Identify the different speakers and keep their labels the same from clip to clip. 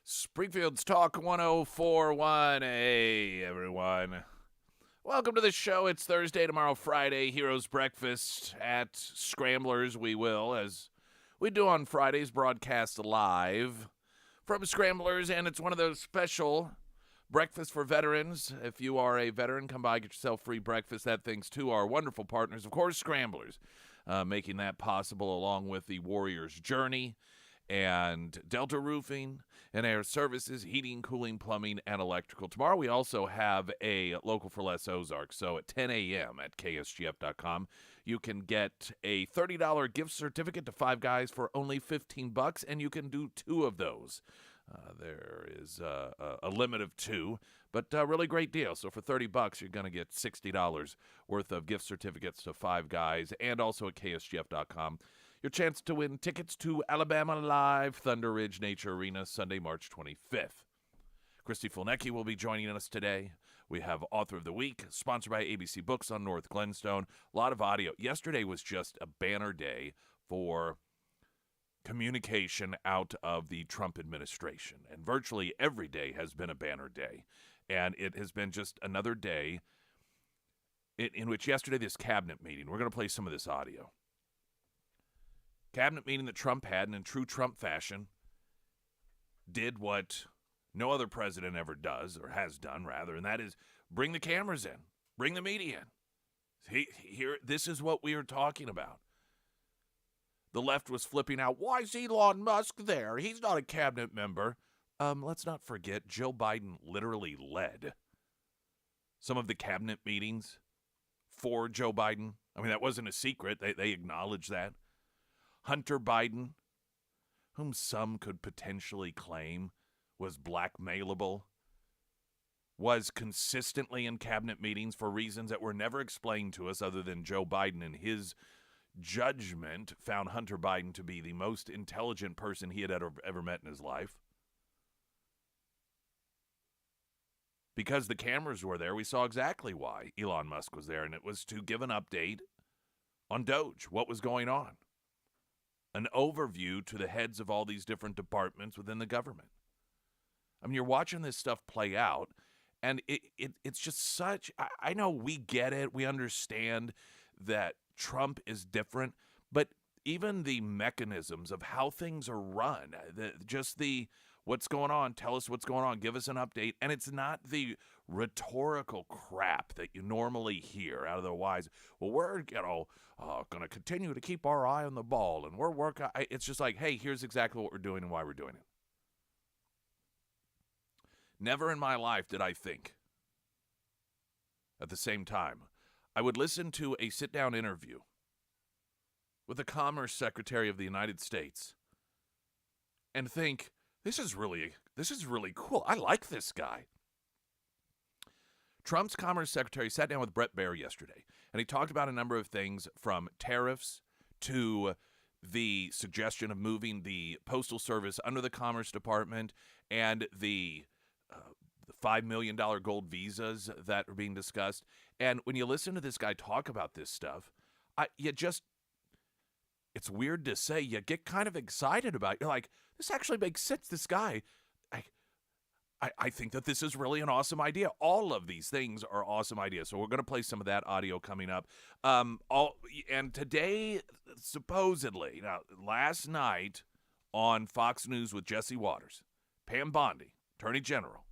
Speaker 1: Springfield's Talk 1041. Hey, everyone. Welcome to the show. It's Thursday, tomorrow, Friday. Heroes Breakfast at Scramblers. We will, as we do on Fridays, broadcast live from Scramblers. And it's one of those special breakfasts for veterans. If you are a veteran, come by, get yourself free breakfast. That thanks to our wonderful partners, of course, Scramblers, making that possible along with the Warrior's Journey and Delta Roofing and Air Services, heating, cooling, plumbing, and electrical. Tomorrow we also have a Local for Less Ozark. So at 10 a.m. at KSGF.com, you can get a $30 gift certificate to Five Guys for only $15, and you can do two of those. There is a limit of two, but a really great deal. So for $30, you're going to get $60 worth of gift certificates to Five Guys and also at KSGF.com. Your chance to win tickets to Alabama Live, Thunder Ridge Nature Arena, Sunday, March 25th. Christy Fulnecki will be joining us today. We have Author of the Week, sponsored by ABC Books on North Glenstone. A lot of audio. Yesterday was just a banner day for communication out of the Trump administration, and virtually every day has been a banner day. And it has been just another day in which yesterday, this cabinet meeting, we're going to play some of this audio. Cabinet meeting that Trump had, and in true Trump fashion, did what no other president ever does, or has done, rather, and that is bring the cameras in, bring the media in. Here, this is what we are talking about. The left was flipping out. Why is Elon Musk there? He's not a cabinet member. Let's not forget, Joe Biden literally led some of the cabinet meetings for Joe Biden. I mean, that wasn't a secret. They acknowledged that. Hunter Biden, whom some could potentially claim was blackmailable, was consistently in cabinet meetings for reasons that were never explained to us other than Joe Biden, in his judgment, found Hunter Biden to be the most intelligent person he had ever met in his life. Because the cameras were there, we saw exactly why Elon Musk was there, and it was to give an update on Doge, what was going on. An overview to the heads of all these different departments within the government. I mean, you're watching this stuff play out, and it's just such, I know we get it, we understand that Trump is different, but even the mechanisms of how things are run, what's going on, tell us what's going on, give us an update, and it's not the rhetorical crap that you normally hear out of the wise. Well, we're going to continue to keep our eye on the ball, and we're working. It's just like, hey, here's exactly what we're doing and why we're doing it. Never in my life did I think, at the same time, I would listen to a sit-down interview with the Commerce Secretary of the United States and think, this is really cool. I like this guy. Trump's Commerce Secretary sat down with Brett Baer yesterday, and he talked about a number of things, from tariffs to the suggestion of moving the Postal Service under the Commerce Department, and the $5 million gold visas that are being discussed. And when you listen to this guy talk about this stuff, it's weird to say, you get kind of excited about it. You're like, this actually makes sense. This guy, I think that this is really an awesome idea. All of these things are awesome ideas. So we're going to play some of that audio coming up. And today, supposedly, now, last night on Fox News with Jesse Waters, Pam Bondi, Attorney General,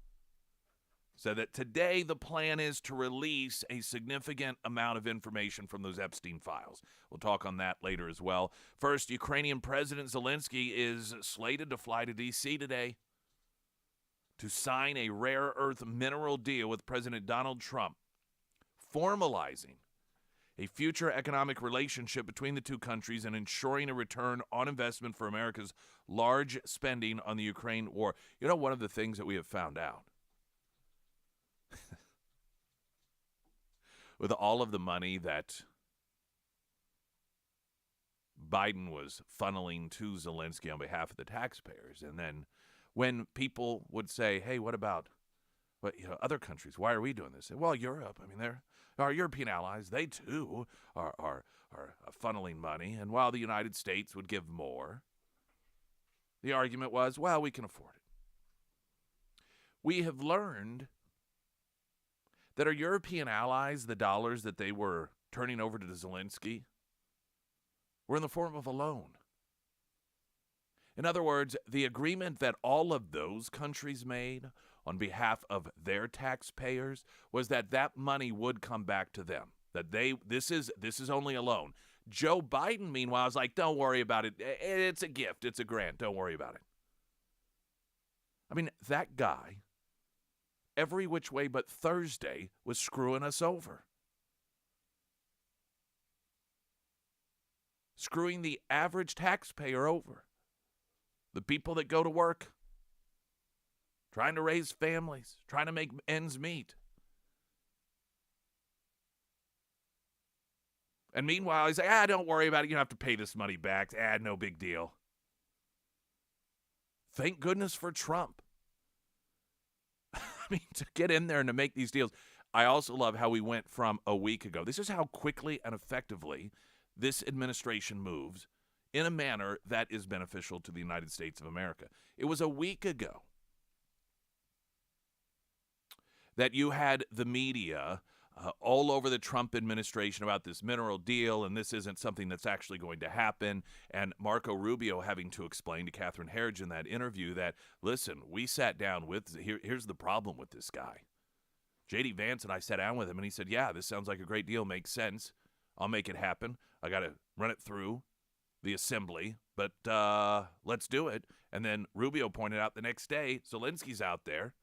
Speaker 1: said that today the plan is to release a significant amount of information from those Epstein files. We'll talk on that later as well. First, Ukrainian President Zelensky is slated to fly to D.C. today to sign a rare earth mineral deal with President Donald Trump, formalizing a future economic relationship between the two countries and ensuring a return on investment for America's large spending on the Ukraine war. You know, one of the things that we have found out, with all of the money that Biden was funneling to Zelensky on behalf of the taxpayers, and then when people would say, hey, what about other countries? Why are we doing this? Well, Europe, I mean, they're our European allies. They, too, are funneling money. And while the United States would give more, the argument was, well, we can afford it. We have learned that our European allies, the dollars that they were turning over to Zelensky, were in the form of a loan. In other words, the agreement that all of those countries made on behalf of their taxpayers was that that money would come back to them. That this is only a loan. Joe Biden, meanwhile, is like, don't worry about it. It's a gift. It's a grant. Don't worry about it. I mean, that guy, every which way but Thursday, was screwing us over. Screwing the average taxpayer over. The people that go to work, trying to raise families, trying to make ends meet. And meanwhile, he's like, don't worry about it. You don't have to pay this money back. No big deal. Thank goodness for Trump. I mean, to get in there and to make these deals. I also love how we went from a week ago. This is how quickly and effectively this administration moves in a manner that is beneficial to the United States of America. It was a week ago that you had the media all over the Trump administration about this mineral deal, and this isn't something that's actually going to happen, and Marco Rubio having to explain to Catherine Herridge in that interview that, listen, we sat down with, here's the problem with this guy. J.D. Vance and I sat down with him, and he said, yeah, this sounds like a great deal, makes sense. I'll make it happen. I got to run it through the assembly, but let's do it. And then Rubio pointed out the next day, Zelensky's out there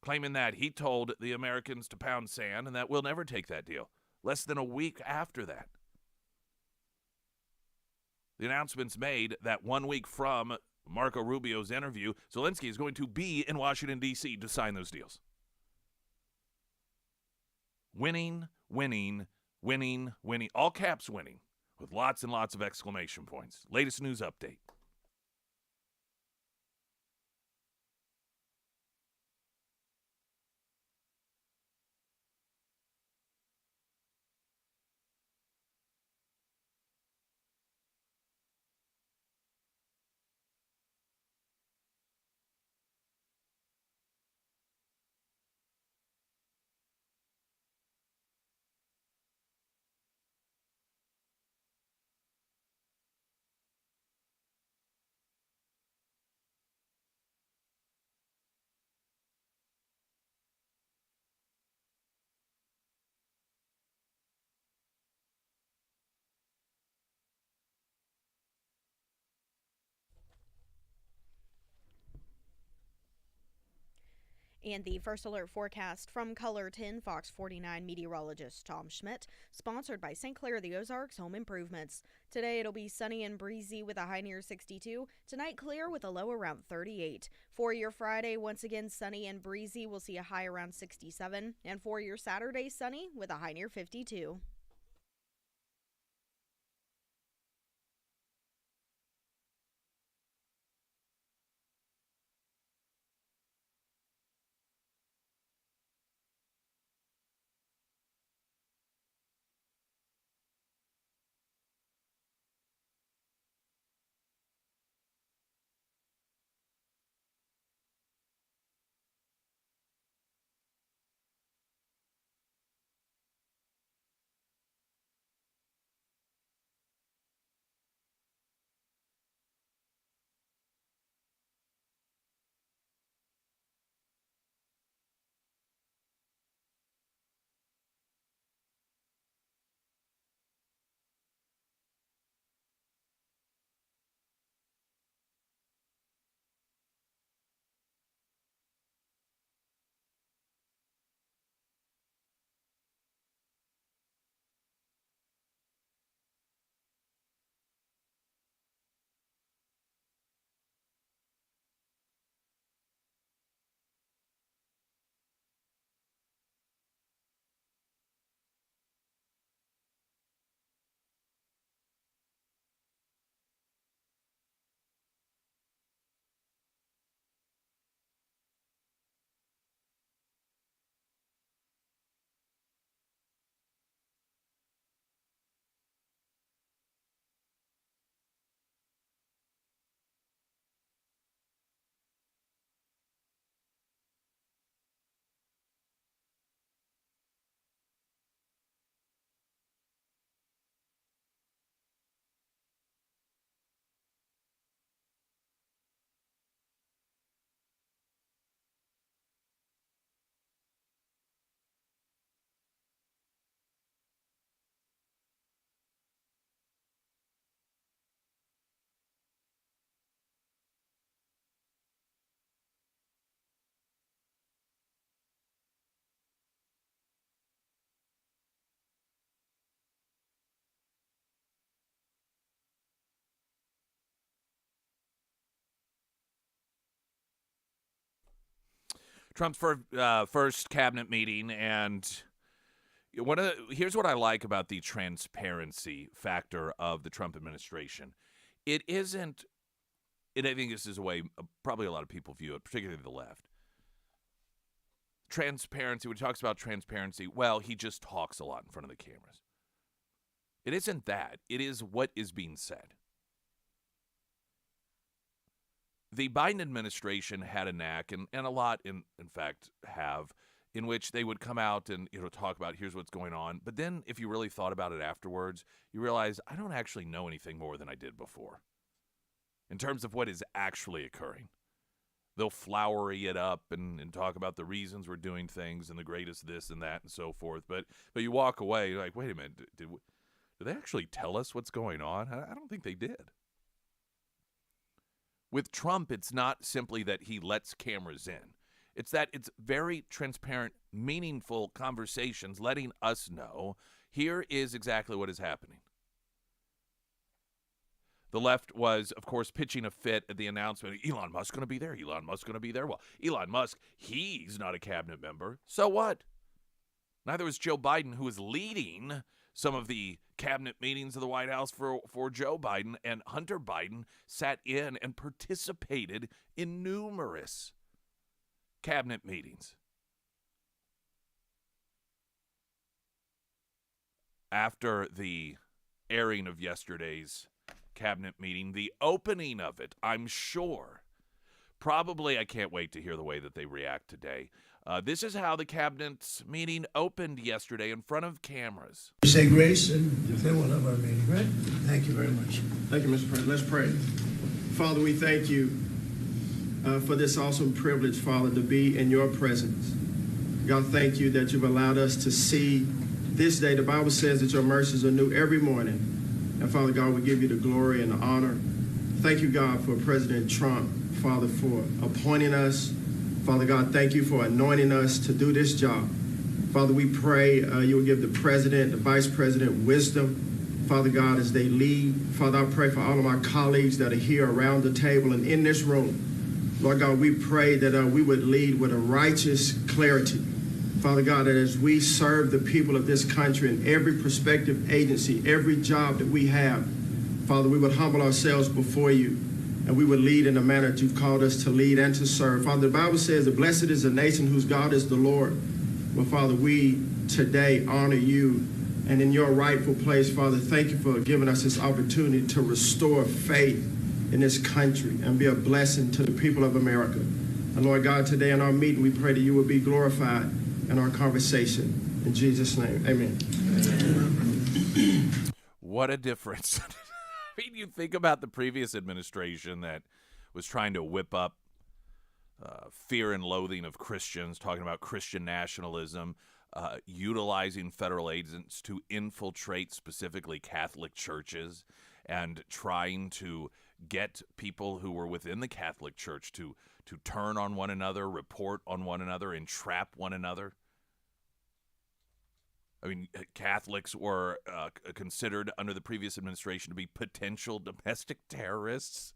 Speaker 1: claiming that he told the Americans to pound sand and that we'll never take that deal. Less than a week after that, the announcement's made that 1 week from Marco Rubio's interview, Zelensky is going to be in Washington, D.C. to sign those deals. Winning, winning, winning, winning, all caps winning, with lots and lots of exclamation points. Latest news update.
Speaker 2: And the first alert forecast from Color 10 Fox 49 meteorologist Tom Schmidt, sponsored by St. Clair the Ozarks Home Improvements. Today it'll be sunny and breezy with a high near 62. Tonight clear with a low around 38. For your Friday, once again sunny and breezy, we'll see a high around 67. And for your Saturday, sunny with a high near 52.
Speaker 1: Trump's first cabinet meeting, and here's what I like about the transparency factor of the Trump administration. It isn't, and I think this is a way probably a lot of people view it, particularly the left. Transparency, when he talks about transparency, well, he just talks a lot in front of the cameras. It isn't that. It is what is being said. The Biden administration had a knack, and a lot, in fact, have, in which they would come out and talk about here's what's going on. But then if you really thought about it afterwards, you realize I don't actually know anything more than I did before in terms of what is actually occurring. They'll flowery it up and talk about the reasons we're doing things and the greatest this and that and so forth. But you walk away, you're like, wait a minute, did they actually tell us what's going on? I don't think they did. With Trump, it's not simply that he lets cameras in. It's that it's very transparent, meaningful conversations letting us know here is exactly what is happening. The left was, of course, pitching a fit at the announcement, Elon Musk going to be there, Elon Musk going to be there. Well, Elon Musk, he's not a cabinet member. So what? Neither was Joe Biden, who was leading some of the cabinet meetings of the White House for Joe Biden, and Hunter Biden sat in and participated in numerous cabinet meetings. After the airing of yesterday's cabinet meeting, the opening of it, I'm sure, probably I can't wait to hear the way that they react today. This is how the cabinet meeting opened yesterday in front of cameras.
Speaker 3: Say grace, and then we'll have our meeting, right? Thank you very much.
Speaker 4: Thank you, Mr. President. Let's pray. Father, we thank you for this awesome privilege, Father, to be in your presence. God, thank you that you've allowed us to see this day. The Bible says that your mercies are new every morning. And Father God, we give you the glory and the honor. Thank you, God, for President Trump, Father, for appointing us. Father God, thank you for anointing us to do this job. Father, we pray you will give the president, the vice president wisdom, Father God, as they lead. Father, I pray for all of my colleagues that are here around the table and in this room. Lord God, we pray that we would lead with a righteous clarity. Father God, that as we serve the people of this country in every prospective agency, every job that we have, Father, we would humble ourselves before you, and we would lead in the manner that you've called us to lead and to serve. Father, the Bible says that blessed is the nation whose God is the Lord. Well, Father, we today honor you, and in your rightful place, Father, thank you for giving us this opportunity to restore faith in this country and be a blessing to the people of America. And Lord God, today in our meeting, we pray that you would be glorified in our conversation. In Jesus' name, amen.
Speaker 1: What a difference. I mean, you think about the previous administration that was trying to whip up fear and loathing of Christians, talking about Christian nationalism, utilizing federal agents to infiltrate specifically Catholic churches, and trying to get people who were within the Catholic Church to turn on one another, report on one another, entrap one another. I mean, Catholics were considered under the previous administration to be potential domestic terrorists,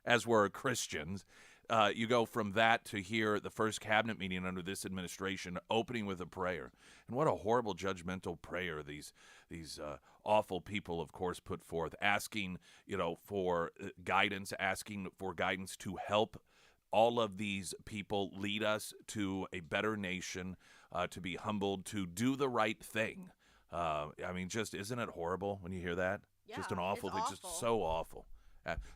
Speaker 1: as were Christians. You go from that to here, the first cabinet meeting under this administration, opening with a prayer. And what a horrible judgmental prayer these awful people, of course, put forth, asking, for guidance, to help all of these people lead us to a better nation, to be humbled, to do the right thing. I mean, just isn't it horrible when you hear that?
Speaker 2: Yeah,
Speaker 1: just an awful thing,
Speaker 2: awful.
Speaker 1: just so awful.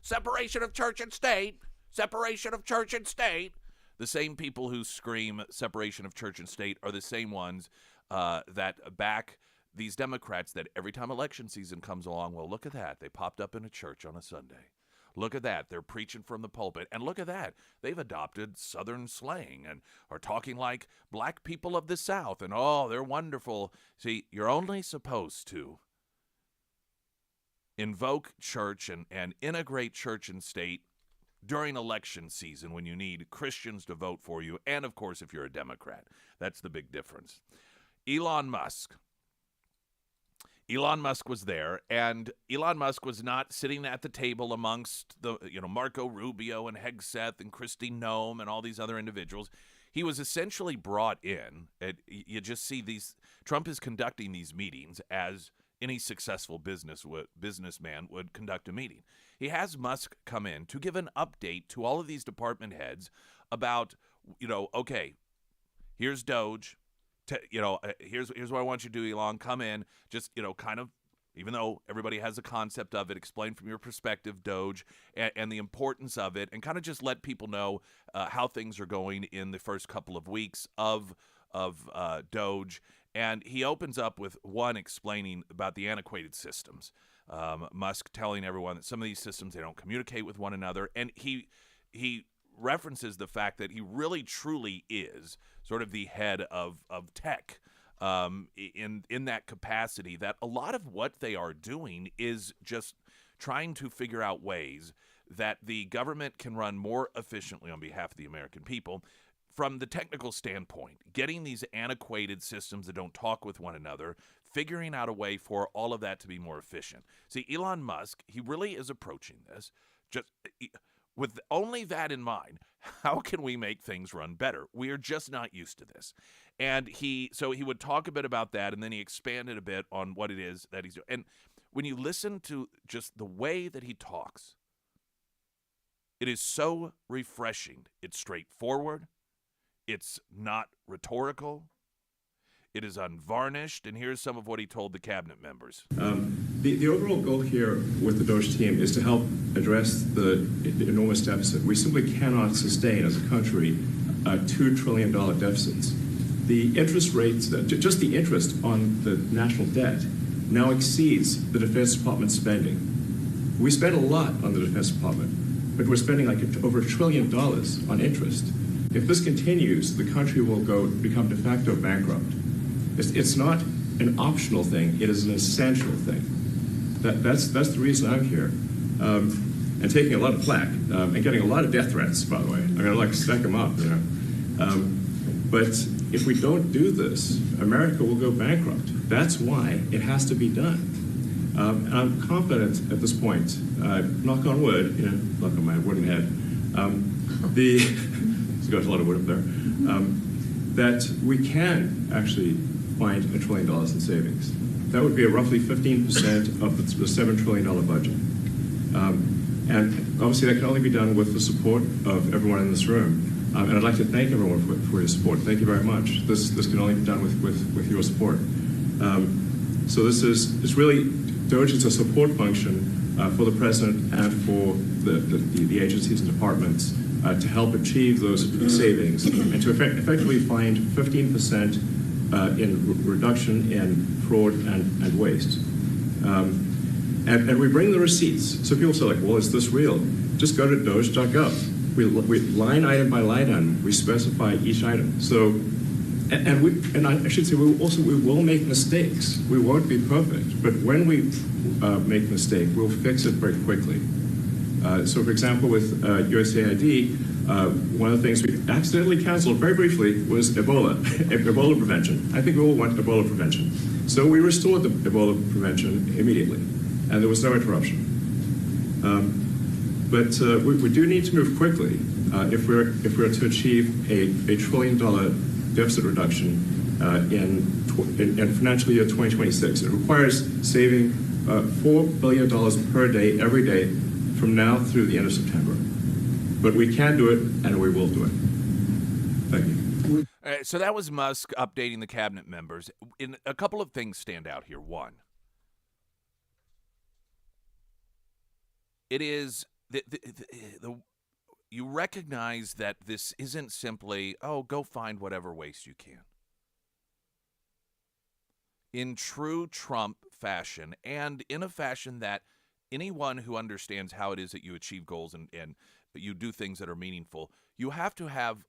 Speaker 1: Separation of church and state. Separation of church and state. The same people who scream separation of church and state are the same ones that back these Democrats that every time election season comes along, well, look at that. They popped up in a church on a Sunday. Look at that. They're preaching from the pulpit. And look at that. They've adopted Southern slang and are talking like black people of the South. And, oh, they're wonderful. See, you're only supposed to invoke church and integrate church and state during election season when you need Christians to vote for you. And, of course, if you're a Democrat. That's the big difference. Elon Musk was there, and Elon Musk was not sitting at the table amongst the, Marco Rubio and Hegseth and Kristi Noem and all these other individuals. he was essentially brought in. You just see these. Trump is conducting these meetings as any successful businessman would conduct a meeting. He has Musk come in to give an update to all of these department heads about, okay, here's Doge. Here's what I want you to do, Elon. Come in, just, kind of, even though everybody has a concept of it, explain from your perspective, Doge, and the importance of it, and kind of just let people know how things are going in the first couple of weeks of Doge. And he opens up with one explaining about the antiquated systems. Musk telling everyone that some of these systems, they don't communicate with one another. And he references the fact that he really truly is sort of the head of tech in that capacity, that a lot of what they are doing is just trying to figure out ways that the government can run more efficiently on behalf of the American people. From the technical standpoint, getting these antiquated systems that don't talk with one another, figuring out a way for all of that to be more efficient. See, Elon Musk, he really is approaching this just with only that in mind. How can we make things run better? We are just not used to this. And he would talk a bit about that, and then he expanded a bit on what it is that he's doing. And when you listen to just the way that he talks, it is so refreshing. It's straightforward. It's not rhetorical. It is unvarnished. And here's some of what he told the cabinet members.
Speaker 5: The overall goal here with the Doge team is to help address the enormous deficit. We simply cannot sustain as a country $2 trillion deficits. The interest rates, just the interest on the national debt, now exceeds the Defense Department spending. We spend a lot on the Defense Department, but we're spending over $1 trillion on interest. If this continues, the country will become de facto bankrupt. It's not an optional thing; it is an essential thing. That's the reason I'm here, and taking a lot of flack and getting a lot of death threats. By the way, I'm gonna stack them up, But if we don't do this, America will go bankrupt. That's why it has to be done. And I'm confident at this point. Knock on wood, knock on my wooden head. Got a lot of wood up there, that we can actually find $1 trillion in savings. That would be roughly 15% of the $7 trillion budget. And obviously that can only be done with the support of everyone in this room. And I'd like to thank everyone for your support. Thank you very much. This can only be done with your support. So it's really, Doge is a support function for the president and for the agencies and departments to help achieve those savings and to effectively find 15% in reduction in fraud and waste. And we bring the receipts. So people say, well, is this real? Just go to doge.gov. We line item by line item, we specify each item. So, and I should say, we will make mistakes. We won't be perfect, but when we make a mistake, we'll fix it very quickly. So, for example, with USAID, one of the things we accidentally canceled very briefly was Ebola, Ebola prevention. I think we all want Ebola prevention. So we restored the Ebola prevention immediately, and there was no interruption. But we do need to move quickly if we're to achieve a $1 trillion deficit reduction in financial year 2026. It requires saving $4 billion per day, every day, from now through the end of September. But we can do it, and we will do it. Thank you.
Speaker 1: So that was Musk updating the cabinet members. A couple of things stand out here. One, it is you recognize that this isn't simply, go find whatever waste you can. In true Trump fashion, and in a fashion that anyone who understands how it is that you achieve goals and you do things that are meaningful, you have to have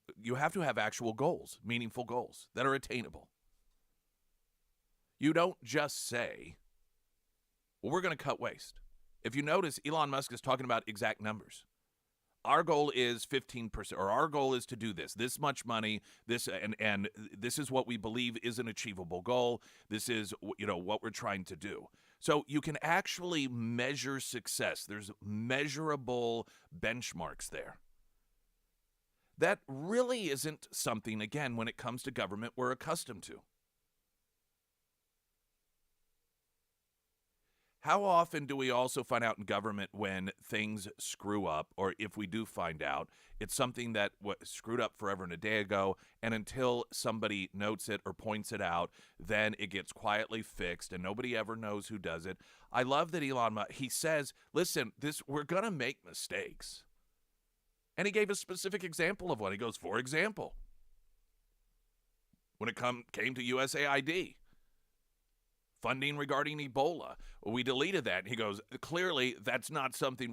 Speaker 1: actual goals, meaningful goals that are attainable. You don't just say, well, we're going to cut waste. If you notice, Elon Musk is talking about exact numbers. Our goal is 15%, or our goal is to do this much money, and this is what we believe is an achievable goal. This is, what we're trying to do. So you can actually measure success. There's measurable benchmarks there. That really isn't something, again, when it comes to government, we're accustomed to. How often do we also find out in government when things screw up, or if we do find out, it's something that was screwed up forever and a day ago, and until somebody notes it or points it out, then it gets quietly fixed, and nobody ever knows who does it. I love that Elon Musk, he says, listen, we're going to make mistakes. And he gave a specific example of one. He goes, for example, when it came to USAID, funding regarding Ebola, we deleted that. And he goes, clearly, that's not something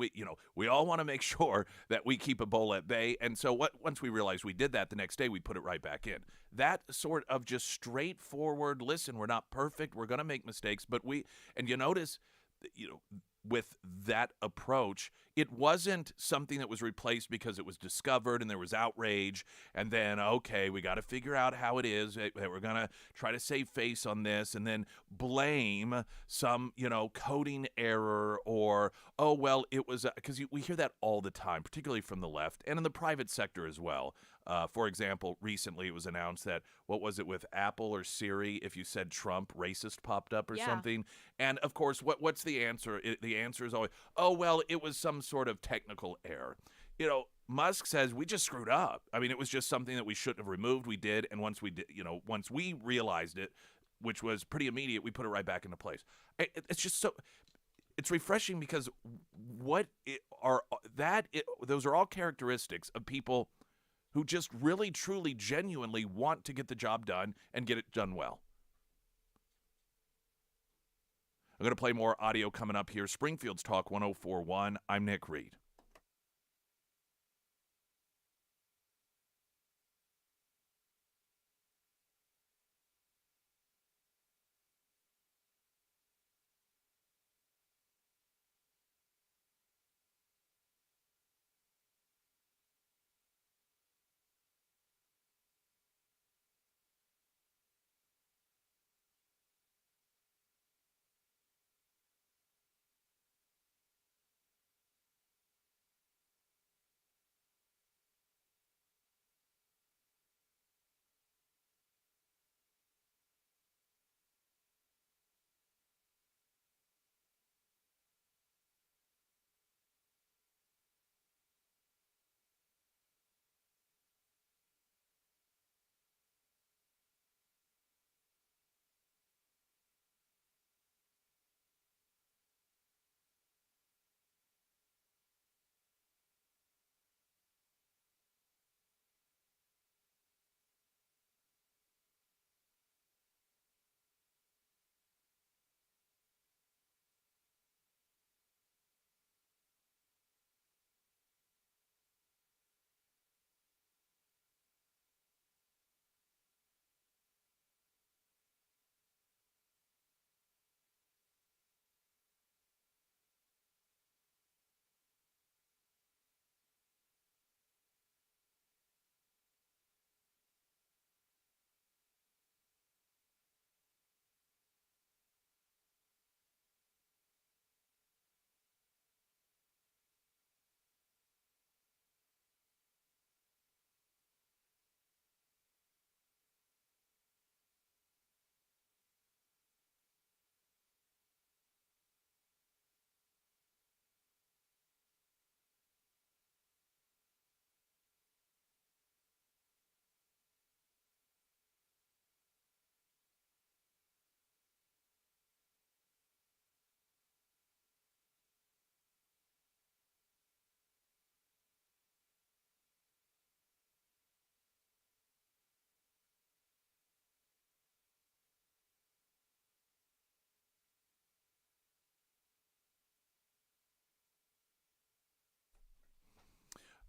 Speaker 1: we all want to make sure that we keep Ebola at bay. And so once we realized we did that, the next day we put it right back in. That sort of just straightforward, listen, we're not perfect, we're going to make mistakes, but and you notice, with that approach, it wasn't something that was replaced because it was discovered and there was outrage, and then, okay, we got to figure out how it is. We're going to try to save face on this and then blame some, coding error or, oh, well, it was, because we hear that all the time, particularly from the left and in the private sector as well. For example, recently it was announced that, what was it with Apple or Siri, if you said Trump, racist popped up or something. And of course, what's the answer? The answer is always, oh, well, it was some sort of technical error. Musk says we just screwed up. I mean, it was just something that we shouldn't have removed. We did. And once we did, once we realized it, which was pretty immediate, we put it right back into place. It's just so, it's refreshing because those are all characteristics of people who just really, truly, genuinely want to get the job done and get it done well. I'm going to play more audio coming up here. Springfield's Talk 104.1. I'm Nick Reed.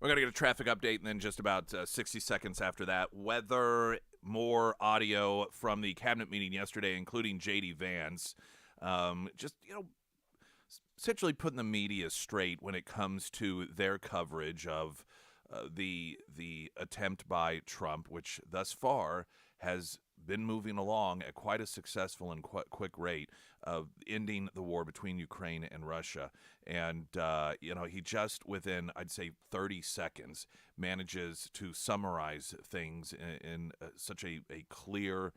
Speaker 1: We're going to get a traffic update, and then just about 60 seconds after that, weather, more audio from the cabinet meeting yesterday, including J.D. Vance. Essentially putting the media straight when it comes to their coverage of the attempt by Trump, which thus far has been moving along at quite a successful and quick rate of ending the war between Ukraine and Russia. And, he just within, I'd say, 30 seconds manages to summarize things in such a clear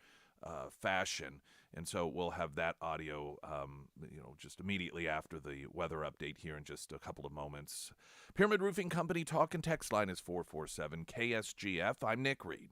Speaker 1: fashion. And so we'll have that audio, just immediately after the weather update here in just a couple of moments. Pyramid Roofing Company talk and text line is 447 KSGF. I'm Nick Reed.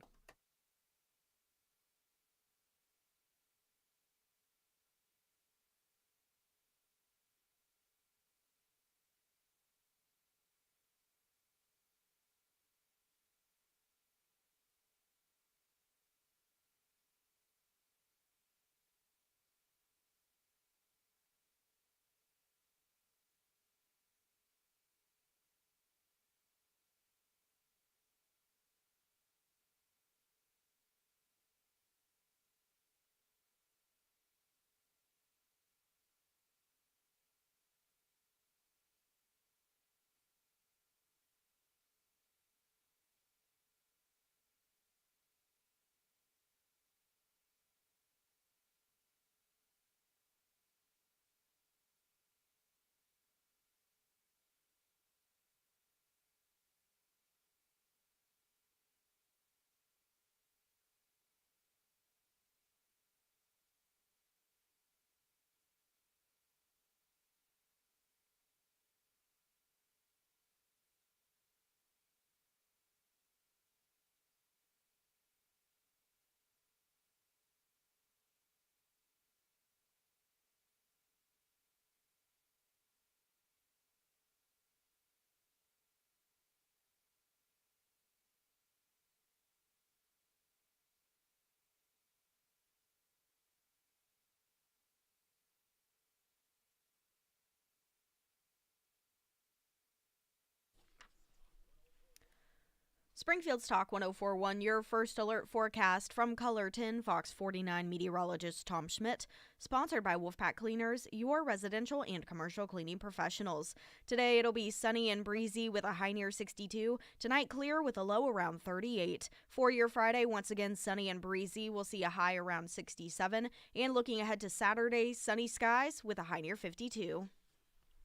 Speaker 2: Springfield's Talk 1041, your first alert forecast from Color 10, Fox 49 meteorologist Tom Schmidt, sponsored by Wolfpack Cleaners, your residential and commercial cleaning professionals. Today it'll be sunny and breezy with a high near 62. Tonight clear with a low around 38. For your Friday, once again sunny and breezy. We'll see a high around 67. And looking ahead to Saturday, sunny skies with a high near 52.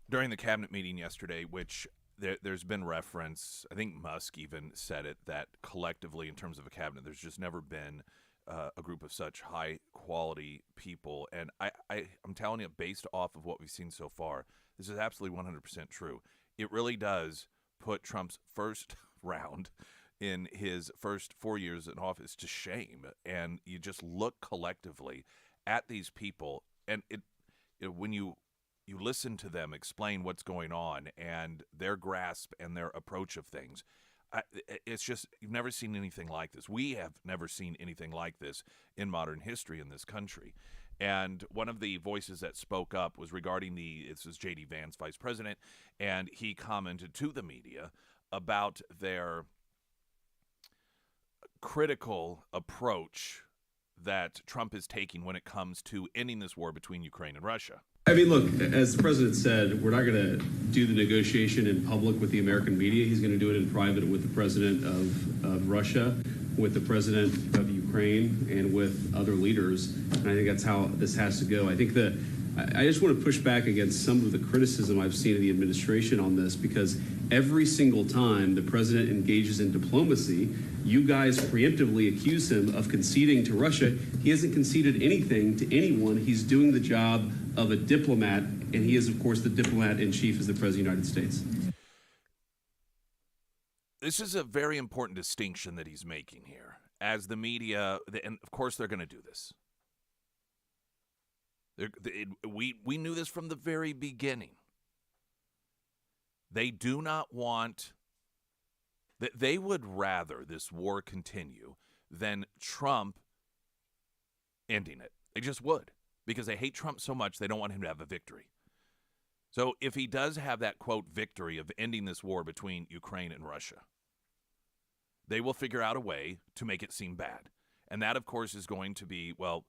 Speaker 1: During the cabinet meeting yesterday, which there's been reference, I think Musk even said it, that collectively in terms of a cabinet, there's just never been a group of such high-quality people. And I'm telling you, based off of what we've seen so far, this is absolutely 100% true. It really does put Trump's first round in his first 4 years in office to shame. And you just look collectively at these people, and when you listen to them explain what's going on and their grasp and their approach of things, it's just, you've never seen anything like this. We have never seen anything like this in modern history in this country. And one of the voices that spoke up was regarding this is J.D. Vance, vice president, and he commented to the media about their critical approach that Trump is taking when it comes to ending this war between Ukraine and Russia.
Speaker 6: I mean, look, as the president said, we're not going to do the negotiation in public with the American media. He's going to do it in private with the president of Russia, with the president of Ukraine, and with other leaders. And I think that's how this has to go. I think I just want to push back against some of the criticism I've seen of the administration on this, because every single time the president engages in diplomacy, you guys preemptively accuse him of conceding to Russia. He hasn't conceded anything to anyone. He's doing the job of a diplomat, and he is, of course, the diplomat in chief as the President of the United States.
Speaker 1: This is a very important distinction that he's making here. As the media, and of course they're going to do this. We knew this from the very beginning. They do not want, that they would rather this war continue than Trump ending it. They just would, because they hate Trump so much they don't want him to have a victory. So if he does have that, quote, victory of ending this war between Ukraine and Russia, they will figure out a way to make it seem bad. And that, of course, is going to be, well,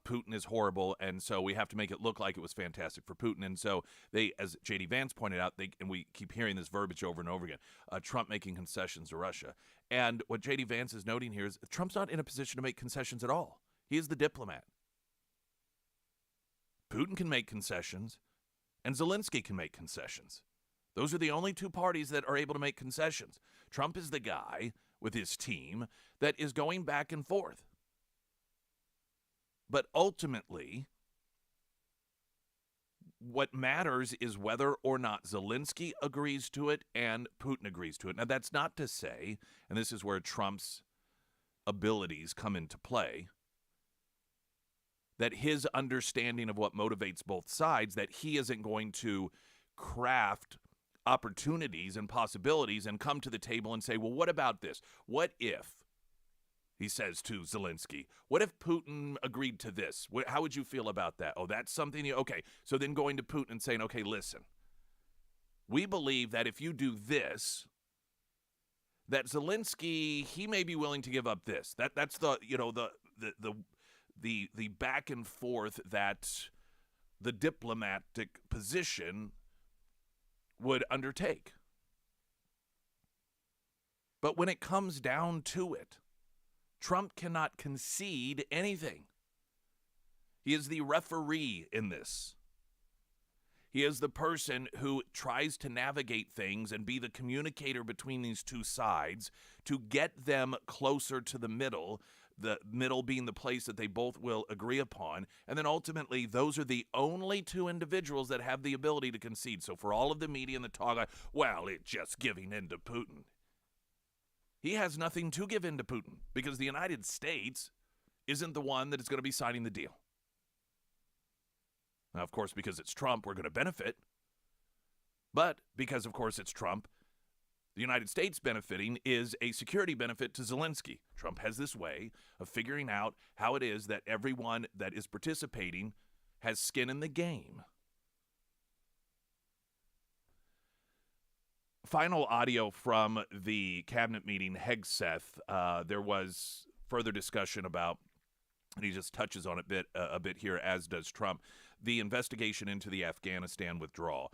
Speaker 1: Putin is horrible, and so we have to make it look like it was fantastic for Putin. And so they, as J.D. Vance pointed out, and we keep hearing this verbiage over and over again, Trump making concessions to Russia. And what J.D. Vance is noting here is Trump's not in a position to make concessions at all. He is the diplomat. Putin can make concessions, and Zelensky can make concessions. Those are the only two parties that are able to make concessions. Trump is the guy with his team that is going back and forth. But ultimately, what matters is whether or not Zelensky agrees to it and Putin agrees to it. Now, that's not to say, and this is where Trump's abilities come into play, that his understanding of what motivates both sides, that he isn't going to craft opportunities and possibilities and come to the table and say, well, what about this? What if, he says to Zelensky, what if Putin agreed to this? How would you feel about that? Oh, that's something okay. So then going to Putin and saying, okay, listen, we believe that if you do this, that Zelensky, he may be willing to give up this. That's the back and forth that the diplomatic position would undertake. But when it comes down to it, Trump cannot concede anything. He is the referee in this. He is the person who tries to navigate things and be the communicator between these two sides to get them closer to the middle being the place that they both will agree upon. And then ultimately, those are the only two individuals that have the ability to concede. So for all of the media and the talk, well, it's just giving in to Putin. He has nothing to give in to Putin because the United States isn't the one that is going to be signing the deal. Now, of course, because it's Trump, we're going to benefit. But because, of course, it's Trump, the United States benefiting is a security benefit to Zelensky. Trump has this way of figuring out how it is that everyone that is participating has skin in the game. Final audio from the cabinet meeting, Hegseth. There was further discussion about, and he just touches on it a bit here, as does Trump, the investigation into the Afghanistan withdrawal.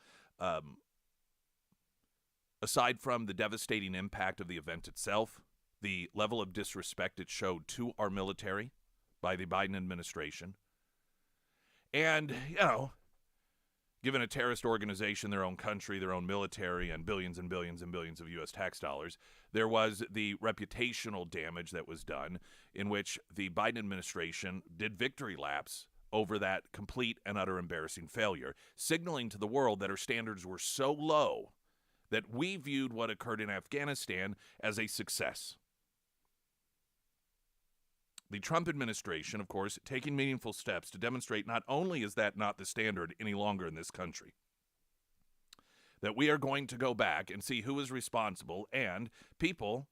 Speaker 1: Aside from the devastating impact of the event itself, the level of disrespect it showed to our military by the Biden administration, and, given a terrorist organization, their own country, their own military, and billions and billions and billions of U.S. tax dollars, there was the reputational damage that was done in which the Biden administration did victory laps over that complete and utter embarrassing failure, signaling to the world that our standards were so low that we viewed what occurred in Afghanistan as a success. The Trump administration, of course, taking meaningful steps to demonstrate not only is that not the standard any longer in this country, that we are going to go back and see who is responsible, and people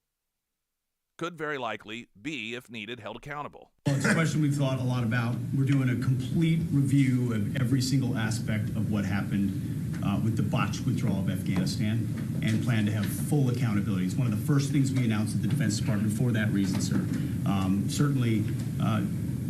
Speaker 1: could very likely be, if needed, held accountable.
Speaker 7: Well, it's a question we've thought a lot about. We're doing a complete review of every single aspect of what happened with the botched withdrawal of Afghanistan, and plan to have full accountability. It's one of the first things we announced at the Defense Department for that reason, sir. Certainly,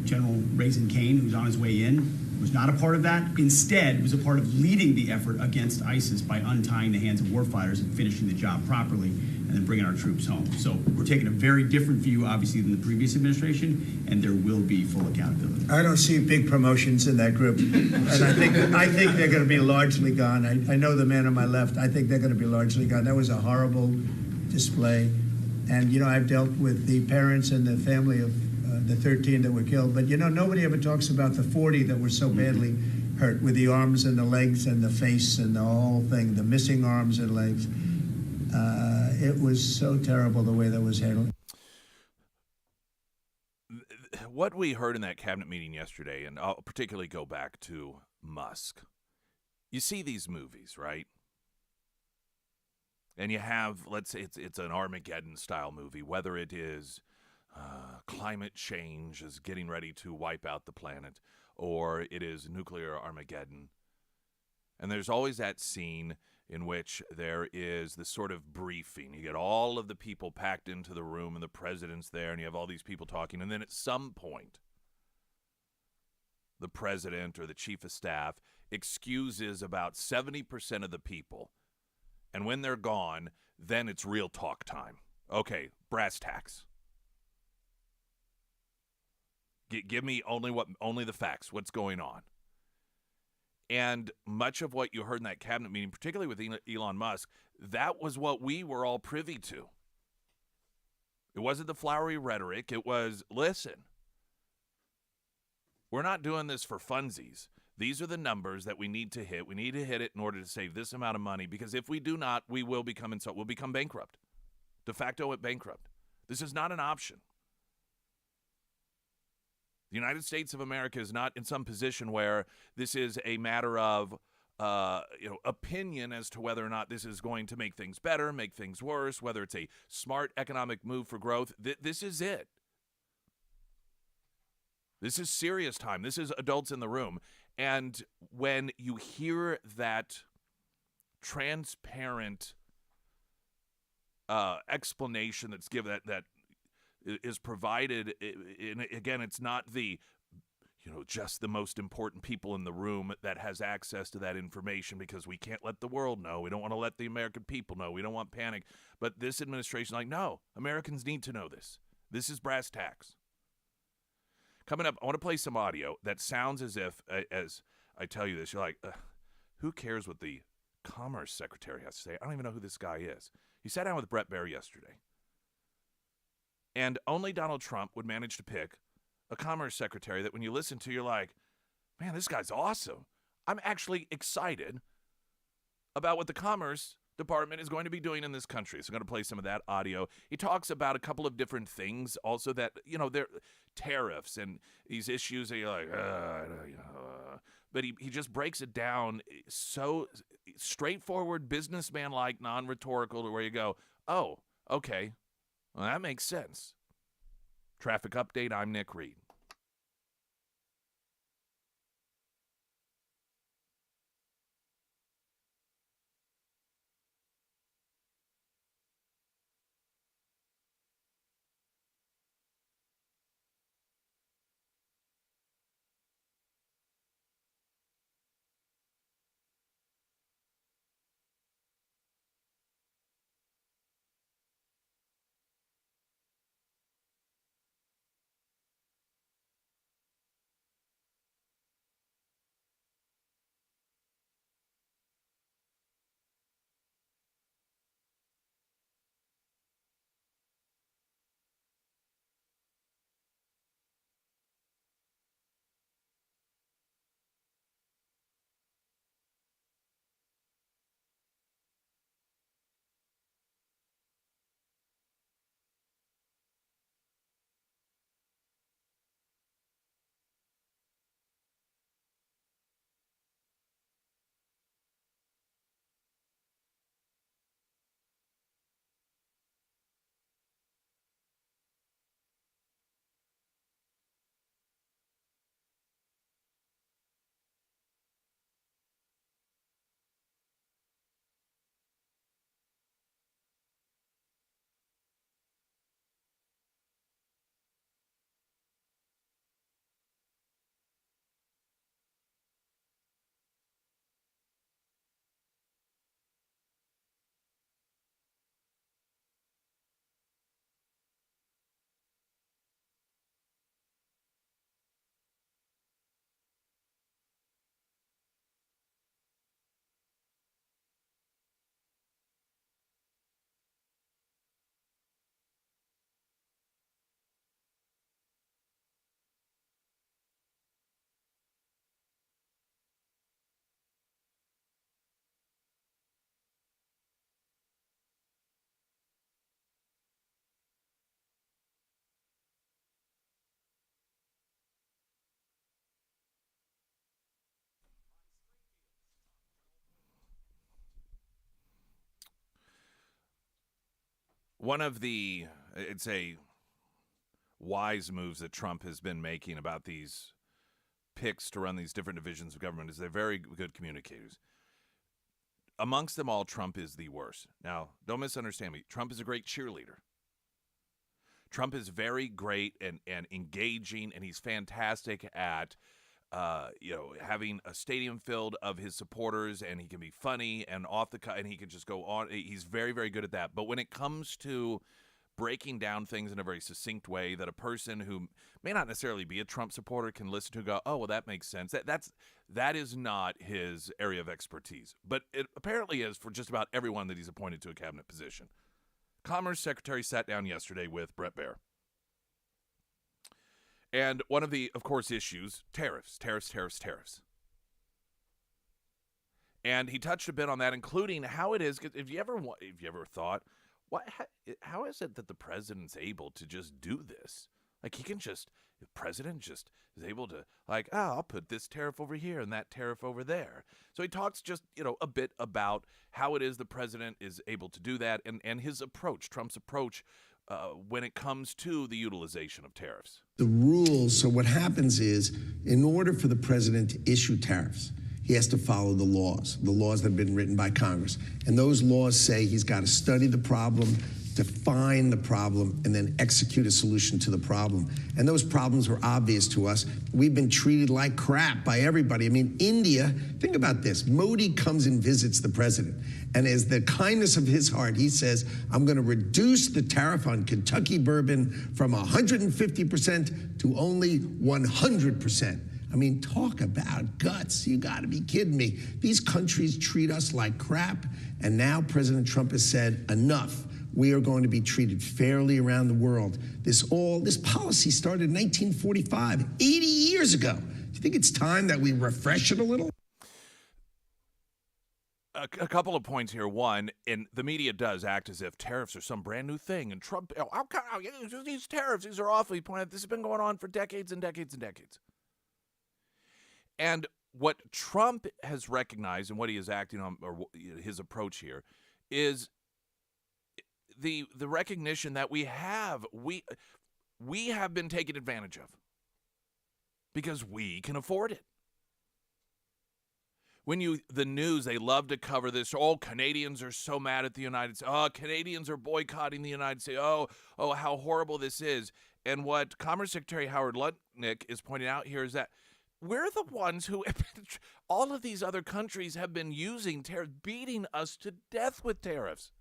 Speaker 7: General Raisin Kane, who's on his way in, was not a part of that. Instead, was a part of leading the effort against ISIS by untying the hands of warfighters and finishing the job properly, and then bringing our troops home. So we're taking a very different view, obviously, than the previous administration, and there will be full accountability.
Speaker 3: I don't see big promotions in that group, and I think they're going to be largely gone. I know the man on my left. I think they're going to be largely gone. That was a horrible display, and I've dealt with the parents and the family of the 13 that were killed, but nobody ever talks about the 40 that were so badly hurt, with the arms and the legs and the face and the whole thing, the missing arms and legs. It was so terrible the way that was handled.
Speaker 1: What we heard in that cabinet meeting yesterday, and I'll particularly go back to Musk, you see these movies, right? And you have, let's say it's an Armageddon-style movie, whether it is climate change is getting ready to wipe out the planet, or it is nuclear Armageddon. And there's always that scene in which there is this sort of briefing. You get all of the people packed into the room, and the president's there, and you have all these people talking. And then at some point, the president or the chief of staff excuses about 70% of the people. And when they're gone, then it's real talk time. Okay, brass tacks. Give me only the facts. What's going on? And much of what you heard in that cabinet meeting, particularly with Elon Musk, that was what we were all privy to. It wasn't the flowery rhetoric. It was, listen, we're not doing this for funsies. These are the numbers that we need to hit. We need to hit it in order to save this amount of money, because if we do not, we will become we'll become bankrupt. De facto bankrupt. This is not an option. The United States of America is not in some position where this is a matter of opinion as to whether or not this is going to make things better, make things worse, whether it's a smart economic move for growth. This is it. This is serious time. This is adults in the room. And when you hear that transparent explanation that's given, that is provided, again, it's not the just the most important people in the room that has access to that information, because we can't let the world know. We don't want to let the American people know. We don't want panic. But this administration is like, no, Americans need to know this. This is brass tacks. Coming up, I want to play some audio that sounds as if, as I tell you this, you're like, who cares what the Commerce Secretary has to say? I don't even know who this guy is. He sat down with Brett Baer yesterday. And only Donald Trump would manage to pick a Commerce Secretary that when you listen to, you're like, man, this guy's awesome. I'm actually excited about what the Commerce Department is going to be doing in this country. So I'm going to play some of that audio. He talks about a couple of different things also that, they're tariffs and these issues that you're like, but he just breaks it down so straightforward, businessman-like, non-rhetorical, to where you go, oh, okay, well, that makes sense. Traffic update, I'm Nick Reed. One of the, it's a wise moves that Trump has been making about these picks to run these different divisions of government is they're very good communicators. Amongst them all, Trump is the worst. Now, don't misunderstand me. Trump is a great cheerleader. Trump is very great and engaging, and he's fantastic at having a stadium filled of his supporters, and he can be funny and off the cut, and he can just go on. He's very, very good at that. But when it comes to breaking down things in a very succinct way that a person who may not necessarily be a Trump supporter can listen to and go, oh, well, that makes sense. That is not his area of expertise. But it apparently is for just about everyone that he's appointed to a cabinet position. Commerce Secretary sat down yesterday with Brett Baer. And one of the, of course, issues, tariffs. And he touched a bit on that, including how it is. If you ever thought, how is it that the president's able to just do this? Like the president just is able to I'll put this tariff over here and that tariff over there. So he talks just, a bit about how it is the president is able to do that and his approach, Trump's approach, when it comes to the utilization of tariffs.
Speaker 8: The rules, so what happens is, in order for the president to issue tariffs, he has to follow the laws that have been written by Congress. And those laws say he's got to study the problem, define the problem, and then execute a solution to the problem. And those problems were obvious to us. We've been treated like crap by everybody. I mean, India, think about this. Modi comes and visits the president. And as the kindness of his heart, he says, I'm going to reduce the tariff on Kentucky bourbon from 150% to only 100%. I mean, talk about guts. You got to be kidding me. These countries treat us like crap. And now President Trump has said, enough. We are going to be treated fairly around the world. This policy started in 1945, 80 years ago. Do you think it's time that we refresh it a little?
Speaker 1: A couple of points here. One, and the media does act as if tariffs are some brand new thing. And Trump, these tariffs, these are awfully pointed. This has been going on for decades and decades and decades. And what Trump has recognized and what he is acting on, or his approach here, is the recognition that we have been taken advantage of because we can afford it. The news, they love to cover this. Oh, Canadians are so mad at the United States. Oh, Canadians are boycotting the United States. Oh, how horrible this is. And what Commerce Secretary Howard Lutnick is pointing out here is that we're the ones who, all of these other countries have been using tariffs, beating us to death with tariffs.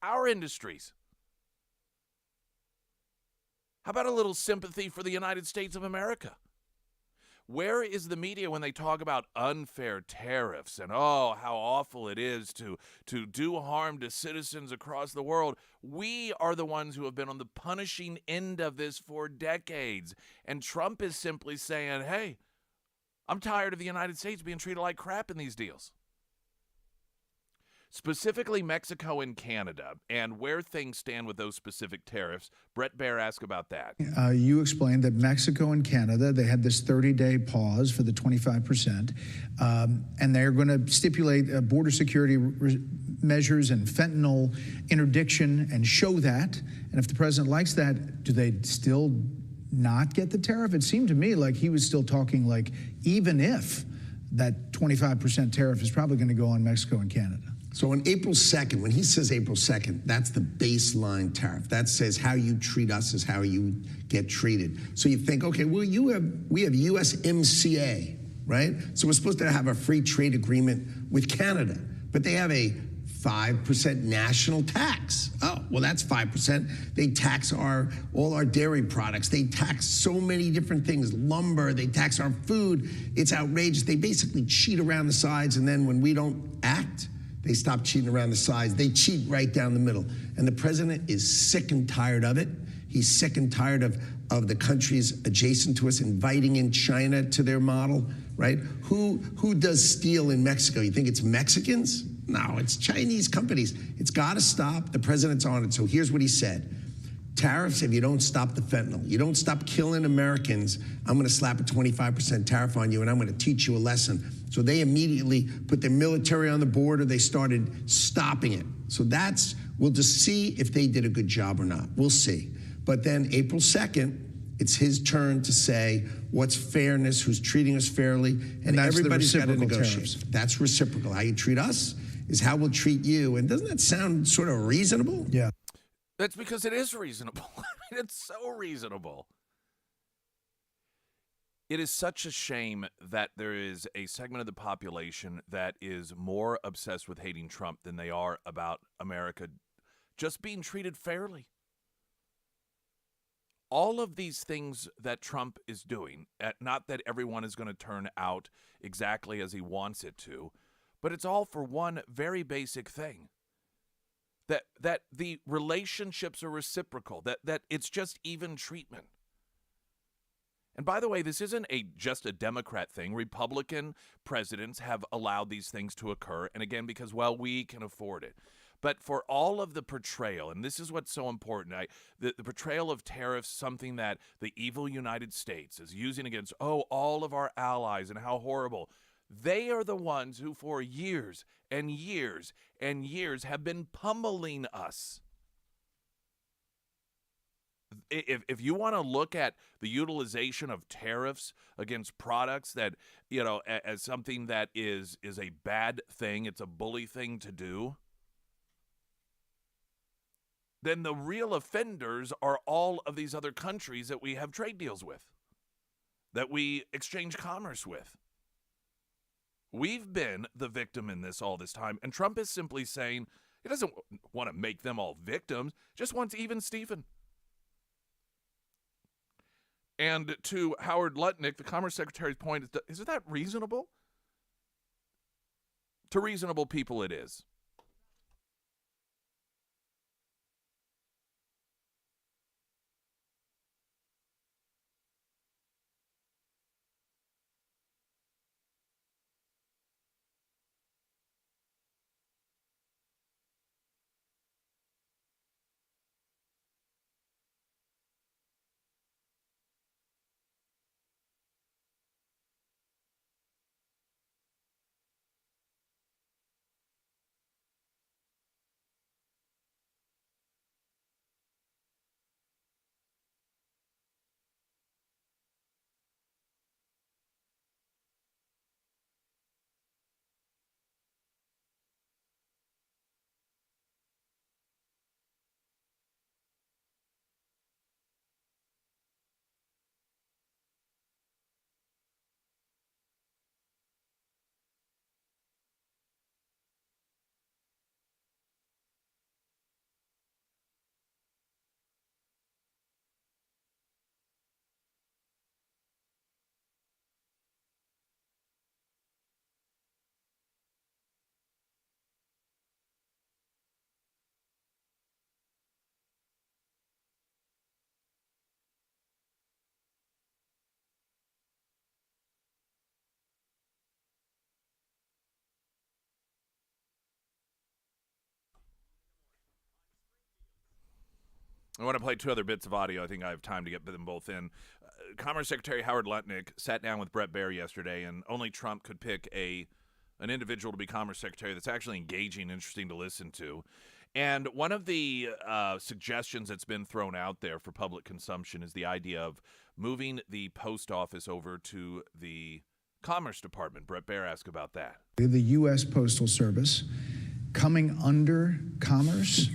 Speaker 1: Our industries. How about a little sympathy for the United States of America? Where is the media when they talk about unfair tariffs and, how awful it is to do harm to citizens across the world? We are the ones who have been on the punishing end of this for decades. And Trump is simply saying, hey, I'm tired of the United States being treated like crap in these deals. Specifically Mexico and Canada, and where things stand with those specific tariffs. Brett Baer asked about that.
Speaker 9: You explained that Mexico and Canada, they had this 30-day pause for the 25%, and they're going to stipulate border security measures and fentanyl interdiction and show that. And if the president likes that, do they still not get the tariff? It seemed to me like he was still talking like even if that 25% tariff is probably going to go on Mexico and Canada.
Speaker 8: So on April 2nd, when he says April 2nd, that's the baseline tariff. That says how you treat us is how you get treated. So you think, okay, well, we have USMCA, right? So we're supposed to have a free trade agreement with Canada, but they have a 5% national tax. Oh, well, that's 5%. They tax all our dairy products. They tax so many different things, lumber. They tax our food. It's outrageous. They basically cheat around the sides, and then when we don't act, they stop cheating around the sides. They cheat right down the middle. And the president is sick and tired of it. He's sick and tired of the countries adjacent to us inviting in China to their model, right? Who does steel in Mexico? You think it's Mexicans? No, it's Chinese companies. It's got to stop. The president's on it. So here's what he said. Tariffs, if you don't stop the fentanyl, you don't stop killing Americans, I'm going to slap a 25% tariff on you, and I'm going to teach you a lesson. So they immediately put their military on the border. They started stopping it. So we'll just see if they did a good job or not. We'll see. But then April 2nd, it's his turn to say what's fairness, who's treating us fairly, and everybody's got to negotiate. Tariffs. That's reciprocal. How you treat us is how we'll treat you. And doesn't that sound sort of reasonable?
Speaker 9: Yeah.
Speaker 1: That's because it is reasonable. I mean, it's so reasonable. It is such a shame that there is a segment of the population that is more obsessed with hating Trump than they are about America just being treated fairly. all of these things that Trump is doing, not that everyone is going to turn out exactly as he wants it to, but it's all for one very basic thing. That the relationships are reciprocal, that it's just even treatment. And by the way, this isn't just a Democrat thing. Republican presidents have allowed these things to occur, and again, because, well, we can afford it. But for all of the portrayal, and this is what's so important, the portrayal of tariffs, something that the evil United States is using against, all of our allies and how horrible. They are the ones who for years and years and years have been pummeling us. If you want to look at the utilization of tariffs against products that, as something that is a bad thing, it's a bully thing to do, then the real offenders are all of these other countries that we have trade deals with, that we exchange commerce with. We've been the victim in this all this time, and Trump is simply saying he doesn't want to make them all victims, just wants even Stephen. And to Howard Lutnick, the Commerce Secretary's point is that reasonable? To reasonable people it is. I want to play two other bits of audio. I think I have time to get them both in. Commerce Secretary Howard Lutnick sat down with Bret Baier yesterday, and only Trump could pick an individual to be Commerce Secretary that's actually engaging, interesting to listen to. And one of the suggestions that's been thrown out there for public consumption is the idea of moving the post office over to the Commerce Department. Bret Baier asked about that.
Speaker 9: The U.S. Postal Service coming under Commerce.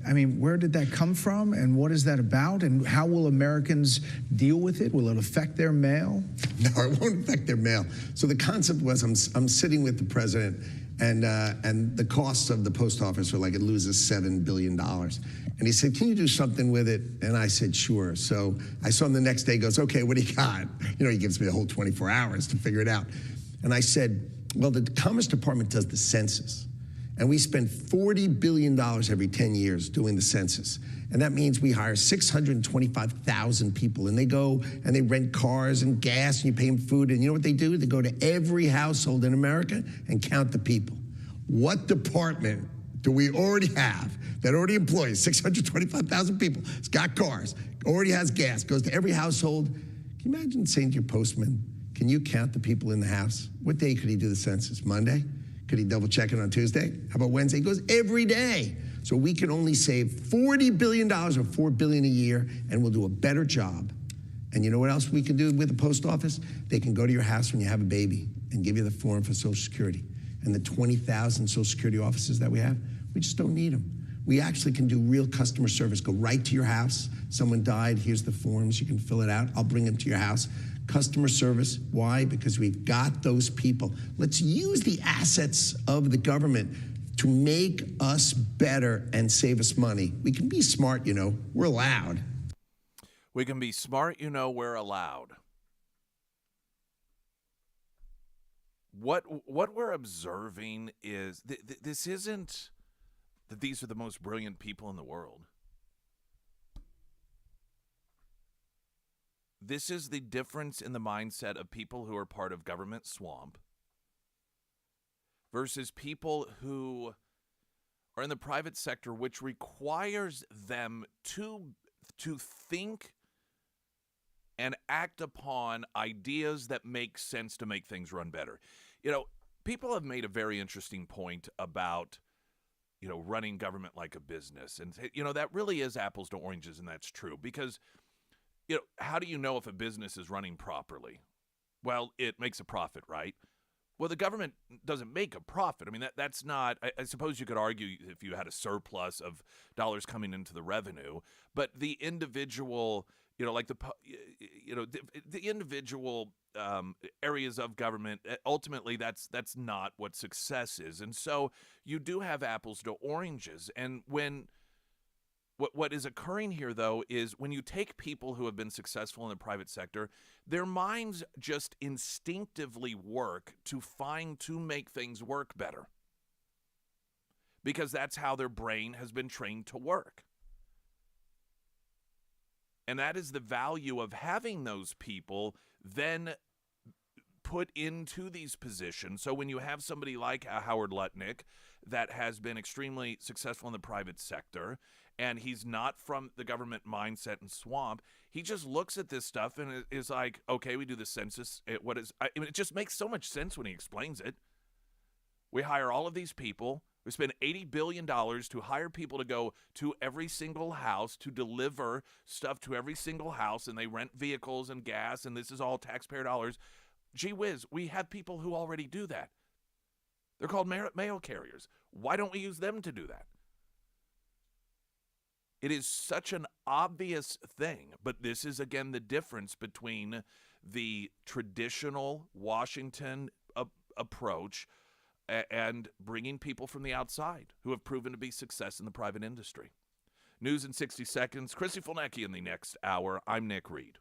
Speaker 9: I mean, where did that come from, and what is that about, and how will Americans deal with it? Will it affect their mail?
Speaker 8: No, it won't affect their mail. So the concept was I'm sitting with the president, and the costs of the post office are like it loses $7 billion. And he said, can you do something with it? And I said, sure. So I saw him the next day, he goes, okay, what do you got? He gives me the whole 24 hours to figure it out. And I said, well, the Commerce Department does the census. And we spend $40 billion every 10 years doing the census. And that means we hire 625,000 people. And they go and they rent cars and gas, and you pay them food. And you know what they do? They go to every household in America and count the people. What department do we already have that already employs 625,000 people? It's got cars, already has gas, goes to every household. Can you imagine saying to your postman, can you count the people in the house? What day could he do the census? Monday? Could he double check it on Tuesday? How about Wednesday? He goes every day. So we can only save $40 billion or $4 billion a year, and we'll do a better job. And you know what else we can do with the post office? They can go to your house when you have a baby and give you the form for Social Security. And the 20,000 Social Security offices that we have, we just don't need them. We actually can do real customer service. Go right to your house. Someone died, here's the forms, you can fill it out. I'll bring them to your house. Customer service, why? Because we've got those people. Let's use the assets of the government to make us better and save us money. We can be smart, we're allowed.
Speaker 1: We can be smart, we're allowed. What we're observing is this isn't that these are the most brilliant people in the world. This is the difference in the mindset of people who are part of government swamp versus people who are in the private sector, which requires them to think and act upon ideas that make sense to make things run better. People have made a very interesting point about, running government like a business. And, that really is apples to oranges, and that's true. Because, how do you know if a business is running properly? Well, it makes a profit, right? Well, the government doesn't make a profit. I mean, that's not, I suppose you could argue if you had a surplus of dollars coming into the revenue, but the individual, like the individual areas of government, ultimately that's not what success is. And so you do have apples to oranges. And what is occurring here, though, is when you take people who have been successful in the private sector, their minds just instinctively work to make things work better. Because that's how their brain has been trained to work. And that is the value of having those people then put into these positions. So when you have somebody like Howard Lutnick that has been extremely successful in the private sector, and he's not from the government mindset and swamp, he just looks at this stuff and is like, okay, we do the census. It just makes so much sense when he explains it. We hire all of these people. We spend $80 billion to hire people to go to every single house, to deliver stuff to every single house, and they rent vehicles and gas, and this is all taxpayer dollars. Gee whiz, we have people who already do that. They're called mail carriers. Why don't we use them to do that? It is such an obvious thing, but this is, again, the difference between the traditional Washington approach and bringing people from the outside who have proven to be success in the private industry. News in 60 seconds. Chrissy Fulnecki in the next hour. I'm Nick Reed.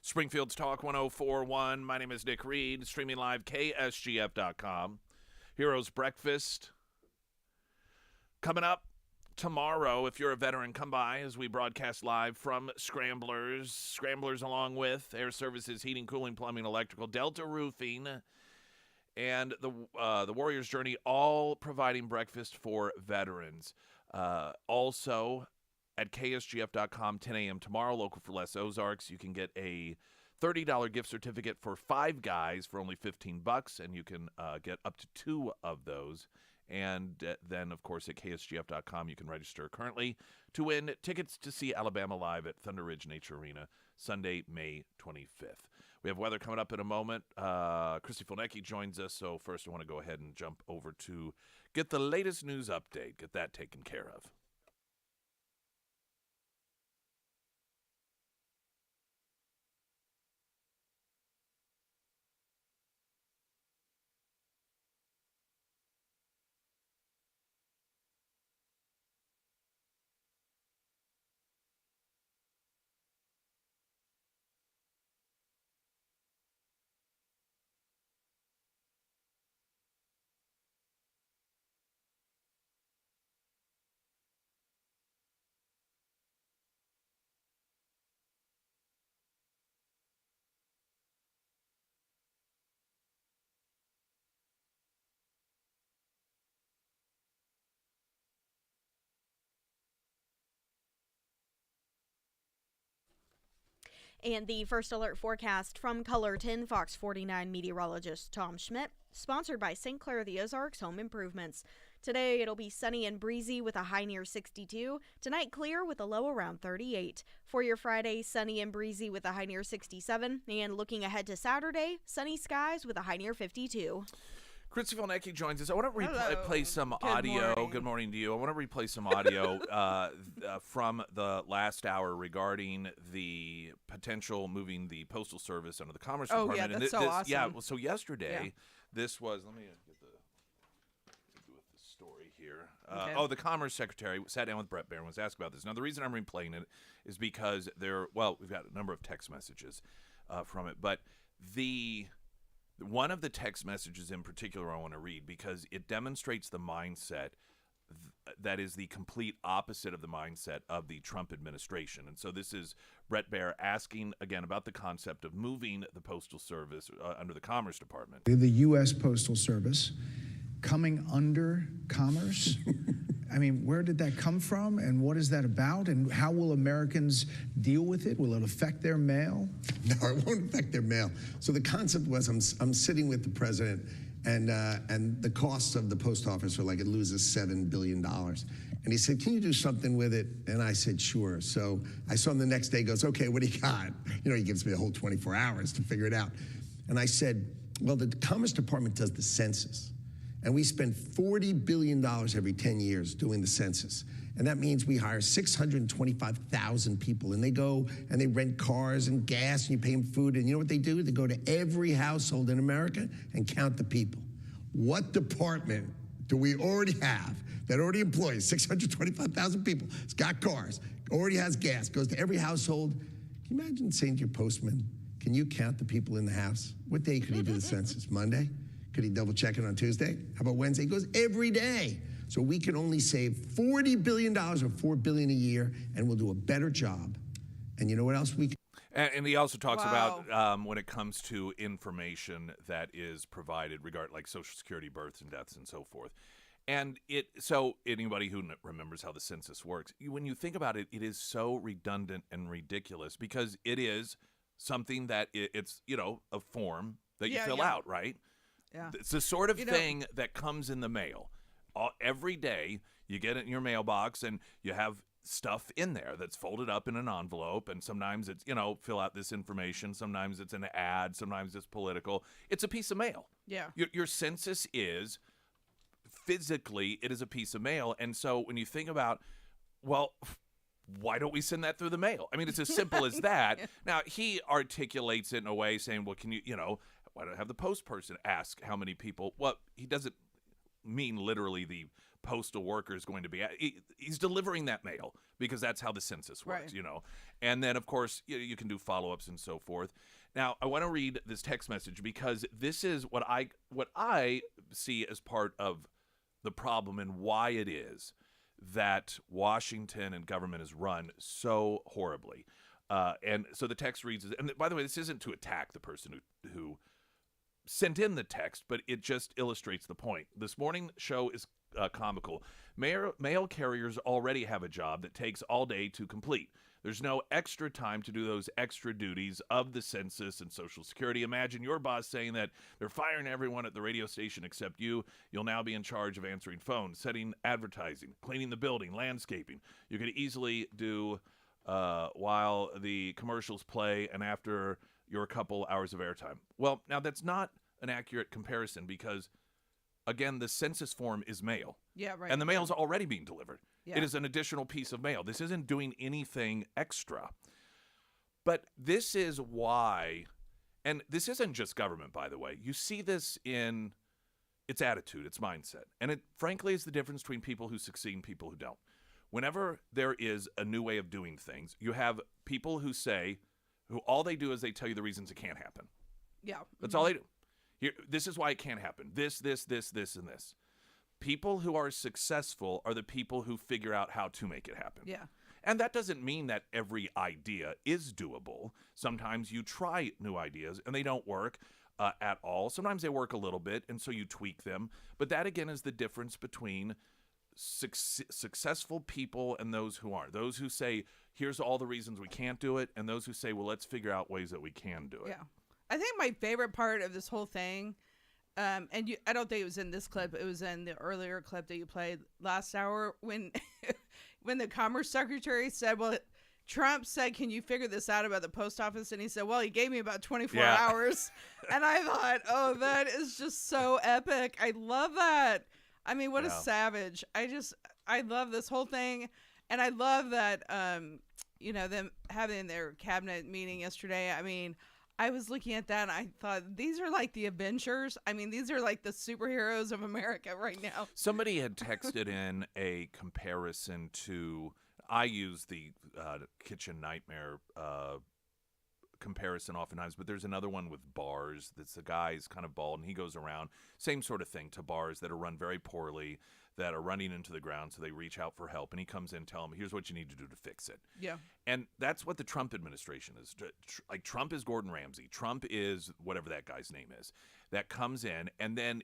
Speaker 1: Springfield's Talk 1041. My name is Nick Reed, streaming live KSGF.com. Heroes Breakfast coming up tomorrow. If you're a veteran, come by as we broadcast live from Scramblers. Scramblers along with Air Services, Heating, Cooling, Plumbing, Electrical, Delta Roofing, and the Warrior's Journey, all providing breakfast for veterans. Also, at KSGF.com, 10 a.m. tomorrow, Local for Less Ozarks, you can get a $30 gift certificate for 5 guys for only $15, and you can get up to 2 of those. And then, of course, at KSGF.com, you can register currently to win tickets to see Alabama live at Thunder Ridge Nature Arena, Sunday, May 25th. We have weather coming up in a moment. Christy Fulnecki joins us, so first I want to go ahead and jump over to get the latest news update, get that taken care of.
Speaker 2: And the first alert forecast from Color 10 Fox 49 meteorologist Tom Schmidt, sponsored by St. Clair of the Ozarks Home Improvements. Today it'll be sunny and breezy with a high near 62. Tonight clear with a low around 38. For your Friday, sunny and breezy with a high near 67. And looking ahead to Saturday, sunny skies with a high near 52.
Speaker 1: Christy Fulnecki joins us. I want to replay some
Speaker 10: Good
Speaker 1: audio.
Speaker 10: morning.
Speaker 1: Good morning to you. I want to replay some audio from the last hour regarding the potential moving the Postal Service under the Commerce
Speaker 10: Oh,
Speaker 1: Department.
Speaker 10: yeah,
Speaker 1: And
Speaker 10: that's so awesome.
Speaker 1: Yeah, well, so yesterday,
Speaker 10: Yeah.
Speaker 1: this was, let me get the story here.
Speaker 10: Okay.
Speaker 1: The Commerce Secretary sat down with Brett Baer and was asked about this. Now, the reason I'm replaying it is because we've got a number of text messages from it, but one of the text messages in particular I want to read because it demonstrates the mindset that is the complete opposite of the mindset of the Trump administration. And so this is Brett Baer asking, again, about the concept of moving the Postal Service under the Commerce Department.
Speaker 9: The U.S. Postal Service coming under Commerce. I mean, where did that come from, and what is that about, and how will Americans deal with it? Will it affect their mail?
Speaker 8: No, it won't affect their mail. So the concept was I'm sitting with the president, and the costs of the post office are like it loses $7 billion. And he said, can you do something with it? And I said, sure. So I saw him the next day, he goes, okay, what do you got? You know, he gives me a whole 24 hours to figure it out. And I said, well, the Commerce Department does the census. And we spend $40 billion every 10 years doing the census. And that means we hire 625,000 people. And they go and they rent cars and gas, and you pay them food. And you know what they do? They go to every household in America and count the people. What department do we already have that already employs 625,000 people? It's got cars, already has gas, goes to every household. Can you imagine saying to your postman, can you count the people in the house? What day could he do the census? Monday? Could he double check it on Tuesday? How about Wednesday? He goes every day. So we can only save $40 billion or $4 billion a year, and we'll do a better job. And you know what else we can?
Speaker 1: And he also talks
Speaker 10: Wow.
Speaker 1: about when it comes to information that is provided regarding like Social Security, births and deaths, and so forth. And so anybody who remembers how the census works, when you think about it, it is so redundant and ridiculous because it is something that it's a form that you
Speaker 10: Yeah,
Speaker 1: fill
Speaker 10: yeah.
Speaker 1: out, right?
Speaker 10: Yeah.
Speaker 1: It's the sort of
Speaker 10: You know-
Speaker 1: thing that comes in the mail. Every day you get it in your mailbox and you have stuff in there that's folded up in an envelope, and sometimes it's, fill out this information, sometimes it's an ad, sometimes it's political. It's a piece of mail.
Speaker 10: Yeah.
Speaker 1: Your census is physically, it is a piece of mail. And so when you think about, well, why don't we send that through the mail? I mean, it's as simple as that. Now, he articulates it in a way saying, well, can you, why don't I have the post person ask how many people? Well, he doesn't mean literally the postal worker is going to be. He's delivering that mail, because that's how the census works,
Speaker 10: Right.
Speaker 1: And then, of course, you can do follow-ups and so forth. Now, I want to read this text message because this is what I see as part of the problem and why it is that Washington and government is run so horribly. And so the text reads, and by the way, this isn't to attack the person who sent in the text, but it just illustrates the point. This morning show is comical. Mail carriers already have a job that takes all day to complete. There's no extra time to do those extra duties of the census and Social Security. Imagine your boss saying that they're firing everyone at the radio station except you. You'll now be in charge of answering phones, setting advertising, cleaning the building, landscaping. You could easily do while the commercials play and after your couple hours of airtime. Well, now that's not an accurate comparison because, again, the census form is mail.
Speaker 10: Yeah, right.
Speaker 1: And the mail's already being delivered.
Speaker 10: Yeah.
Speaker 1: It is an additional piece of mail. This isn't doing anything extra. But this is why, and this isn't just government, by the way. You see this in its attitude, its mindset. And it, frankly, is the difference between people who succeed and people who don't. Whenever there is a new way of doing things, you have people who all they do is they tell you the reasons it can't happen.
Speaker 10: Yeah.
Speaker 1: That's all they do. This is why it can't happen. This, and this. People who are successful are the people who figure out how to make it happen.
Speaker 10: Yeah.
Speaker 1: And that doesn't mean that every idea is doable. Sometimes you try new ideas and they don't work at all. Sometimes they work a little bit, and so you tweak them. But that, again, is the difference between successful people and those who aren't. Those who say, here's all the reasons we can't do it, and those who say, well, let's figure out ways that we can do it.
Speaker 10: Yeah. I think my favorite part of this whole thing, I don't think it was in this clip, it was in the earlier clip that you played last hour when when the Commerce Secretary said, well, Trump said, can you figure this out about the post office? And he said, well, he gave me about 24 hours. And I thought, oh, that is just so epic. I love that. I mean, what a savage. I love this whole thing. And I love that, them having their cabinet meeting yesterday. I mean, I was looking at that and I thought, these are like the Avengers. I mean, these are like the superheroes of America right now.
Speaker 1: Somebody had texted in a comparison to, I use the kitchen nightmare comparison oftentimes, but there's another one with bars. That's the guy's kind of bald and he goes around, same sort of thing, to bars that are run very poorly, that are running into the ground, so they reach out for help, and he comes in, tell them, here's what you need to do to fix it.
Speaker 10: Yeah.
Speaker 1: And that's what the Trump administration is. Like, Trump is Gordon Ramsay. Trump is whatever that guy's name is, that comes in, and then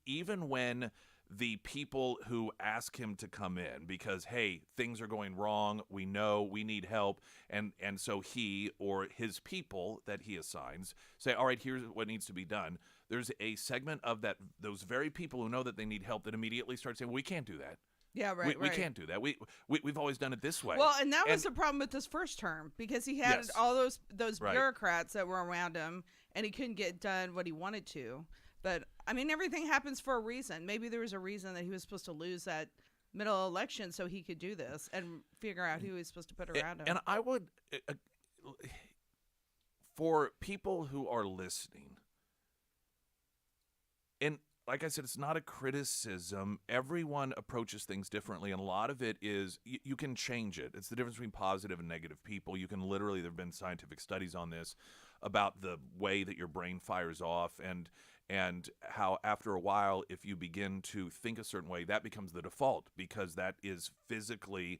Speaker 1: even when the people who ask him to come in because, hey, things are going wrong, we know, we need help, and so he or his people that he assigns say, all right, here's what needs to be done. There's a segment of those very people who know that they need help that immediately start saying, well, we can't do that.
Speaker 10: Yeah, right.
Speaker 1: We can't do that. We've always done it this way.
Speaker 10: Well, and that was the problem with this first term, because he had all those
Speaker 1: Right.
Speaker 10: bureaucrats that were around him, and he couldn't get done what he wanted to. But I mean, everything happens for a reason. Maybe there was a reason that he was supposed to lose that middle election so he could do this and figure out who he was supposed to put around him.
Speaker 1: And I would, for people who are listening, and like I said, it's not a criticism. Everyone approaches things differently, and a lot of it is you can change it. It's the difference between positive and negative people. You can literally, there have been scientific studies on this about the way that your brain fires off, and how after a while, if you begin to think a certain way, that becomes the default, because that is physically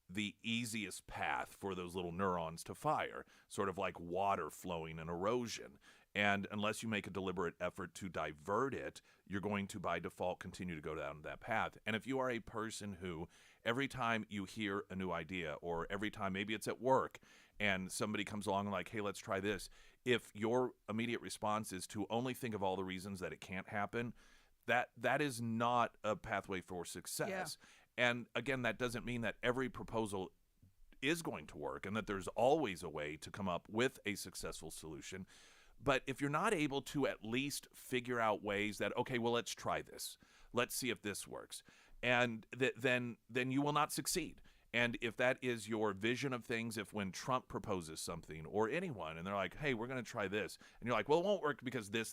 Speaker 1: the easiest path for those little neurons to fire, sort of like water flowing and erosion. And unless you make a deliberate effort to divert it, you're going to, by default, continue to go down that path. And if you are a person who, every time you hear a new idea, or every time, maybe it's at work, and somebody comes along and like, hey, let's try this, if your immediate response is to only think of all the reasons that it can't happen, that is not a pathway for success.
Speaker 10: Yeah.
Speaker 1: And again, that doesn't mean that every proposal is going to work and that there's always a way to come up with a successful solution. But if you're not able to at least figure out ways that, okay, well, let's try this. Let's see if this works. And then you will not succeed. And if that is your vision of things, if when Trump proposes something or anyone, and they're like, hey, we're going to try this, and you're like, well, it won't work because this,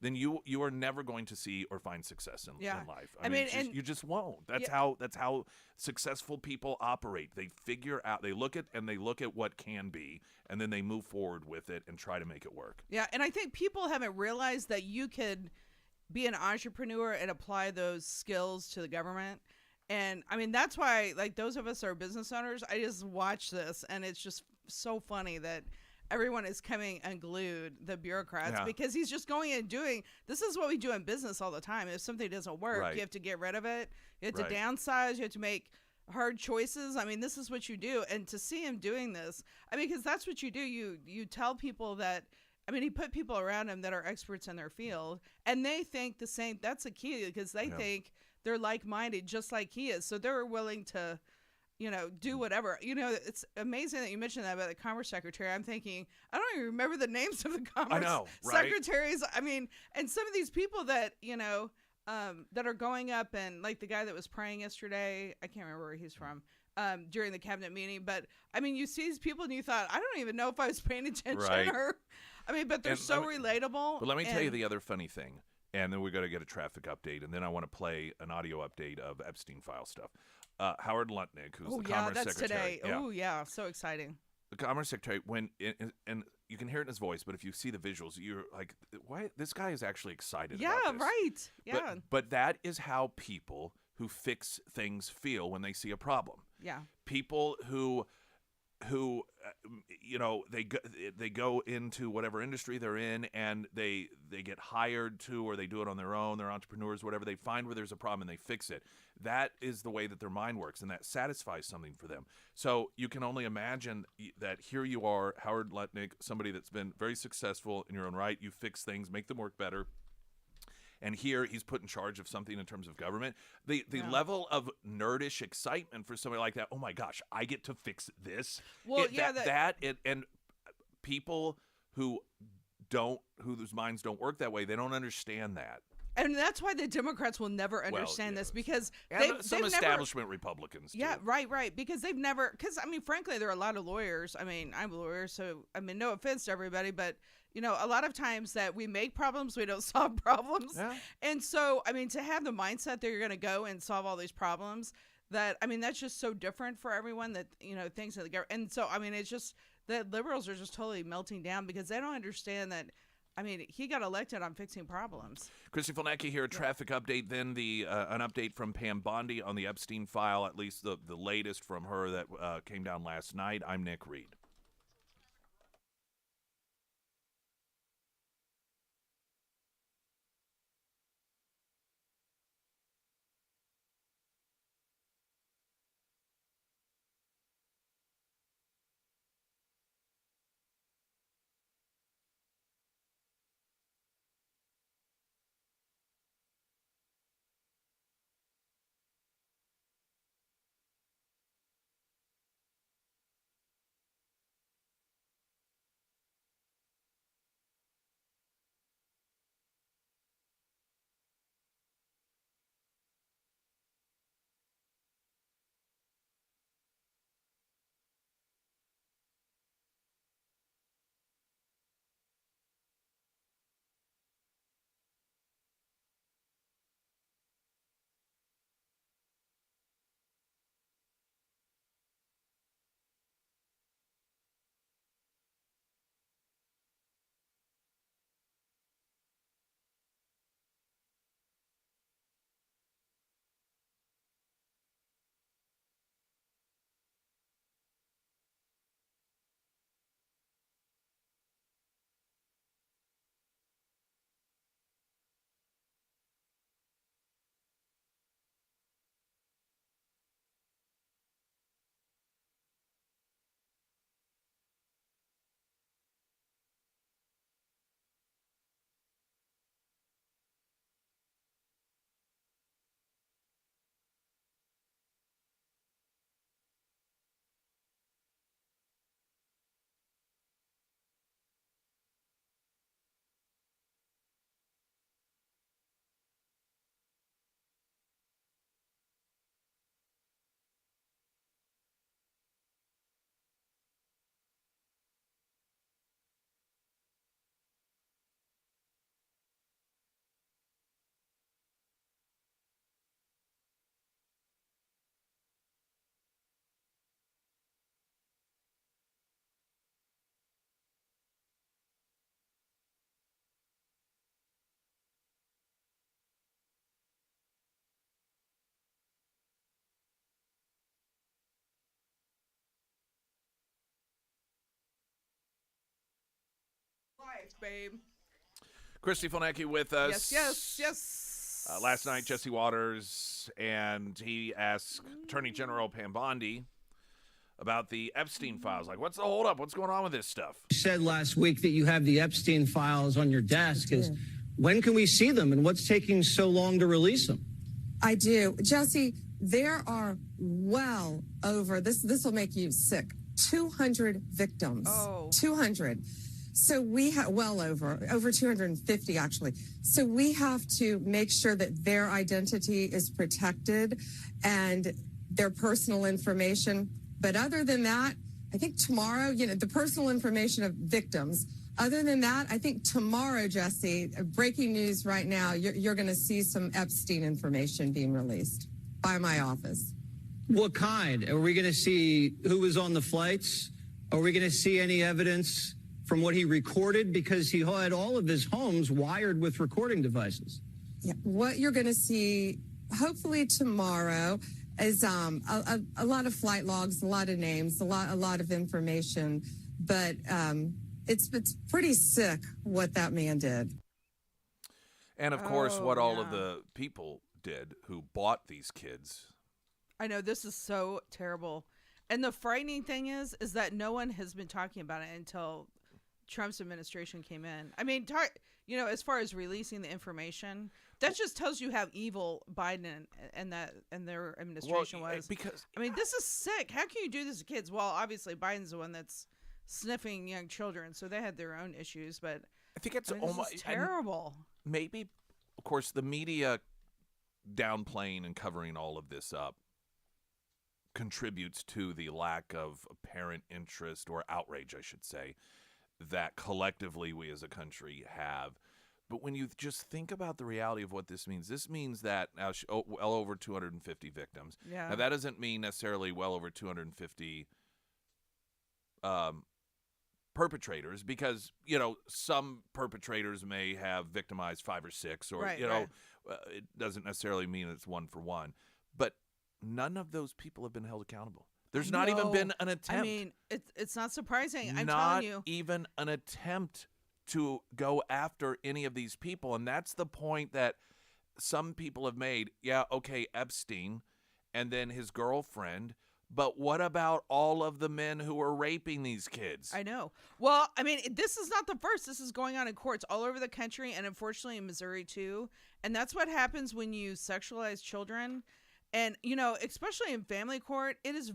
Speaker 1: then you are never going to see or find success in life. I mean, you just won't. That's how successful people operate. They figure out, they look at what can be, and then they move forward with it and try to make it work.
Speaker 10: Yeah, and I think people haven't realized that you could be an entrepreneur and apply those skills to the government. And I mean, that's why, like, those of us that are business owners, I just watch this, and it's just so funny that everyone is coming unglued, the bureaucrats, because he's just going and doing, this is what we do in business all the time. If something doesn't work, you have to get rid of it. You have to downsize. You have to make hard choices. I mean, this is what you do. And to see him doing this, I mean, because that's what you do. You tell people that, I mean, he put people around him that are experts in their field, and they think the same. That's a key, because they think they're like-minded just like he is. So they're willing to, do whatever. It's amazing that you mentioned that about the Commerce Secretary. I'm thinking, I don't even remember the names of the Commerce Secretaries. I mean, and some of these people that, that are going up, and like the guy that was praying yesterday, I can't remember where he's from, during the cabinet meeting. But I mean, you see these people and you thought, I don't even know if I was paying attention or, I mean, but they're relatable.
Speaker 1: But let me tell you the other funny thing. And then we're going to get a traffic update, and then I want to play an audio update of Epstein file stuff. Howard Lutnick, who's the Commerce Secretary.
Speaker 10: Today. Oh, yeah, so exciting.
Speaker 1: The Commerce Secretary, and you can hear it in his voice, but if you see the visuals, you're like, why? This guy is actually excited about this.
Speaker 10: Right. Yeah,
Speaker 1: But that is how people who fix things feel when they see a problem.
Speaker 10: Yeah.
Speaker 1: People who they go into whatever industry they're in, and they get hired to, or they do it on their own, they're entrepreneurs, whatever. They find where there's a problem and they fix it. That is the way that their mind works, and that satisfies something for them. So you can only imagine that here you are, Howard Lutnick, somebody that's been very successful in your own right. You fix things, make them work better. And here he's put in charge of something in terms of government. The level of nerdish excitement for somebody like that, oh my gosh, I get to fix this.
Speaker 10: Well,
Speaker 1: And people whose minds don't work that way, they don't understand that.
Speaker 10: And that's why the Democrats will never understand this, because
Speaker 1: some establishment Republicans too.
Speaker 10: Yeah, right. Because they've never, because I mean, frankly, there are a lot of lawyers. I mean, I'm a lawyer, so I mean, no offense to everybody, but a lot of times that we make problems, we don't solve problems.
Speaker 1: Yeah.
Speaker 10: And so, I mean, to have the mindset that you're going to go and solve all these problems, that, I mean, that's just so different for everyone that, things that the government. And so, I mean, it's just that liberals are just totally melting down because they don't understand that. I mean, he got elected on fixing problems.
Speaker 1: Christy Fulnacki here, traffic update. Then an update from Pam Bondi on the Epstein file, at least the latest from her that came down last night. I'm Nick Reed.
Speaker 10: babe.
Speaker 1: Christy Fonecki with us.
Speaker 10: Yes.
Speaker 1: Last night, Jesse Waters, and he asked Attorney General Pam Bondi about the Epstein files. Like, what's the holdup? What's going on with this stuff?
Speaker 11: You said last week that you have the Epstein files on your desk. When can we see them, and what's taking so long to release them?
Speaker 12: I do. Jesse, there are well over, this will make you sick, 200 victims.
Speaker 10: Oh.
Speaker 12: 200. So we have, well over 250 actually. So we have to make sure that their identity is protected and their personal information. But other than that, I think tomorrow, the personal information of victims. Other than that, I think tomorrow, Jesse, breaking news right now, you're going to see some Epstein information being released by my office.
Speaker 11: What kind? Are we going to see who was on the flights? Are we going to see any evidence from what he recorded? Because he had all of his homes wired with recording devices.
Speaker 12: Yeah, what you're going to see, hopefully tomorrow, is a lot of flight logs, a lot of names, a lot of information. But it's pretty sick what that man did.
Speaker 1: And, of course, what all of the people did who bought these kids.
Speaker 10: I know, this is so terrible. And the frightening thing is that no one has been talking about it until Trump's administration came in. I mean, as far as releasing the information, that just tells you how evil Biden and their administration was.
Speaker 1: Because
Speaker 10: I mean, this is sick. How can you do this to kids? Well, obviously Biden's the one that's sniffing young children, so they had their own issues. But
Speaker 1: I think it's
Speaker 10: this is terrible.
Speaker 1: Maybe, of course, the media downplaying and covering all of this up contributes to the lack of apparent interest or outrage, I should say, that collectively we as a country have. But when you just think about the reality of what this means that now well over 250 victims.
Speaker 10: Yeah.
Speaker 1: Now, that doesn't mean necessarily well over 250 perpetrators, because, some perpetrators may have victimized 5 or 6, or,
Speaker 10: right.
Speaker 1: It doesn't necessarily mean it's one for one. But none of those people have been held accountable. There's not even been an attempt.
Speaker 10: I mean, it's not surprising. I'm
Speaker 1: not
Speaker 10: telling you.
Speaker 1: even an attempt to go after any of these people. And that's the point that some people have made. Yeah, okay, Epstein and then his girlfriend. But what about all of the men who are raping these kids?
Speaker 10: I know. Well, I mean, this is not the first. This is going on in courts all over the country, and unfortunately in Missouri too. And that's what happens when you sexualize children. And, especially in family court, it is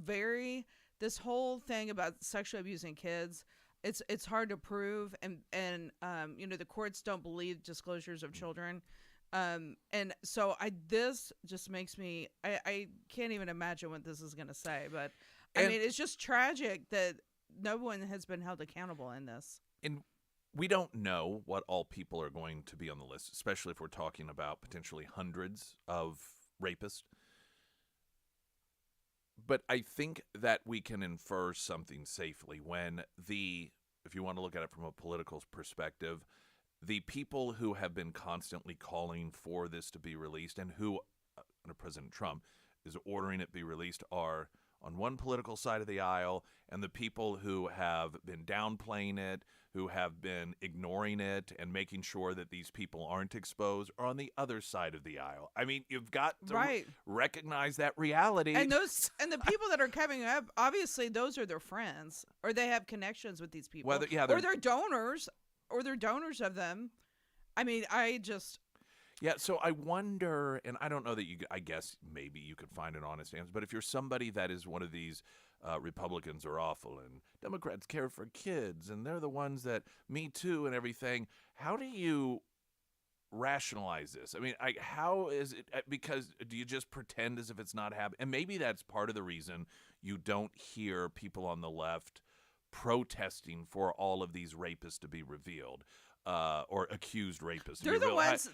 Speaker 10: this whole thing about sexually abusing kids, it's hard to prove. And the courts don't believe disclosures of children. And so this just makes me, I can't even imagine what this is going to say. But, I mean, it's just tragic that no one has been held accountable in this.
Speaker 1: And we don't know what all people are going to be on the list, especially if we're talking about potentially hundreds of rapists. But I think that we can infer something safely when if you want to look at it from a political perspective, the people who have been constantly calling for this to be released and who, under President Trump, is ordering it be released are on one political side of the aisle, and the people who have been downplaying it, who have been ignoring it and making sure that these people aren't exposed, are on the other side of the aisle. I mean, you've got to recognize that reality.
Speaker 10: And the people that are coming up, obviously those are their friends, or they have connections with these people, or they're donors, of them. I mean,
Speaker 1: Yeah, so I wonder, and I don't know that I guess maybe you could find an honest answer, but if you're somebody that is one of these Republicans are awful and Democrats care for kids and they're the ones that Me Too and everything, how do you rationalize this? I mean, how is it? Because do you just pretend as if it's not happening? And maybe that's part of the reason you don't hear people on the left protesting for all of these rapists to be revealed. Or accused rapists.
Speaker 10: They're the ones.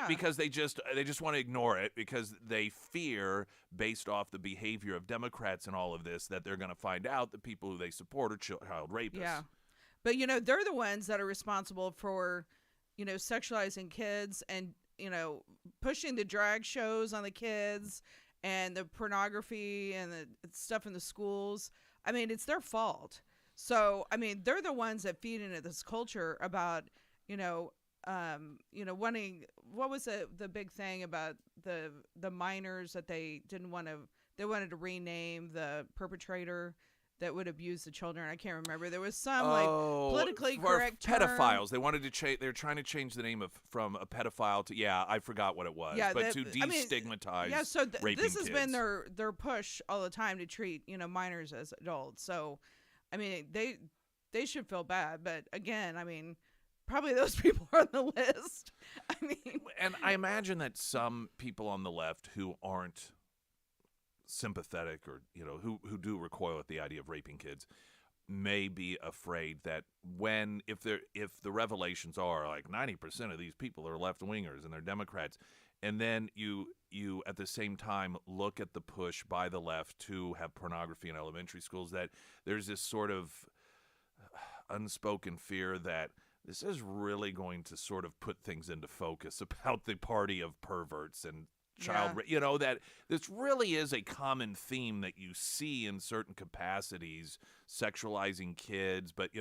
Speaker 1: Because they just want to ignore it because they fear, based off the behavior of Democrats and all of this, that they're going to find out that people who they support are child rapists.
Speaker 10: Yeah, but they're the ones that are responsible for, sexualizing kids and pushing the drag shows on the kids and the pornography and the stuff in the schools. I mean, it's their fault. So, I mean, they're the ones that feed into this culture about, wanting, what was the big thing about the minors that they wanted to rename the perpetrator that would abuse the children. I can't remember. There was some politically correct
Speaker 1: pedophiles.
Speaker 10: term.
Speaker 1: They wanted to change. They're trying to change the name from a pedophile to I forgot what it was.
Speaker 10: Yeah,
Speaker 1: but to destigmatize.
Speaker 10: Yeah, so
Speaker 1: raping
Speaker 10: this has
Speaker 1: kids.
Speaker 10: been their push all the time to treat minors as adults. So, I mean, they should feel bad. But again, I mean, probably those people are on the list. I mean,
Speaker 1: and I imagine that some people on the left who aren't sympathetic or who do recoil at the idea of raping kids may be afraid that if the revelations are like 90% of these people are left-wingers and they're Democrats, and then you at the same time look at the push by the left to have pornography in elementary schools, that there's this sort of unspoken fear that this is really going to sort of put things into focus about the party of perverts and that this really is a common theme that you see in certain capacities, sexualizing kids, but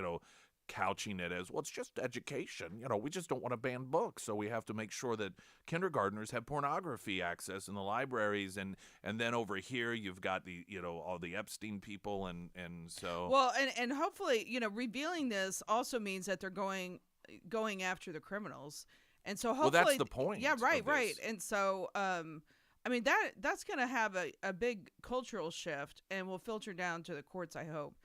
Speaker 1: couching it as, well, it's just education. We just don't want to ban books, so we have to make sure that kindergartners have pornography access in the libraries, and then over here you've got the all the Epstein people, and so
Speaker 10: well, and hopefully revealing this also means that they're going after the criminals. And so hopefully,
Speaker 1: well, that's the point.
Speaker 10: Yeah, right. And so, I mean, that's going to have a big cultural shift and will filter down to the courts, I hope.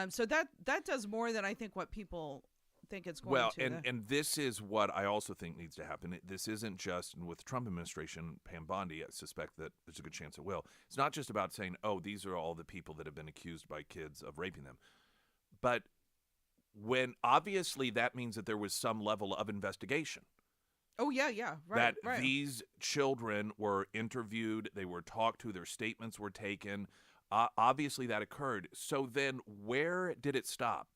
Speaker 10: So that does more than I think what people think it's going to.
Speaker 1: Well, and this is what I also think needs to happen. This isn't just with the Trump administration, Pam Bondi, I suspect that there's a good chance it will. It's not just about saying, oh, these are all the people that have been accused by kids of raping them. But when obviously that means that there was some level of investigation.
Speaker 10: Oh, yeah, right.
Speaker 1: That these children were interviewed, they were talked to, their statements were taken. Obviously that occurred. So then where did it stop?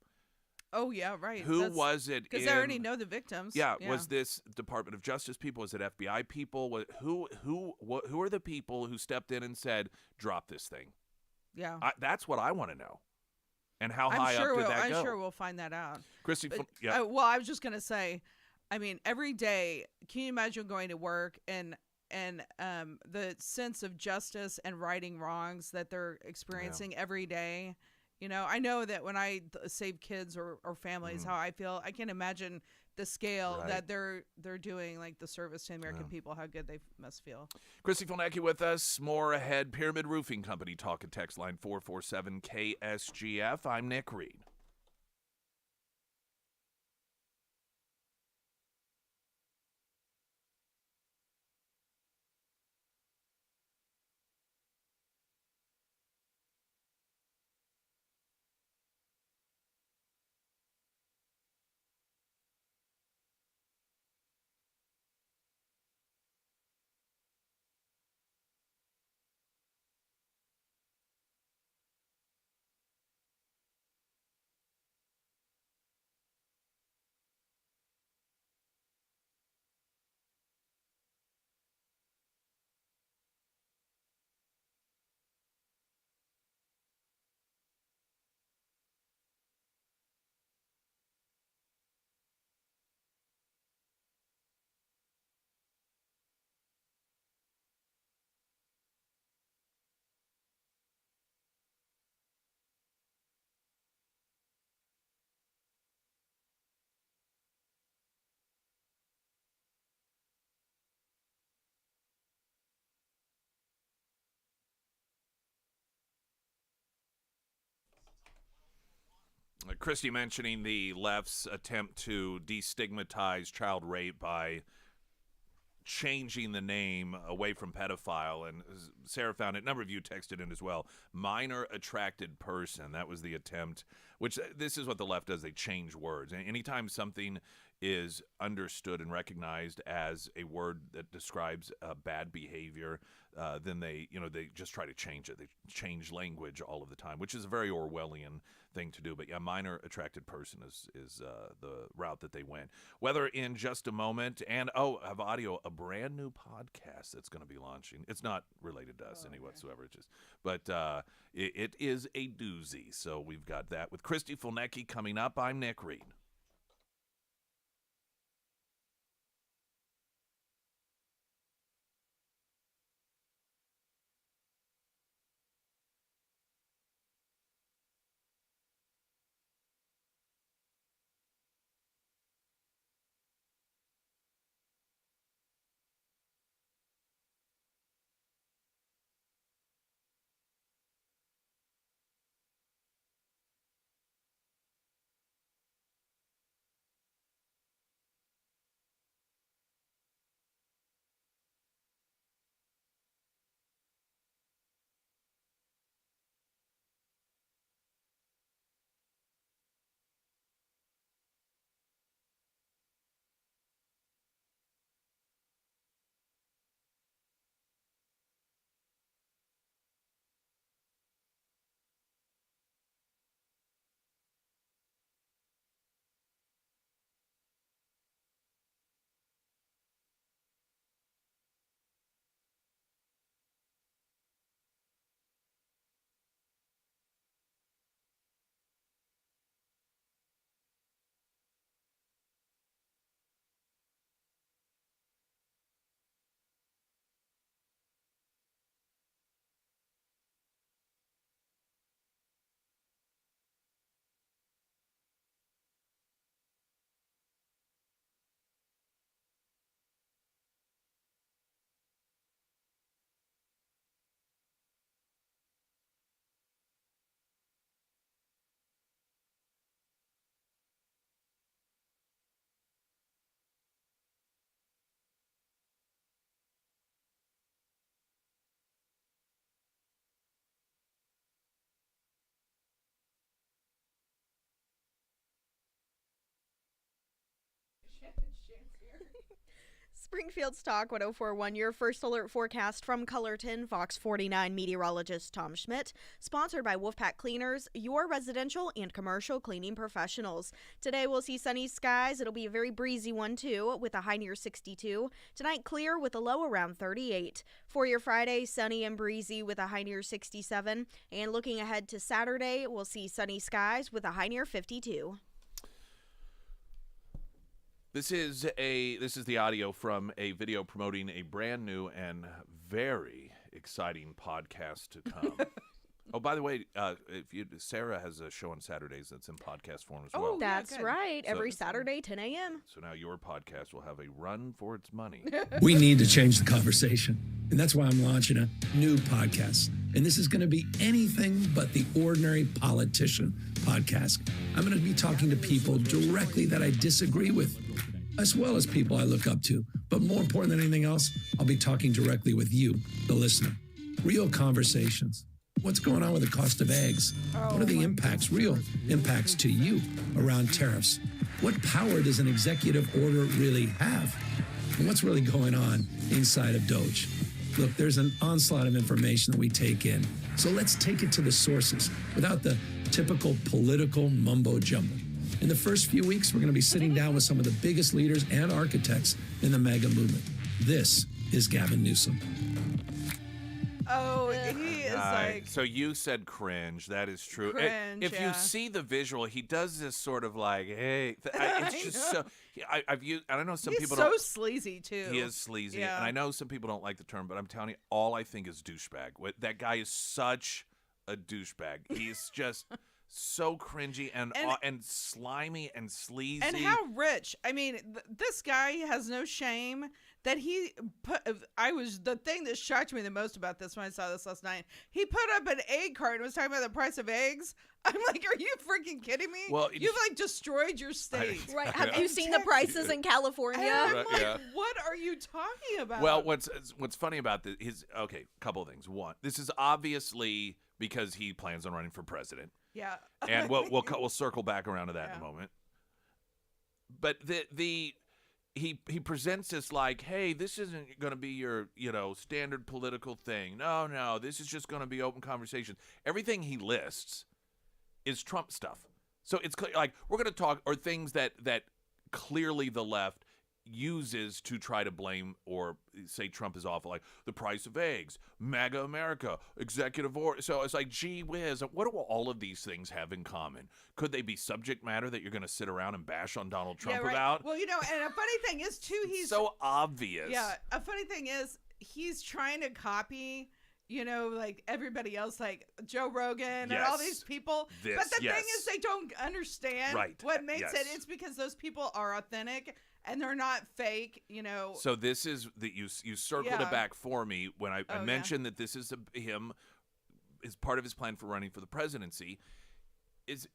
Speaker 10: Oh, yeah, right.
Speaker 1: Who was it?
Speaker 10: Because they already know the victims.
Speaker 1: Yeah, was this Department of Justice people? Was it FBI people? Who are the people who stepped in and said, drop this thing?
Speaker 10: Yeah.
Speaker 1: That's what I want to know. And how high up did that go?
Speaker 10: I'm sure we'll find that out.
Speaker 1: Christy,
Speaker 10: well, I was just going to say, I mean, every day, can you imagine going to work and the sense of justice and righting wrongs that they're experiencing every day? I know that when I save kids or families, how I feel, I can't imagine the scale that they're doing, like the service to the American people, how good they must feel.
Speaker 1: Christy Filnacki with us. More ahead. Pyramid Roofing Company. Talk and text line 447 KSGF. I'm Nick Reed. Christy mentioning the left's attempt to destigmatize child rape by changing the name away from pedophile, and Sarah found it. A number of you texted in as well. Minor attracted person. That was the attempt, which this is what the left does. They change words. And anytime something is understood and recognized as a word that describes bad behavior, then they just try to change it. They change language all of the time, which is a very Orwellian thing to do. But yeah, minor attracted person is the route that they went. Weather in just a moment, and I have audio, a brand new podcast that's going to be launching. It's not related to us whatsoever, but it is a doozy. So we've got that with Christy Fulnecki coming up. I'm Nick Reed.
Speaker 2: Springfield's Talk 1041, your first alert forecast from Colorton, Fox 49 meteorologist Tom Schmidt, sponsored by Wolfpack Cleaners, your residential and commercial cleaning professionals. Today we'll see sunny skies. It'll be a very breezy one too, with a high near 62. Tonight clear with a low around 38. For your Friday, sunny and breezy with a high near 67. And looking ahead to Saturday, we'll see sunny skies with a high near 52.
Speaker 1: This is the audio from a video promoting a brand new and very exciting podcast to come. Oh, by the way, Sarah has a show on Saturdays that's in podcast form as well.
Speaker 2: Oh, that's right. Every Saturday, 10 a.m.
Speaker 1: So now your podcast will have a run for its money.
Speaker 13: We need to change the conversation. And that's why I'm launching a new podcast. And this is going to be anything but the ordinary politician podcast. I'm going to be talking to people directly that I disagree with, as well as people I look up to. But more important than anything else, I'll be talking directly with you, the listener. Real conversations. What's going on with the cost of eggs? What are the impacts, real impacts to you around tariffs? What power does an executive order really have? And what's really going on inside of Doge? Look, there's an onslaught of information that we take in. So let's take it to the sources without the typical political mumbo jumbo. In the first few weeks, we're going to be sitting down with some of the biggest leaders and architects in the MAGA movement. This is Gavin Newsom.
Speaker 10: Oh, he is like...
Speaker 1: So you said cringe. That is true.
Speaker 10: Cringe,
Speaker 1: if you see the visual, he does this sort of like, hey. It's just so... I've used... I don't know some people
Speaker 10: so
Speaker 1: don't...
Speaker 10: sleazy, too.
Speaker 1: He is sleazy.
Speaker 10: Yeah.
Speaker 1: And I know some people don't like the term, but I'm telling you, all I think is douchebag. That guy is such a douchebag. He's just... so cringy and slimy and sleazy.
Speaker 10: And how rich. I mean, this guy has no shame that he put... the thing that shocked me the most about this when I saw this last night, he put up an egg cart and was talking about the price of eggs. I'm like, are you freaking kidding me?
Speaker 1: Well,
Speaker 10: you've like destroyed your state.
Speaker 2: Right. Have you seen the prices in California?
Speaker 10: And I'm like, what are you talking about?
Speaker 1: Well, what's funny about this is, okay, a couple of things. One, this is obviously because he plans on running for president.
Speaker 10: Yeah.
Speaker 1: And we'll circle back around to that in a moment. But he presents this like, hey, this isn't going to be your, standard political thing. No, this is just going to be open conversation. Everything he lists is Trump stuff. So it's like we're going to talk or things that clearly the left, uses to try to blame or say Trump is awful, like the price of eggs, MAGA America, executive order. So it's like, gee whiz, what do all of these things have in common? Could they be subject matter that you're going to sit around and bash on Donald Trump about?
Speaker 10: Well, and a funny thing is, too, he's
Speaker 1: so obvious.
Speaker 10: Yeah, a funny thing is, he's trying to copy, like everybody else, like Joe Rogan and all these people. But the thing is, they don't understand what makes it. It's because those people are authentic and they're not fake,
Speaker 1: So this is that you circled it back for me when I mentioned that this is him is part of his plan for running for the presidency. Is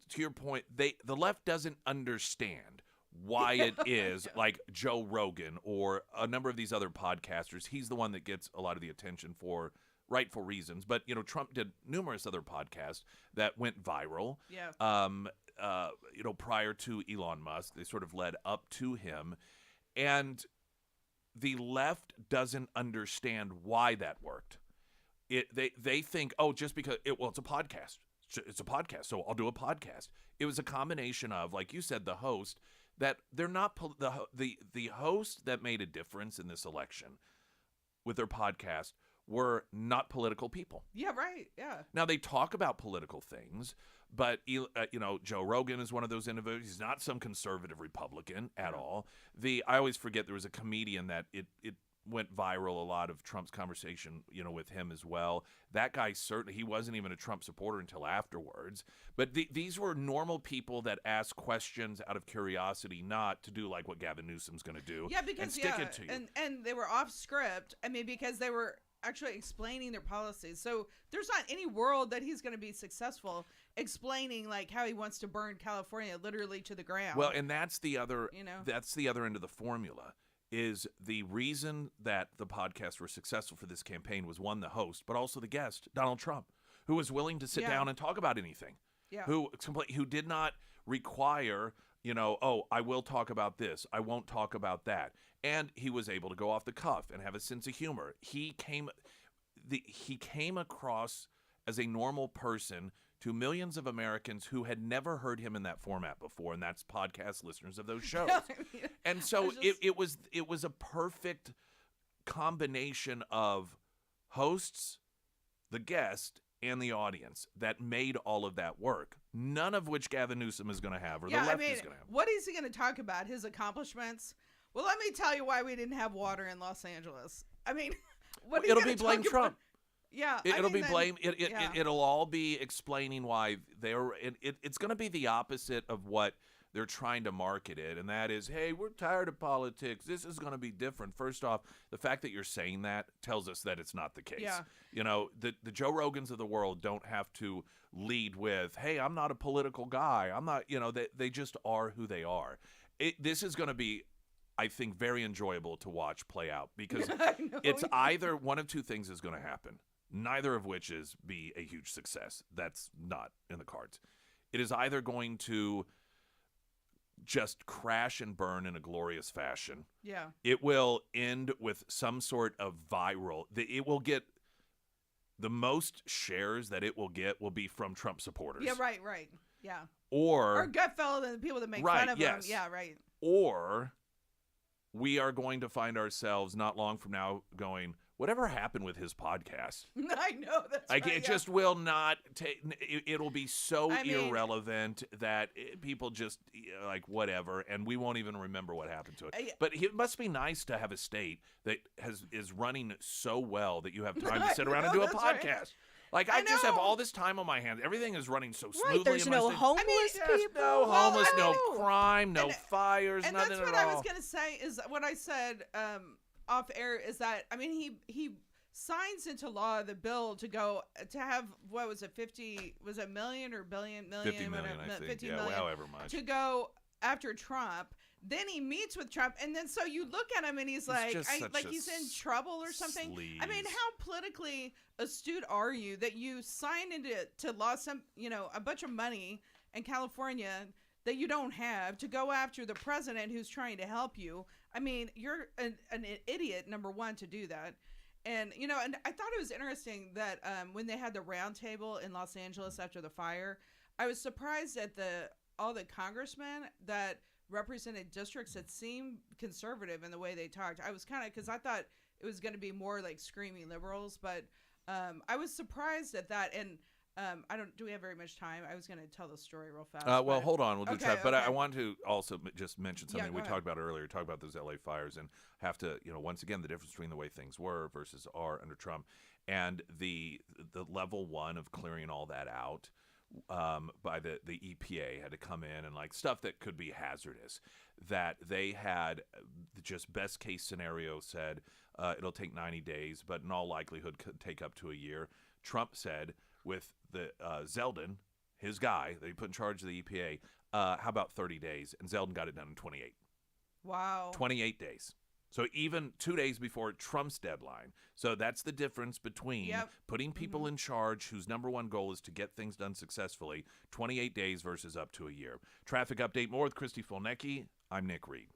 Speaker 1: to your point, the left doesn't understand why it is like Joe Rogan or a number of these other podcasters. He's the one that gets a lot of the attention for rightful reasons. But, Trump did numerous other podcasts that went viral.
Speaker 10: Yeah.
Speaker 1: Prior to Elon Musk, they sort of led up to him. And the left doesn't understand why that worked. They think, just because it's a podcast. It's a podcast, so I'll do a podcast. It was a combination of, like you said, the host, that they're not the host that made a difference in this election with their podcast were not political people.
Speaker 10: Yeah, right. Yeah.
Speaker 1: Now they talk about political things, but Joe Rogan is one of those individuals. He's not some conservative Republican at all. I always forget there was a comedian that it went viral, a lot of Trump's conversation, with him as well. That guy certainly, he wasn't even a Trump supporter until afterwards. But these were normal people that asked questions out of curiosity, not to do like what Gavin Newsom's going to do.
Speaker 10: Yeah, because
Speaker 1: and stick it to you.
Speaker 10: And they were off script. I mean, because they were actually explaining their policies. So there's not any world that he's going to be successful explaining like how he wants to burn California literally to the ground.
Speaker 1: Well, and that's the other that's the other end of the formula. Is the reason that the podcasts were successful for this campaign was, one, the host, but also the guest, Donald Trump, who was willing to sit down and talk about anything.
Speaker 10: Yeah.
Speaker 1: Who did not require, I will talk about this, I won't talk about that. And he was able to go off the cuff and have a sense of humor. He came across as a normal person to millions of Americans who had never heard him in that format before, and that's podcast listeners of those shows. And so it was a perfect combination of hosts, the guest, and the audience that made all of that work. None of which Gavin Newsom is going to have, or the left is going to have.
Speaker 10: What is he going to talk about? His accomplishments? Well, let me tell you why we didn't have water in Los Angeles. I mean,
Speaker 1: it'll be blame Trump.
Speaker 10: Yeah,
Speaker 1: it'll be blame. It'll all be explaining why it's going to be the opposite of what they're trying to market it, and that is, hey, we're tired of politics. This is going to be different. First off, the fact that you're saying that tells us that it's not the case.
Speaker 10: Yeah.
Speaker 1: The Joe Rogans of the world don't have to lead with, hey, I'm not a political guy. I'm not. They just are who they are. This is going to be, I think, very enjoyable to watch play out because it's either one of two things is going to happen. Neither of which is be a huge success. That's not in the cards. It is either going to just crash and burn in a glorious fashion.
Speaker 10: Yeah.
Speaker 1: It will end with some sort of viral. It will get the most shares that it will get will be from Trump supporters.
Speaker 10: Yeah, right. Yeah.
Speaker 1: Or
Speaker 10: Gutfeld and the people that make fun of him. Yeah, right.
Speaker 1: Or we are going to find ourselves not long from now going, whatever happened with his podcast?
Speaker 10: I know, that's right.
Speaker 1: It just will not take. It'll be so irrelevant that people just like whatever, and we won't even remember what happened to it. But it must be nice to have a state that is running so well that you have time to sit around and do a podcast. Right. Like I just have all this time on my hands. Everything is running so smoothly.
Speaker 2: Right, there's no homeless people.
Speaker 1: No homeless, no crime, no fires,
Speaker 10: and
Speaker 1: nothing
Speaker 10: that's what
Speaker 1: at all.
Speaker 10: I was gonna say is what I said off air is that he signs into law the bill to go to have what was it 50 was it million or billion million
Speaker 1: 50 million
Speaker 10: whatever,
Speaker 1: I think
Speaker 10: 50
Speaker 1: yeah
Speaker 10: million
Speaker 1: however much
Speaker 10: to go after Trump. Then he meets with Trump, and then so you look at him, and he's like he's in trouble or something.
Speaker 1: Sleaze.
Speaker 10: I mean, how politically astute are you that you sign into law a bunch of money in California that you don't have to go after the president who's trying to help you? I mean, you're an idiot, number one, to do that. And and I thought it was interesting that when they had the roundtable in Los Angeles after the fire, I was surprised at all the congressmen that represented districts that seemed conservative in the way they talked. I was kind of, because I thought it was going to be more like screaming liberals, but I was surprised at that. And do we have very much time? I was going to tell the story real fast.
Speaker 1: Well, hold on. We'll do
Speaker 10: Okay,
Speaker 1: that. But
Speaker 10: okay.
Speaker 1: I want to also just mention something
Speaker 10: go
Speaker 1: we
Speaker 10: ahead.
Speaker 1: talked about earlier. Talk about those LA fires and have to, once again, the difference between the way things were versus are under Trump, and the level one of clearing all that out by the EPA had to come in and like stuff that could be hazardous. That they had just best case scenario said it'll take 90 days, but in all likelihood could take up to a year. Trump said with the Zeldin, his guy that he put in charge of the EPA, how about 30 days? And Zeldin got it done in 28.
Speaker 10: Wow.
Speaker 1: 28 days. So even 2 days before Trump's deadline. So that's the difference between putting people in charge whose number one goal is to get things done successfully, 28 days versus up to a year. Traffic update more with Christy Folnecki. I'm Nick Reed.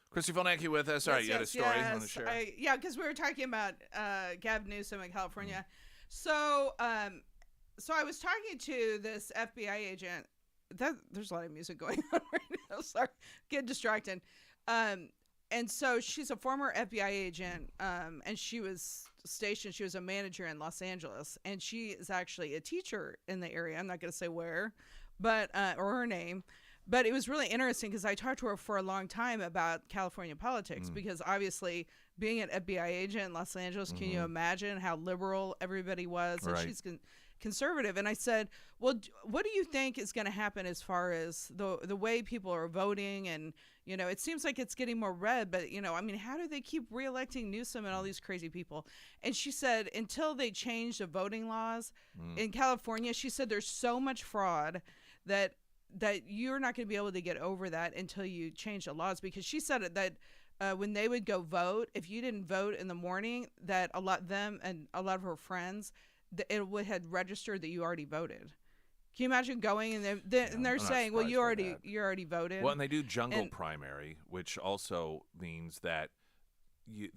Speaker 1: Christy Folnecki with us. All right, you had a story you want to share?
Speaker 10: Yeah, because we were talking about Gavin Newsom in California. So I was talking to this FBI agent. There's a lot of music going on right now. Sorry, get distracted. And so she's a former FBI agent, and she was stationed. She was a manager in Los Angeles, and she is actually a teacher in the area. I'm not going to say where, but or her name. But it was really interesting because I talked to her for a long time about California politics because obviously being an FBI agent in Los Angeles, can you imagine how liberal everybody was? And she's conservative. And I said, well, what do you think is going to happen as far as the way people are voting? And, it seems like it's getting more red, but, how do they keep reelecting Newsom and all these crazy people? And she said, until they change the voting laws in California, she said there's so much fraud that you're not going to be able to get over that until you change the laws, because she said that when they would go vote, if you didn't vote in the morning, that a lot of her friends, it would had registered that you already voted. Can you imagine going and they're saying, well, you already voted.
Speaker 1: Well, and they do jungle primary, which also means that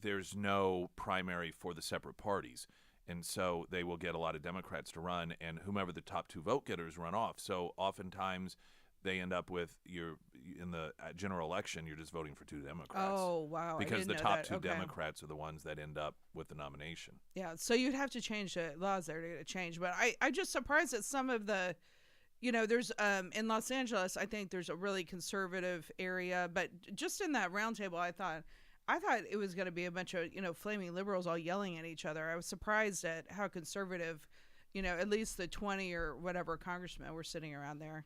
Speaker 1: there's no primary for the separate parties. And so they will get a lot of Democrats to run, and whomever the top two vote getters run off. So oftentimes they end up with in the general election, you're just voting for two Democrats.
Speaker 10: Oh, wow.
Speaker 1: Because the top two Democrats are the ones that end up with the nomination.
Speaker 10: Yeah, so you'd have to change the laws there to get a change. But I'm just surprised that some of the, there's in Los Angeles, I think there's a really conservative area. But just in that roundtable, I thought it was going to be a bunch of, flaming liberals all yelling at each other. I was surprised at how conservative, at least the 20 or whatever congressmen were sitting around there.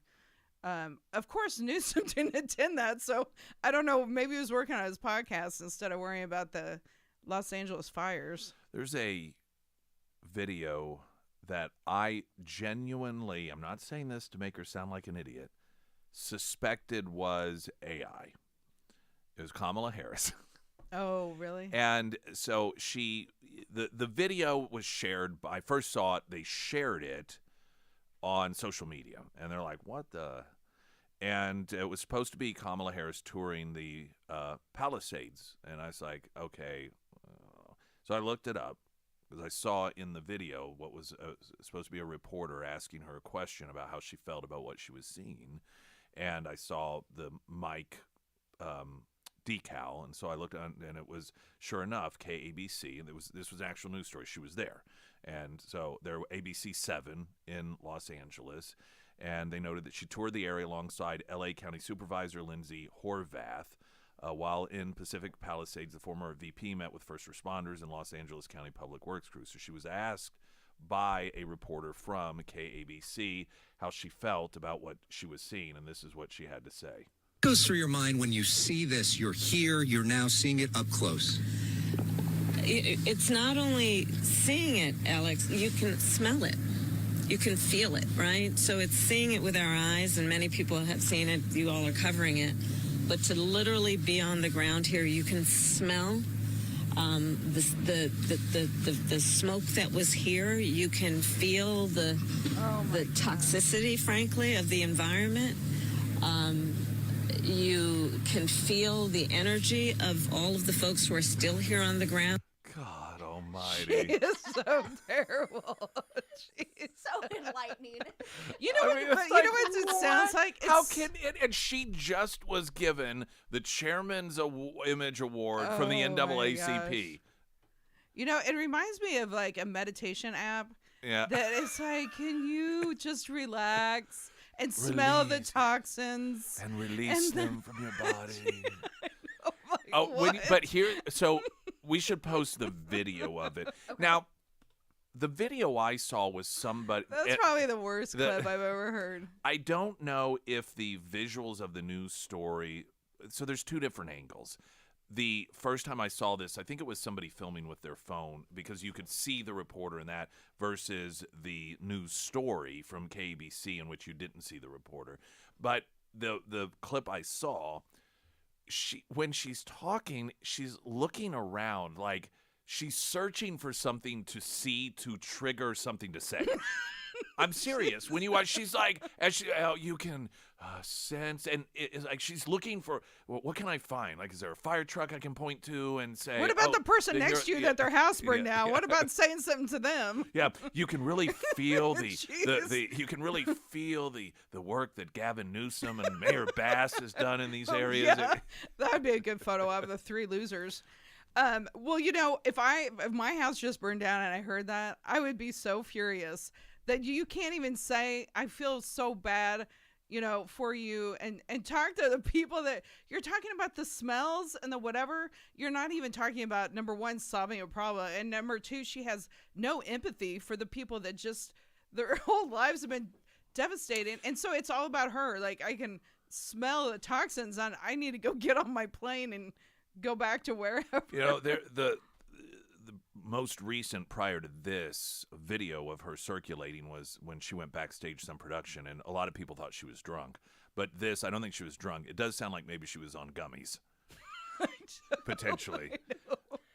Speaker 10: Of course, Newsom didn't attend that, so I don't know. Maybe he was working on his podcast instead of worrying about the Los Angeles fires.
Speaker 1: There's a video that I genuinely, I'm not saying this to make her sound like an idiot, suspected was AI. It was Kamala Harris.
Speaker 10: Oh, really?
Speaker 1: And so the video was shared. I first saw it. They shared it on social media, and they're like, "What the?" And it was supposed to be Kamala Harris touring the Palisades, and I was like, "Okay." So I looked it up because I saw in the video what was supposed to be a reporter asking her a question about how she felt about what she was seeing, and I saw the mic decal, and so I looked on, and it was sure enough KABC, and this was an actual news story. She was there, and so there were ABC 7 in Los Angeles, and they noted that she toured the area alongside LA County Supervisor Lindsay Horvath. While in Pacific Palisades, the former VP met with first responders and Los Angeles County Public Works crews. So she was asked by a reporter from KABC how she felt about what she was seeing, and this is what she had to say.
Speaker 14: Goes through your mind when you see this? You're here, you're now seeing it up close.
Speaker 15: It's not only seeing it, Alex, you can smell it. You can feel it, right? So it's seeing it with our eyes, and many people have seen it. You all are covering it. But to literally be on the ground here, you can smell the smoke that was here. You can feel the toxicity, frankly, of the environment. You can feel the energy of all of the folks who are still here on the ground.
Speaker 1: God almighty.
Speaker 10: She is so terrible. She's
Speaker 2: so enlightening.
Speaker 10: You know what it sounds like?
Speaker 1: How can it? And she just was given the Chairman's Image Award from the NAACP.
Speaker 10: It reminds me of like a meditation app.
Speaker 1: Yeah.
Speaker 10: That is like, can you just relax and smell the toxins
Speaker 1: and release them from your body?
Speaker 10: Like,
Speaker 1: but here, so we should post the video of it. Okay. Now, the video I saw was somebody.
Speaker 10: That's probably the worst clip I've ever heard.
Speaker 1: I don't know if the visuals of the news story. So there's two different angles. The first time I saw this, I think it was somebody filming with their phone because you could see the reporter in that versus the news story from KBC in which you didn't see the reporter. But the clip I saw, when she's talking, she's looking around like she's searching for something to see to trigger something to say. I'm serious. When you watch, she's like, you can sense, and it's like she's looking for, what can I find? Like, is there a fire truck I can point to and say?
Speaker 10: What about the person next to you that their house burned down? What about saying something to them?
Speaker 1: Yeah, you can really feel you can really feel the work that Gavin Newsom and Mayor Bass has done in these areas.
Speaker 10: Yeah. That'd be a good photo of the three losers. Well, if my house just burned down and I heard that, I would be so furious that you can't even say, I feel so bad, for you, and talk to the people that you're talking about, the smells and the whatever. You're not even talking about, number one, solving a problem, and number two, she has no empathy for the people that just their whole lives have been devastating. And so it's all about her. Like, I can smell the toxins on, I need to go get on my plane and go back to wherever.
Speaker 1: The most recent prior to this video of her circulating was when she went backstage some production, and a lot of people thought she was drunk. But this, I don't think she was drunk. It does sound like maybe she was on gummies, potentially.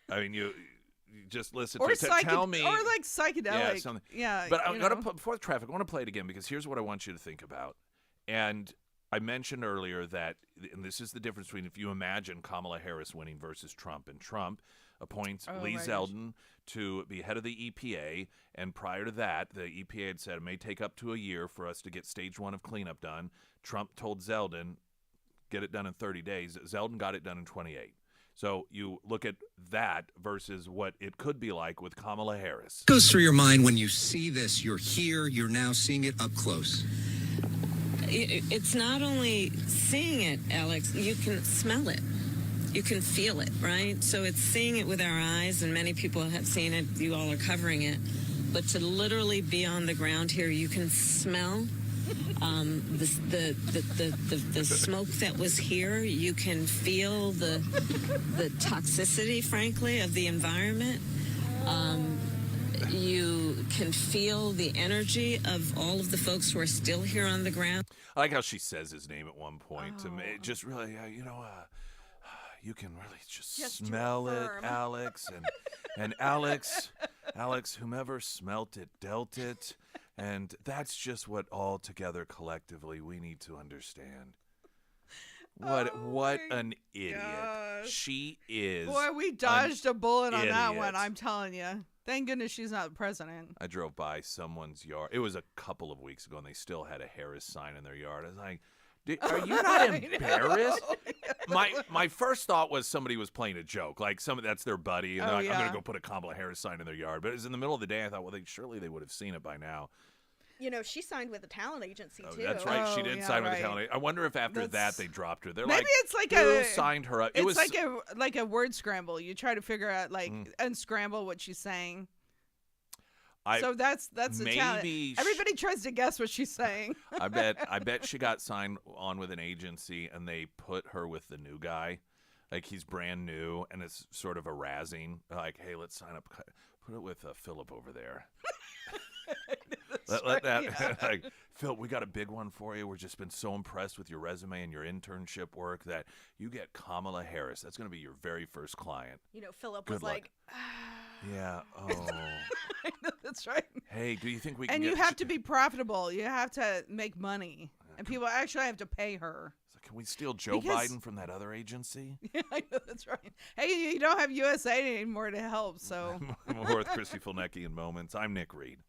Speaker 1: I mean, you just listen to tell me,
Speaker 10: or like psychedelic. Yeah,
Speaker 1: but I'm gonna before the traffic. I want to play it again because here's what I want you to think about. And I mentioned earlier that, and this is the difference between if you imagine Kamala Harris winning versus Trump, and Trump appoints Lee Zeldin to be head of the EPA, and prior to that, the EPA had said it may take up to a year for us to get stage 1 of cleanup done. Trump told Zeldin, get it done in 30 days. Zeldin got it done in 28. So you look at that versus what it could be like with Kamala Harris.
Speaker 14: Goes through your mind when you see this? You're here, you're now seeing it up close.
Speaker 15: It's not only seeing it, Alex, you can smell it. You can feel it, right? So it's seeing it with our eyes, and many people have seen it. You all are covering it. but to literally be on the ground here, you can smell the smoke that was here. You can feel the toxicity, frankly, of the environment. You can feel the energy of all of the folks who are still here on the ground.
Speaker 1: I like how she says his name at one point. To me, it just really, you can really just smell it, Alex, and Alex, whomever smelt it, dealt it, and that's just what all together collectively we need to understand. What an idiot she is.
Speaker 10: Boy, we dodged a bullet on that one. I'm telling you. Thank goodness she's not the president.
Speaker 1: I drove by someone's yard. It was a couple of weeks ago, and they still had a Harris sign in their yard. I was like, are you not embarrassed? My first thought was somebody was playing a joke, like that's their buddy, and they're like, I'm going to go put a Kamala Harris sign in their yard. But it was in the middle of the day. I thought, well, surely they would have seen it by now.
Speaker 2: You know, she signed with a talent agency, too.
Speaker 1: That's right. She did sign with a talent agency. I wonder if after that they dropped her. They're
Speaker 10: maybe
Speaker 1: like,
Speaker 10: it's like
Speaker 1: who signed her up?
Speaker 10: It's like a word scramble. You try to figure out, unscramble what she's saying. So that's the talent. Everybody tries to guess what she's saying.
Speaker 1: I bet she got signed on with an agency, and they put her with the new guy. Like, he's brand new, and it's sort of a razzing. Like, hey, let's sign up. Put it with Philip over there. Like, Phil, we got a big one for you. We've just been so impressed with your resume and your internship work that you get Kamala Harris. That's going to be your very first client.
Speaker 2: You know, Philip
Speaker 1: Good
Speaker 2: was
Speaker 1: luck.
Speaker 2: like,
Speaker 1: yeah. Oh.
Speaker 10: I know, that's right.
Speaker 1: Hey, do you think we can
Speaker 10: And you have to be profitable. You have to make money. And people actually have to pay her.
Speaker 1: So can we steal Joe Biden from that other agency?
Speaker 10: Yeah, I know, that's right. Hey, you don't have USA anymore to help, so.
Speaker 1: More with Christy Fulnecki in moments. I'm Nick Reed.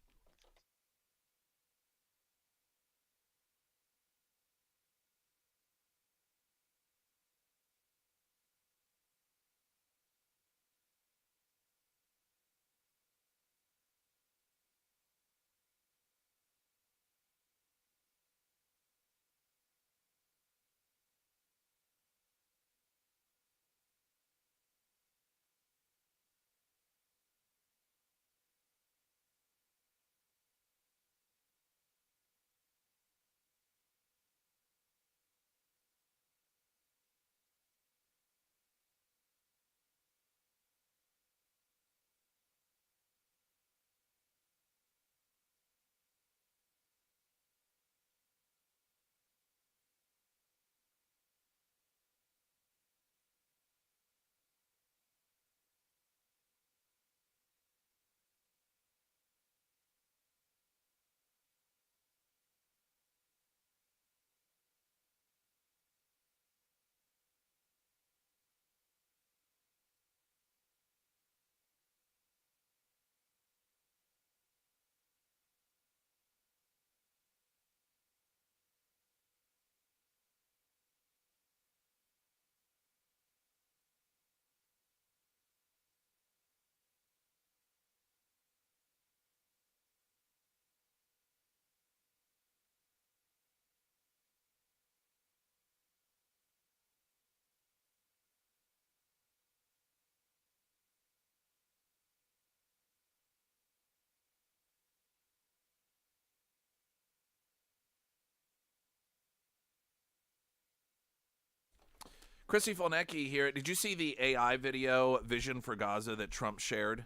Speaker 1: Christy Fulnecki here. Did you see the AI video, Vision for Gaza, that Trump shared?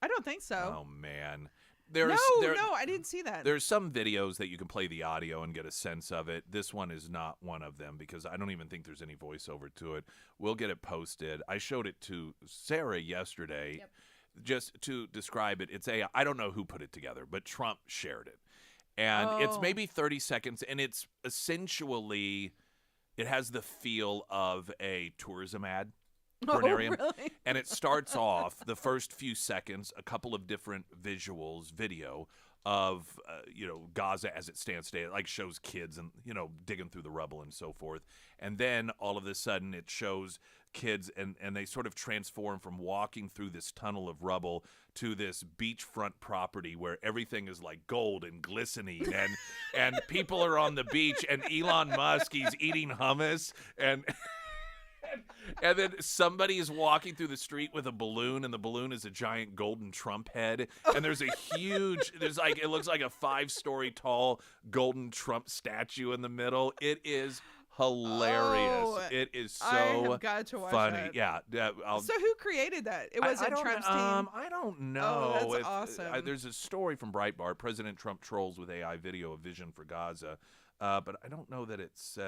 Speaker 10: I don't think so.
Speaker 1: Oh, man.
Speaker 10: No, I didn't see that.
Speaker 1: There's some videos that you can play the audio and get a sense of it. This one is not one of them because I don't even think there's any voiceover to it. We'll get it posted. I showed it to Sarah yesterday just to describe it. It's AI. I don't know who put it together, but Trump shared it. And it's maybe 30 seconds, and it's essentially... It has the feel of a tourism ad for an area.
Speaker 10: Really?
Speaker 1: And it starts off, the first few seconds, a couple of different visuals, video of, Gaza as it stands today. It like shows kids and, digging through the rubble and so forth. And then all of a sudden it shows kids and they sort of transform from walking through this tunnel of rubble to this beachfront property where everything is like gold and glistening and people are on the beach and Elon Musk, he's eating hummus and And then somebody is walking through the street with a balloon, and the balloon is a giant golden Trump head. And there's a huge, it looks like a 5-story tall golden Trump statue in the middle. It is hilarious.
Speaker 10: Oh,
Speaker 1: It is
Speaker 10: I
Speaker 1: so
Speaker 10: have got to watch
Speaker 1: funny.
Speaker 10: that.
Speaker 1: Yeah.
Speaker 10: So who created that? It wasn't Trump's team?
Speaker 1: I don't know.
Speaker 10: Oh, that's awesome.
Speaker 1: There's a story from Breitbart. President Trump trolls with AI video a vision for Gaza. But I don't know that it's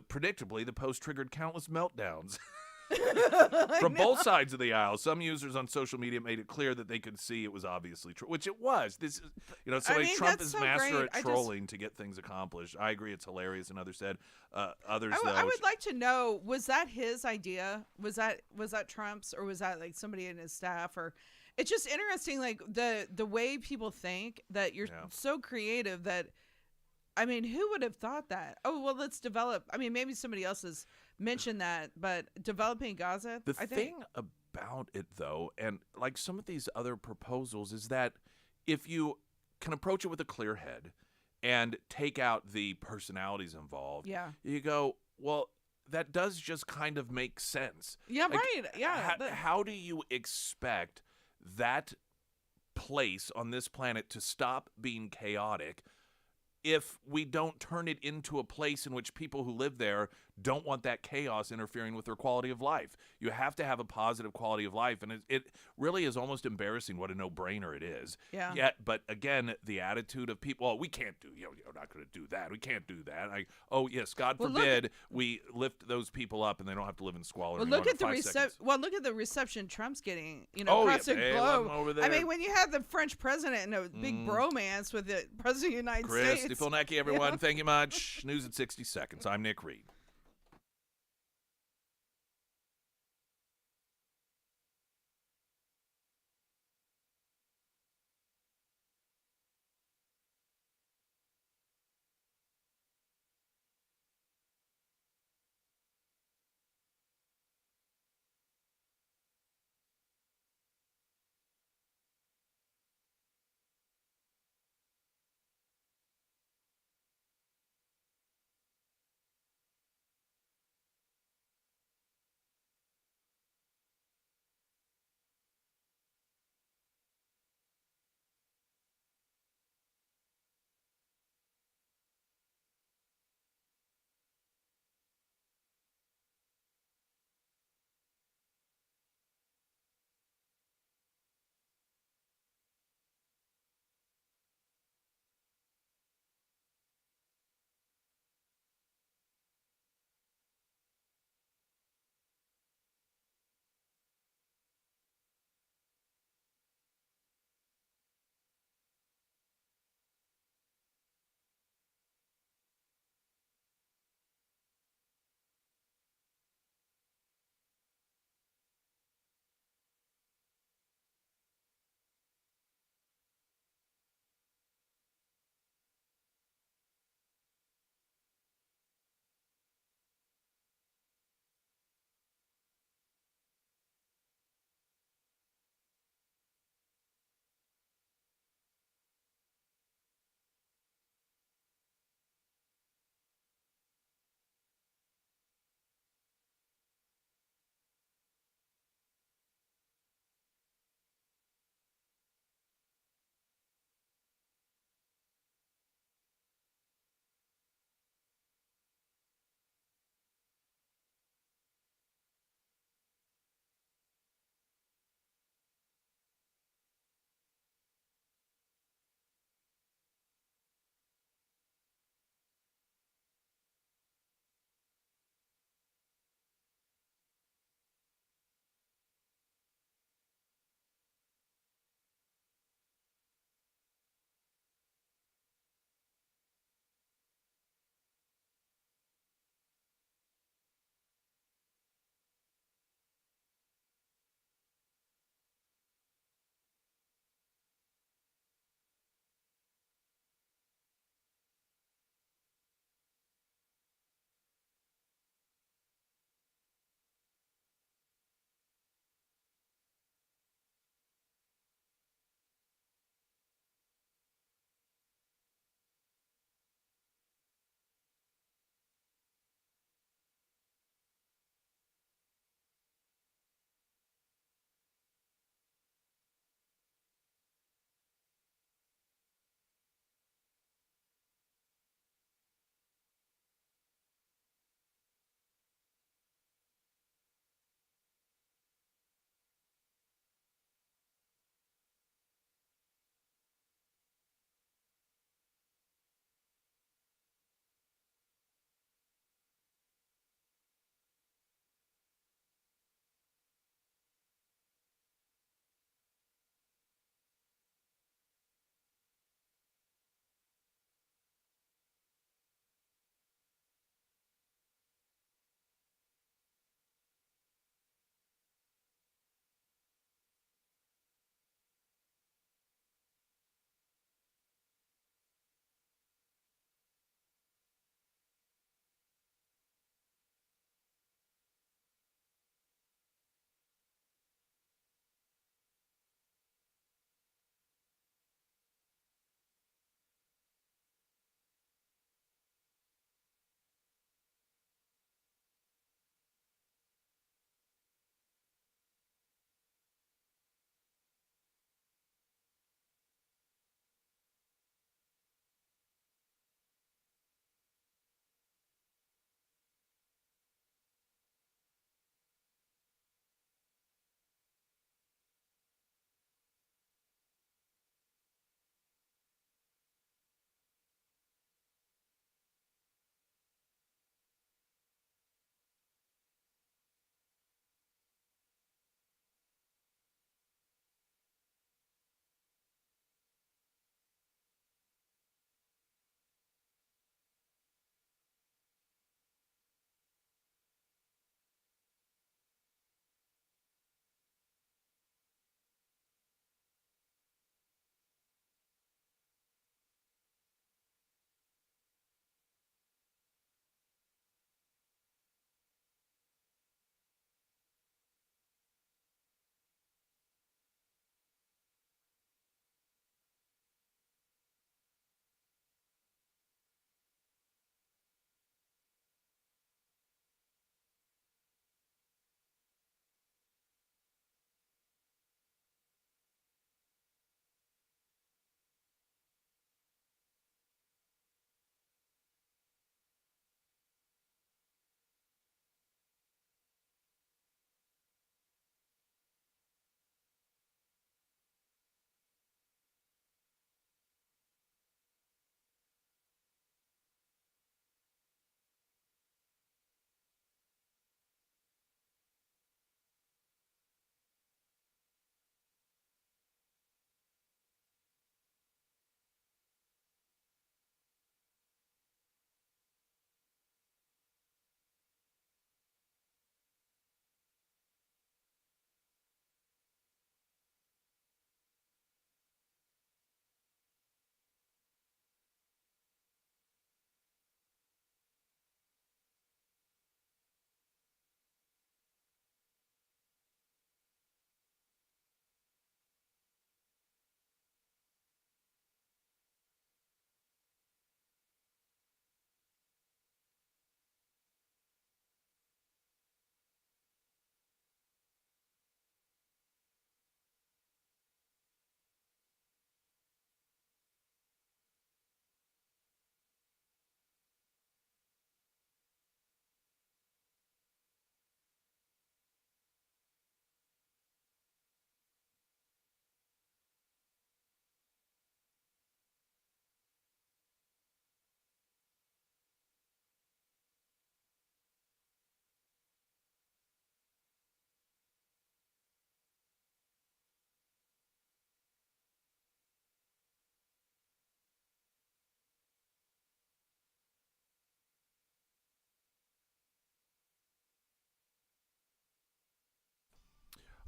Speaker 1: predictably the post triggered countless meltdowns from both sides of the aisle. Some users on social media made it clear that they could see it was obviously true, which it was. This is, Trump is
Speaker 10: so
Speaker 1: master
Speaker 10: great.
Speaker 1: at trolling to get things accomplished. I agree, it's hilarious. And others said, others though.
Speaker 10: I would like to know: was that his idea? Was that Trump's, or was that like somebody in his staff? Or it's just interesting, like the way people think that you're so creative that. I mean, who would have thought that? Oh, well, let's develop. I mean, maybe somebody else has mentioned that, but developing Gaza.
Speaker 1: The thing about it, though, and like some of these other proposals, is that if you can approach it with a clear head and take out the personalities involved, you go, well, that does just kind of make sense.
Speaker 10: Yeah,
Speaker 1: like,
Speaker 10: right. Yeah.
Speaker 1: How do you expect that place on this planet to stop being chaotic if we don't turn it into a place in which people who live there don't want that chaos interfering with their quality of life? You have to have a positive quality of life, and it really is almost embarrassing what a no-brainer it is.
Speaker 10: Yeah.
Speaker 1: Yet, but again, the attitude of people, we can't do, you're not going to do that. We can't do that. Like, oh yes, God forbid we lift those people up and they don't have to live in squalor.
Speaker 10: Well,
Speaker 1: anymore
Speaker 10: look at
Speaker 1: in
Speaker 10: the reception Trump's getting,
Speaker 1: love
Speaker 10: across the
Speaker 1: him
Speaker 10: globe.
Speaker 1: over there.
Speaker 10: I mean, when you have the French president in a big bromance with the president of the United
Speaker 1: Chris
Speaker 10: States.
Speaker 1: Stefanecki, everyone, thank you much. News in 60 seconds. I'm Nick Reed.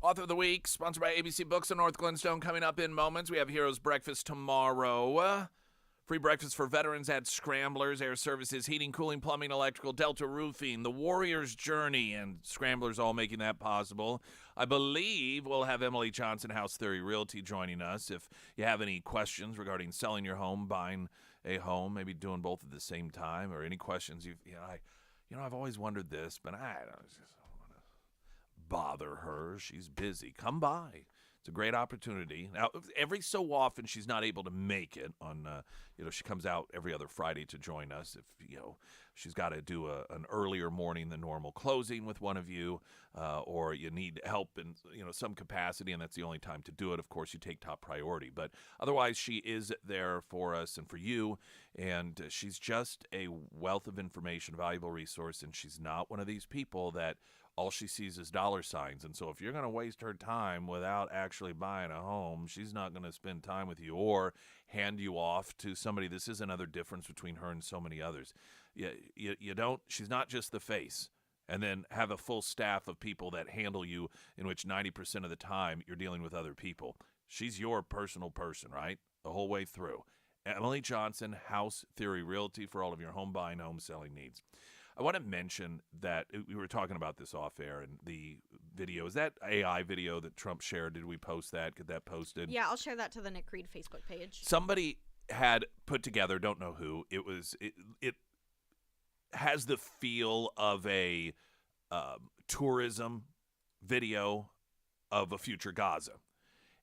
Speaker 1: Author of the Week, sponsored by ABC Books and North Glenstone, coming up in moments. We have Heroes Breakfast tomorrow. Free breakfast for veterans at Scramblers, Air Services, Heating, Cooling, Plumbing, Electrical, Delta Roofing, The Warrior's Journey, and Scramblers all making that possible. I believe we'll have Emily Johnson, House Theory Realty, joining us. If you have any questions regarding selling your home, buying a home, maybe doing both at the same time, or any questions I've always wondered this, but I don't want to bother her. She's busy. Come by. It's a great opportunity. Now, every so often, she's not able to make it on, she comes out every other Friday to join us. If, she's got to do an earlier morning than normal closing with one of you, or you need help in, some capacity, and that's the only time to do it. Of course, you take top priority. But otherwise, she is there for us and for you, and she's just a wealth of information, valuable resource, and she's not one of these people that all she sees is dollar signs. And so if you're going to waste her time without actually buying a home, she's not going to spend time with you or hand you off to somebody. This is another difference between her and so many others. She's not just the face and then have a full staff of people that handle you, in which 90% of the time you're dealing with other people. She's your personal person, right? The whole way through. Emily Johnson, House Theory Realty, for all of your home buying, home selling needs. I want to mention that we were talking about this off air, and the video, is that AI video that Trump shared? Did we post that? Get that posted?
Speaker 2: Yeah, I'll share that to the Nick Creed Facebook page.
Speaker 1: Somebody had put together, don't know who, it has the feel of a tourism video of a future Gaza.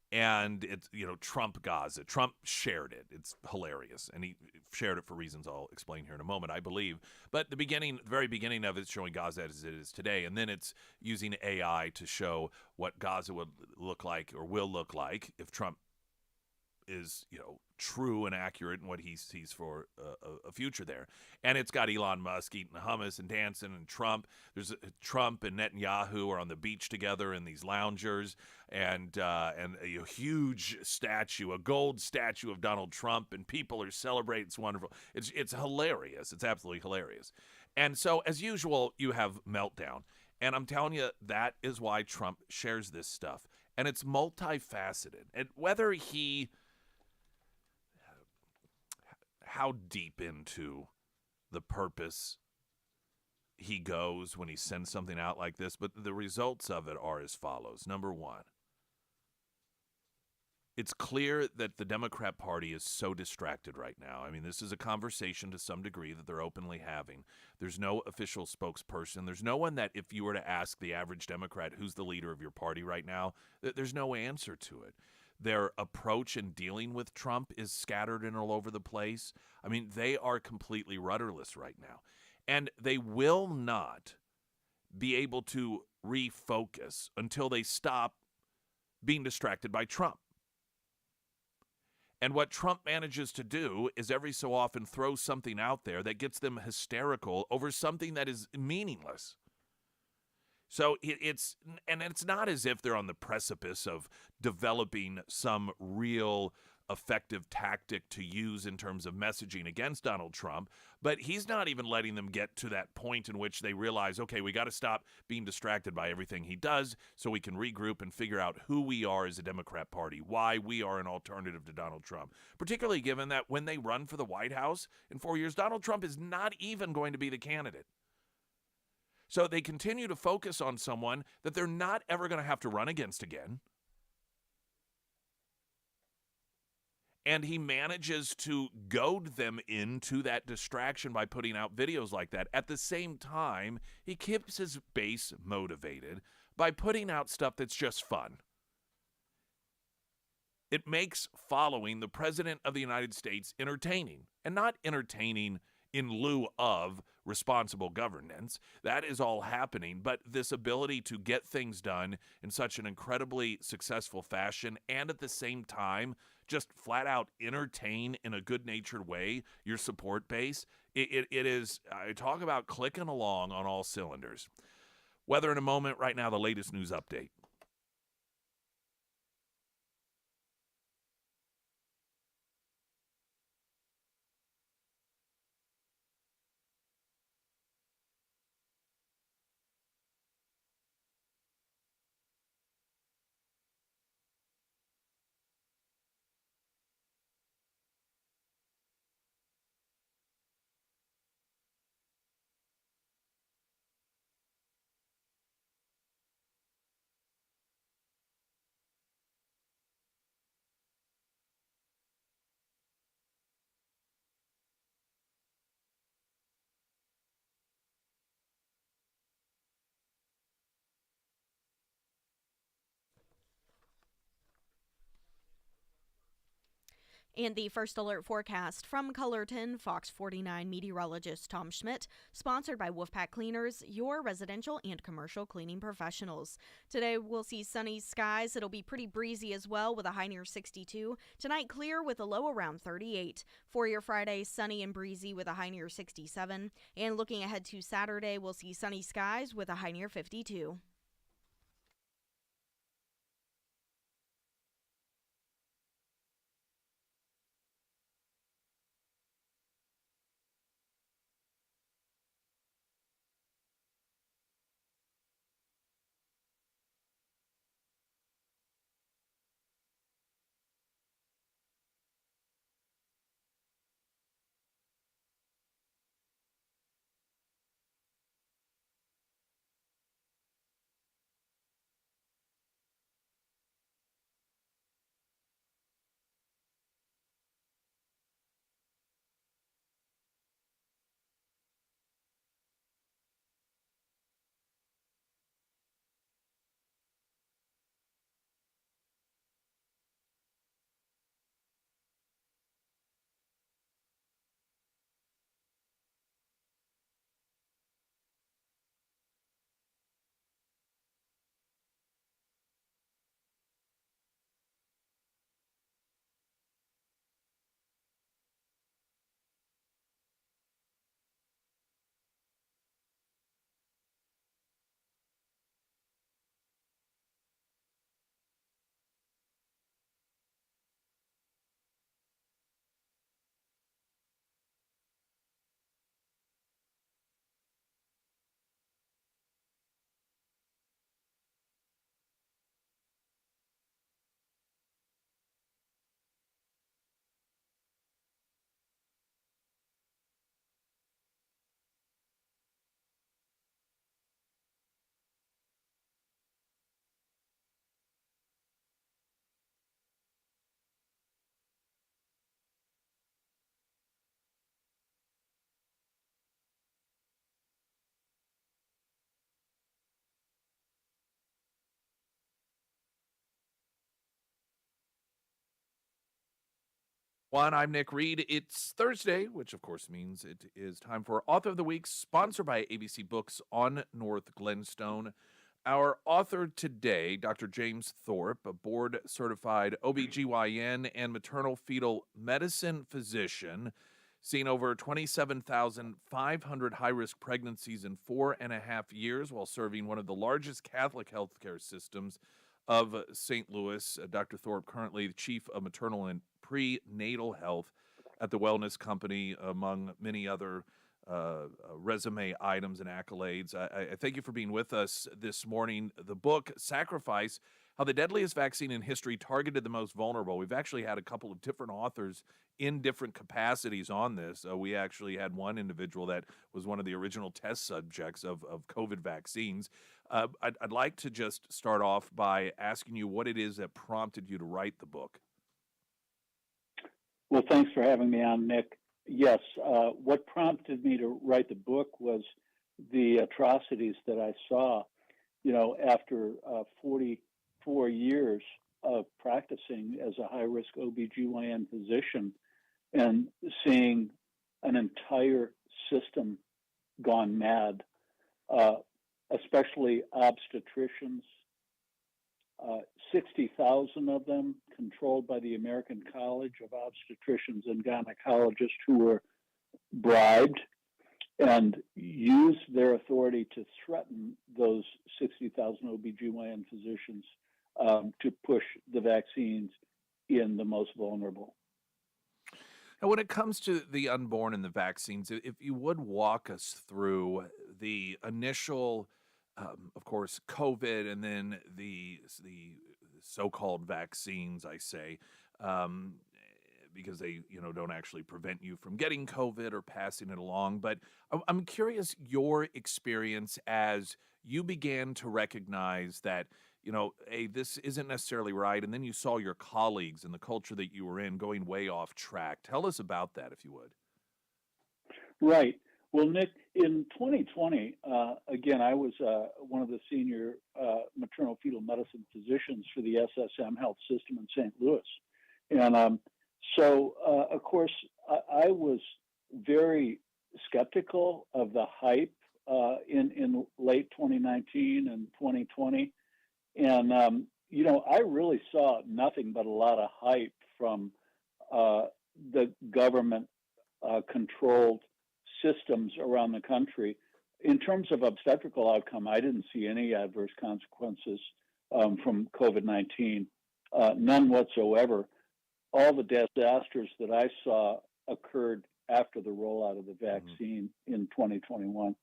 Speaker 1: And it's, Trump Gaza. Trump shared it. It's hilarious. And he shared it for reasons I'll explain here in a moment, I believe. But the very beginning of it's showing Gaza as it is today. And then it's using AI to show what Gaza would look like or will look like if Trump is, true and accurate in what he sees for a future there. And it's got Elon Musk eating hummus and dancing, and Trump. There's Trump and Netanyahu are on the beach together in these loungers, and a huge statue, a gold statue of Donald Trump, and people are celebrating. It's wonderful. It's hilarious. It's absolutely hilarious. And so, as usual, you have meltdown. And I'm telling you, that is why Trump shares this stuff. And it's multifaceted. And whether how deep into the purpose he goes when he sends something out like this, but the results of it are as follows. Number one, it's clear that the Democrat Party is so distracted right now. I mean, this is a conversation to some degree that they're openly having. There's no official spokesperson. There's no one that, if you were to ask the average Democrat who's the leader of your party right now, there's no answer to it. Their approach in dealing with Trump is scattered and all over the place. I mean, they are completely rudderless right now. And they will not be able to refocus until they stop being distracted by Trump. And what Trump manages to do is every so often throw something out there that gets them hysterical over something that is meaningless. So it's not as if they're on the precipice of developing some real effective tactic to use in terms of messaging against Donald Trump, but he's not even letting them get to that point in which they realize, okay, we got to stop being distracted by everything he does so we can regroup and figure out who we are as a Democrat Party, why we are an alternative to Donald Trump, particularly given that when they run for the White House in 4 years, Donald Trump is not even going to be the candidate. So they continue to focus on someone that they're not ever going to have to run against again. And he manages to goad them into that distraction by putting out videos like that. At the same time, he keeps his base motivated by putting out stuff that's just fun. It makes following the President of the United States entertaining, and not entertaining in lieu of responsible governance. That is all happening, but this ability to get things done in such an incredibly successful fashion and at the same time just flat out entertain in a good-natured way your support base, it is, I talk about clicking along on all cylinders. Weather in a moment. Right now, the latest news update.
Speaker 2: And the first alert forecast from Colorton, Fox 49 meteorologist Tom Schmidt, sponsored by Wolfpack Cleaners, your residential and commercial cleaning professionals. Today we'll see sunny skies. It'll be pretty breezy as well with a high near 62. Tonight clear with a low around 38. For your Friday, sunny and breezy with a high near 67. And looking ahead to Saturday, we'll see sunny skies with a high near 52.
Speaker 1: I'm Nick Reed. It's Thursday, which of course means it is time for Author of the Week, sponsored by ABC Books on North Glenstone. Our author today, Dr. James Thorpe, a board-certified OBGYN and maternal fetal medicine physician, seen over 27,500 high-risk pregnancies in 4.5 years while serving one of the largest Catholic healthcare systems of St. Louis. Dr. Thorpe, currently the chief of maternal and prenatal health at the Wellness Company, among many other resume items and accolades. I thank you for being with us this morning. The book, Sacrifice, How the Deadliest Vaccine in History Targeted the Most Vulnerable. We've actually had a couple of different authors in different capacities on this. We actually had one individual that was one of the original test subjects of COVID vaccines. I'd like to just start off by asking you what it is that prompted you to write the book.
Speaker 16: Well, thanks for having me on, Nick. Yes, what prompted me to write the book was the atrocities that I saw, after 44 years of practicing as a high-risk OBGYN physician and seeing an entire system gone mad, especially obstetricians, 60,000 of them controlled by the American College of Obstetricians and Gynecologists, who were bribed and used their authority to threaten those 60,000 OBGYN physicians to push the vaccines in the most vulnerable.
Speaker 1: And when it comes to the unborn and the vaccines, if you would walk us through the initial of course, COVID, and then the so-called vaccines, I say, because they don't actually prevent you from getting COVID or passing it along. But I'm curious your experience as you began to recognize that hey, this isn't necessarily right, and then you saw your colleagues and the culture that you were in going way off track. Tell us about that, if you would.
Speaker 16: Right. Well, Nick, in 2020, again, I was one of the senior maternal fetal medicine physicians for the SSM health system in St. Louis. And So, of course, I was very skeptical of the hype in late 2019 and 2020. And, I really saw nothing but a lot of hype from the government controlled systems around the country. In terms of obstetrical outcome, I didn't see any adverse consequences from COVID 19, none whatsoever. All the disasters that I saw occurred after the rollout of the vaccine in 2021.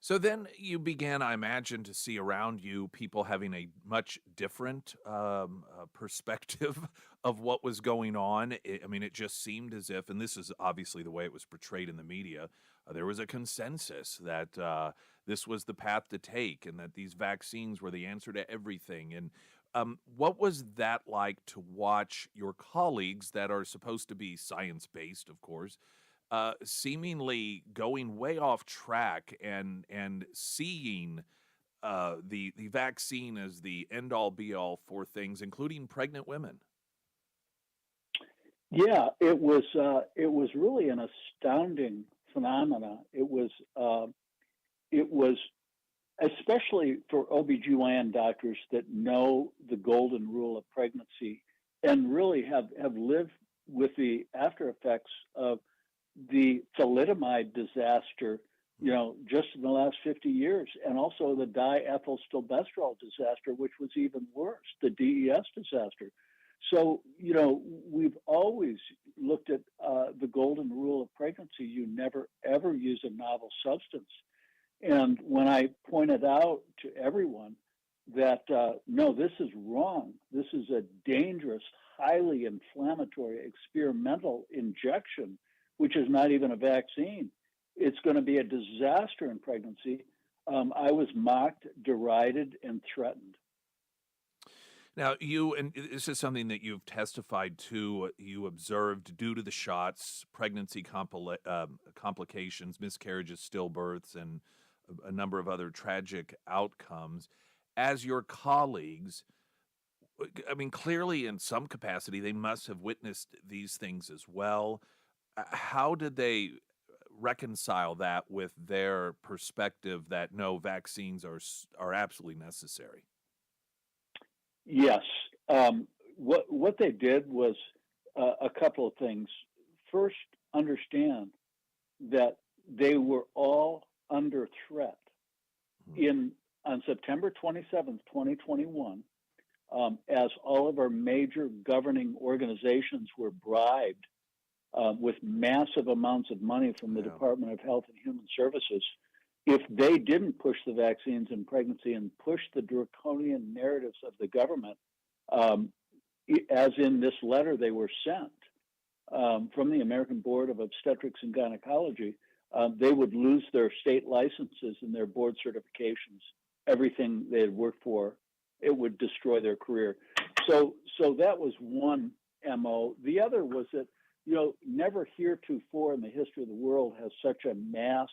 Speaker 1: So then you began, I imagine, to see around you people having a much different perspective of what was going on. I mean, it just seemed as if, and this is obviously the way it was portrayed in the media, there was a consensus that this was the path to take and that these vaccines were the answer to everything. And what was that like to watch your colleagues that are supposed to be science-based, of course, seemingly going way off track and seeing the vaccine as the end all be all for things, including pregnant women?
Speaker 16: Yeah, it was really an astounding phenomena. It was especially for OBGYN doctors that know the golden rule of pregnancy and really have lived with the after effects of the thalidomide disaster, just in the last 50 years, and also the diethylstilbestrol disaster, which was even worse, the DES disaster. So, we've always looked at the golden rule of pregnancy. You never, ever use a novel substance. And when I pointed out to everyone that, no, this is wrong, this is a dangerous, highly inflammatory experimental injection, which is not even a vaccine, it's going to be a disaster in pregnancy, I was mocked, derided, and threatened.
Speaker 1: Now, and this is something that you've testified to, you observed due to the shots, pregnancy complications, miscarriages, stillbirths, and a number of other tragic outcomes. As your colleagues, I mean, clearly in some capacity, they must have witnessed these things as well. How did they reconcile that with their perspective that no, vaccines are absolutely necessary?
Speaker 16: Yes. What they did was a couple of things. First, understand that they were all under threat. On September 27th, 2021, as all of our major governing organizations were bribed with massive amounts of money from the Department of Health and Human Services, if they didn't push the vaccines in pregnancy and push the draconian narratives of the government, as in this letter they were sent from the American Board of Obstetrics and Gynecology, they would lose their state licenses and their board certifications, everything they had worked for. It would destroy their career. So that was one MO. The other was that, never heretofore in the history of the world has such a mass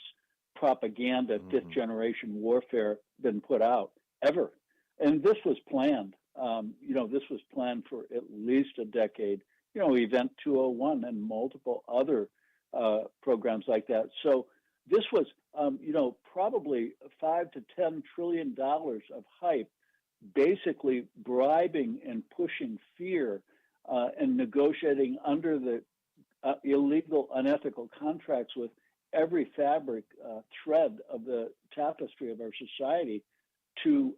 Speaker 16: propaganda, fifth generation warfare been put out ever. And this was planned. This was planned for at least a decade, Event 201 and multiple other programs like that. So this was, probably $5 to $10 trillion of hype, basically bribing and pushing fear and negotiating under the illegal, unethical contracts with every fabric thread of the tapestry of our society to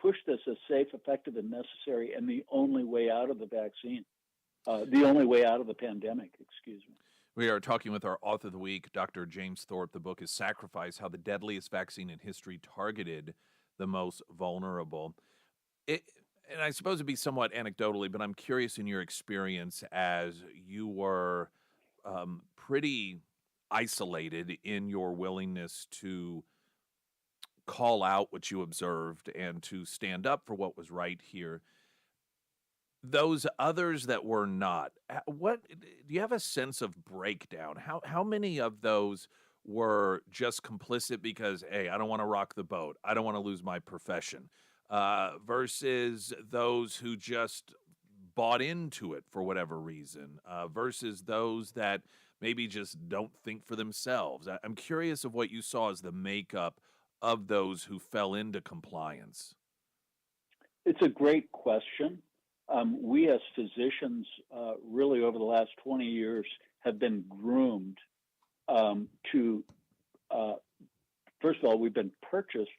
Speaker 16: push this as safe, effective, and necessary, and the only way out of the vaccine, the only way out of the pandemic, excuse me.
Speaker 1: We are talking with our author of the week, Dr. James Thorpe. The book is Sacrifice, How the Deadliest Vaccine in History Targeted the Most Vulnerable. And I suppose it'd be somewhat anecdotally, but I'm curious in your experience as you were pretty isolated in your willingness to call out what you observed and to stand up for what was right here. Those others that were not, what do you have a sense of breakdown? How many of those were just complicit because, hey, I don't want to rock the boat, I don't want to lose my profession, versus those who just bought into it for whatever reason versus those that maybe just don't think for themselves? I'm curious of what you saw as the makeup of those who fell into compliance.
Speaker 16: It's a great question. We as physicians, really over the last 20 years, have been groomed to, first of all, we've been purchased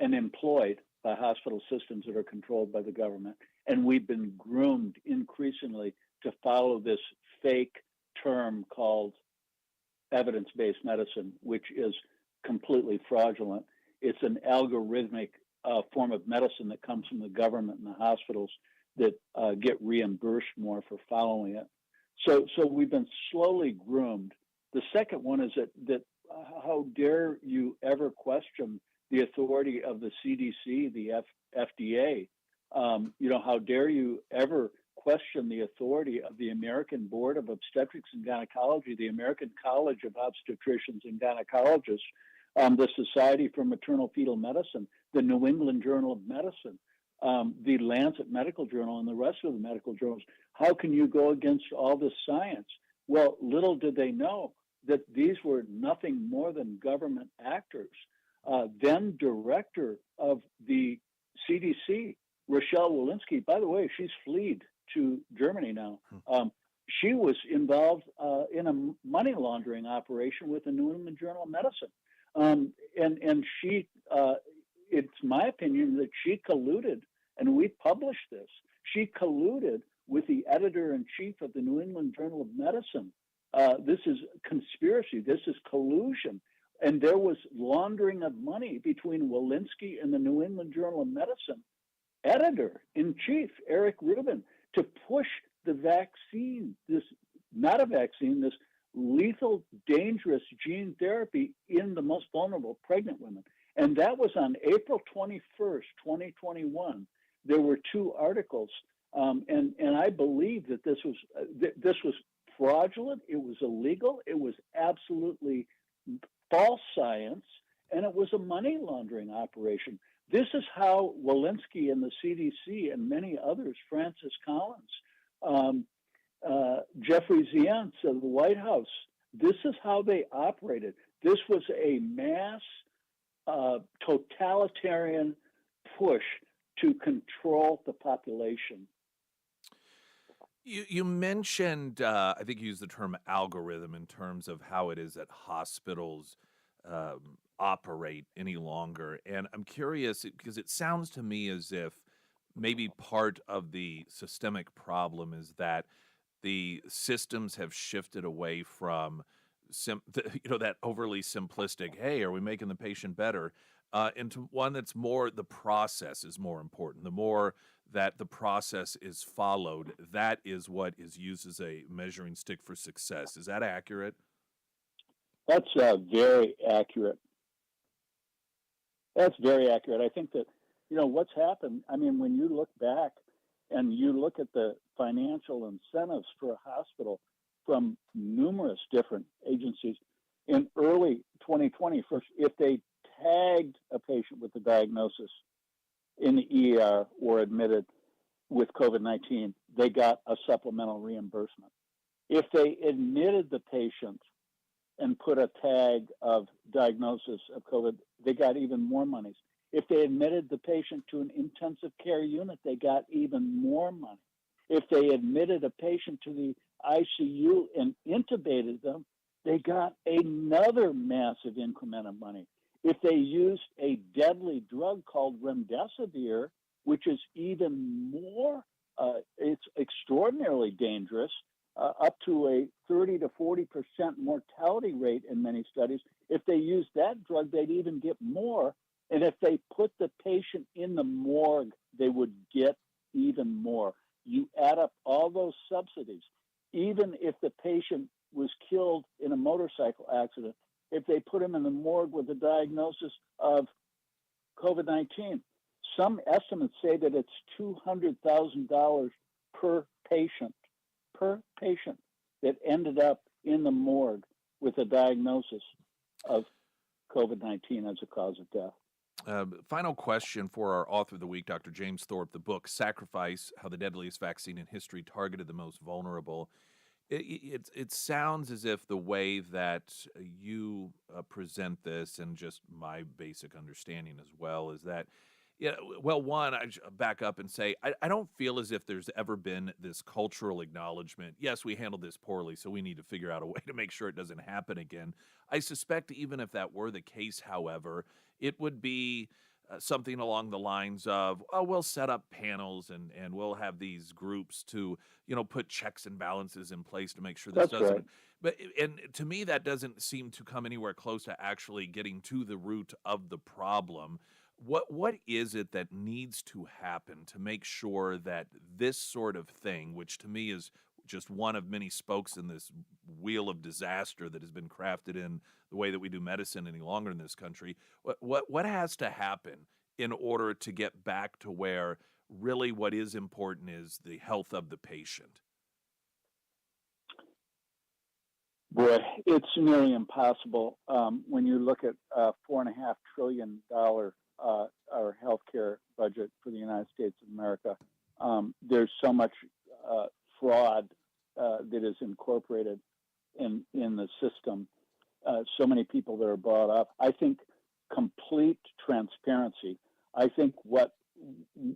Speaker 16: and employed by hospital systems that are controlled by the government. And we've been groomed increasingly to follow this fake term called evidence-based medicine, which is completely fraudulent. It's an algorithmic form of medicine that comes from the government and the hospitals that get reimbursed more for following it. So we've been slowly groomed. The second one is that how dare you ever question the authority of the CDC, the FDA? How dare you ever question the authority of the American Board of Obstetrics and Gynecology, the American College of Obstetricians and Gynecologists, the Society for Maternal Fetal Medicine, the New England Journal of Medicine, the Lancet Medical Journal, and the rest of the medical journals? How can you go against all this science? Well, little did they know that these were nothing more than government actors. Then director of the CDC, Rochelle Walensky, by the way, she's fled to Germany now. She was involved in a money laundering operation with the New England Journal of Medicine. And she, it's my opinion that she colluded, and we published this. She colluded with the editor-in-chief of the New England Journal of Medicine. This is conspiracy. This is collusion. And there was laundering of money between Walensky and the New England Journal of Medicine editor-in-chief, Eric Rubin, to push the vaccine, this lethal, dangerous gene therapy in the most vulnerable pregnant women. And that was on April 21st, 2021. There were two articles, and I believe that this was fraudulent, it was illegal, it was absolutely false science, and it was a money laundering operation. This is how Walensky and the CDC and many others, Francis Collins, Jeffrey Zients of the White House, this is how they operated. This was a mass totalitarian push to control the population.
Speaker 1: You mentioned, I think you used the term algorithm in terms of how it is that hospitals operate any longer. And I'm curious because it sounds to me as if maybe part of the systemic problem is that the systems have shifted away from that overly simplistic, hey, are we making the patient better, into one that's more, the process is more important. The more that the process is followed, that is what is used as a measuring stick for success. Is that accurate?
Speaker 16: That's very accurate. That's very accurate. I think that, what's happened, I mean, when you look back and you look at the financial incentives for a hospital from numerous different agencies in early 2020, first, if they tagged a patient with a diagnosis in the ER or admitted with COVID-19, they got a supplemental reimbursement. If they admitted the patient and put a tag of diagnosis of COVID, they got even more monies. If they admitted the patient to an intensive care unit, they got even more money. If they admitted a patient to the ICU and intubated them, they got another massive increment of money. If they used a deadly drug called remdesivir, which is even more, it's extraordinarily dangerous, up to a 30 to 40% mortality rate in many studies. If they used that drug, they'd even get more. And if they put the patient in the morgue, they would get even more. You add up all those subsidies, even if the patient was killed in a motorcycle accident, if they put him in the morgue with a diagnosis of COVID-19, some estimates say that it's $200,000 per patient that ended up in the morgue with a diagnosis of COVID-19 as a cause of death.
Speaker 1: Final question for our author of the week, Dr. James Thorpe. The book, Sacrifice, How the Deadliest Vaccine in History Targeted the Most Vulnerable. It sounds as if the way that you present this, and just my basic understanding as well, is that, yeah, well, one, I back up and say, I don't feel as if there's ever been this cultural acknowledgement. Yes, we handled this poorly, so we need to figure out a way to make sure it doesn't happen again. I suspect even if that were the case, however, it would be something along the lines of, oh, we'll set up panels and we'll have these groups to, put checks and balances in place to make sure this
Speaker 16: That's
Speaker 1: doesn't.
Speaker 16: right.
Speaker 1: But and to me, that doesn't seem to come anywhere close to actually getting to the root of the problem. What is it that needs to happen to make sure that this sort of thing, which to me is just one of many spokes in this wheel of disaster that has been crafted in the way that we do medicine any longer in this country, what has to happen in order to get back to where really what is important is the health of the patient?
Speaker 16: Boy, it's nearly impossible when you look at $4.5 trillion our healthcare budget for the United States of America. There's so much fraud that is incorporated in the system. So many people that are brought up. I think complete transparency. I think what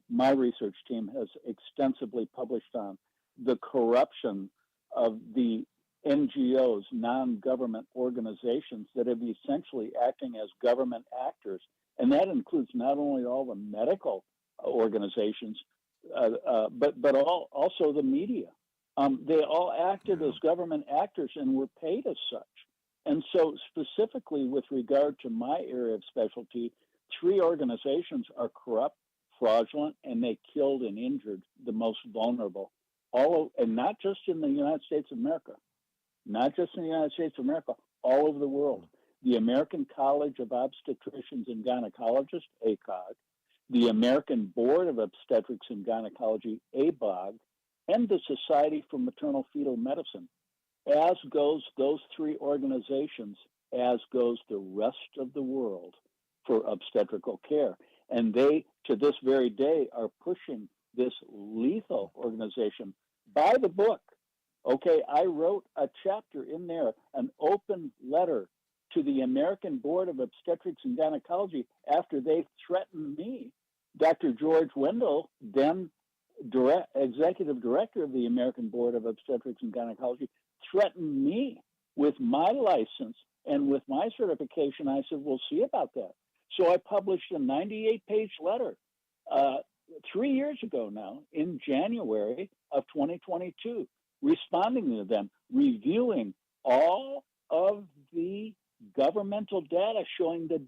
Speaker 16: my research team has extensively published on the corruption of the NGOs, non-government organizations that have essentially acting as government actors. And that includes not only all the medical organizations, but also the media. They all acted as government actors and were paid as such. And so specifically with regard to my area of specialty, 3 organizations are corrupt, fraudulent, and they killed and injured the most vulnerable. And not just in the United States of America, all over the world. The American College of Obstetricians and Gynecologists, ACOG, the American Board of Obstetrics and Gynecology, ABOG, and the Society for Maternal Fetal Medicine. As goes those 3 organizations, as goes the rest of the world for obstetrical care. And they, to this very day, are pushing this lethal organization by the book. Okay, I wrote a chapter in there, an open letter to the American Board of Obstetrics and Gynecology after they threatened me. Dr. George Wendell, then executive director of the American Board of Obstetrics and Gynecology, threatened me with my license and with my certification. I said, we'll see about that. So I published a 98-page letter 3 years ago now, in January of 2022, responding to them, reviewing all of the governmental data showing the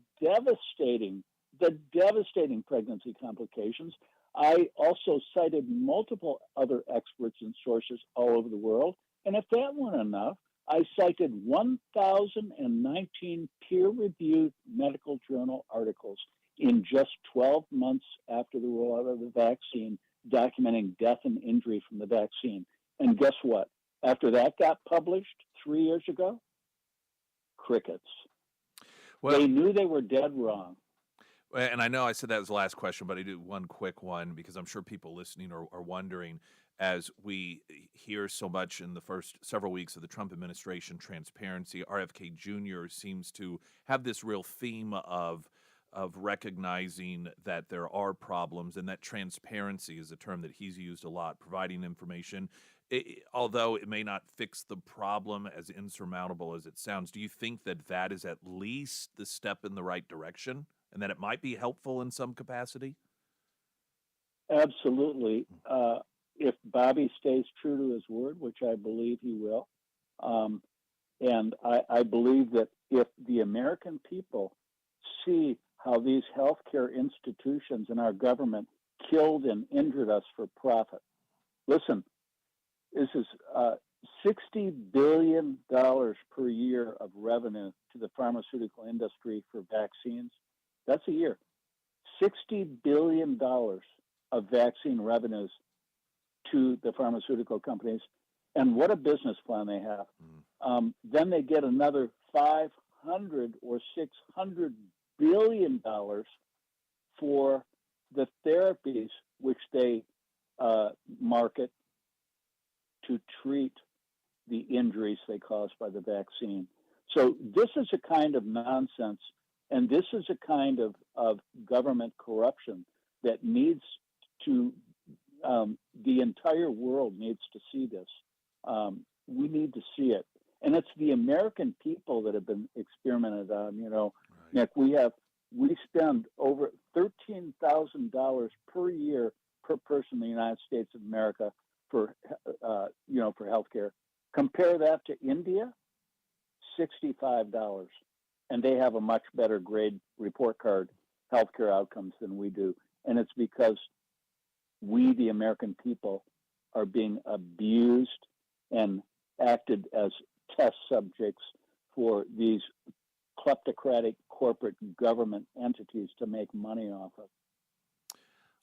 Speaker 16: devastating pregnancy complications. I also cited multiple other experts and sources all over the world. And if that weren't enough, I cited 1,019 peer-reviewed medical journal articles in just 12 months after the rollout of the vaccine, documenting death and injury from the vaccine. And guess what? After that got published 3 years ago, crickets. Well, they knew they were dead wrong.
Speaker 1: And I know I said that was the last question, but I do one quick one because I'm sure people listening are wondering, as we hear so much in the first several weeks of the Trump administration, transparency. RFK Jr. seems to have this real theme of recognizing that there are problems, and that transparency is a term that he's used a lot, providing information. Although it may not fix the problem, as insurmountable as it sounds, do you think that that is at least the step in the right direction and that it might be helpful in some capacity?
Speaker 16: Absolutely. If Bobby stays true to his word, which I believe he will, and I believe that if the American people see how these healthcare institutions and our government killed and injured us for profit. Listen, this is $60 billion per year of revenue to the pharmaceutical industry for vaccines. That's a year. $60 billion of vaccine revenues to the pharmaceutical companies. And what a business plan they have. Then they get another $500 or $600 billion for the therapies which they market to treat the injuries they cause by the vaccine. So this is a kind of nonsense, and this is a kind of government corruption that needs to, the entire world needs to see this. We need to see it. And it's the American people that have been experimented on. You know, Nick, we spend over $13,000 per year per person in the United States of America for healthcare. Compare that to India, $65, and they have a much better grade report card healthcare outcomes than we do. And it's because we, the American people, are being abused and acted as test subjects for these kleptocratic corporate government entities to make money off of.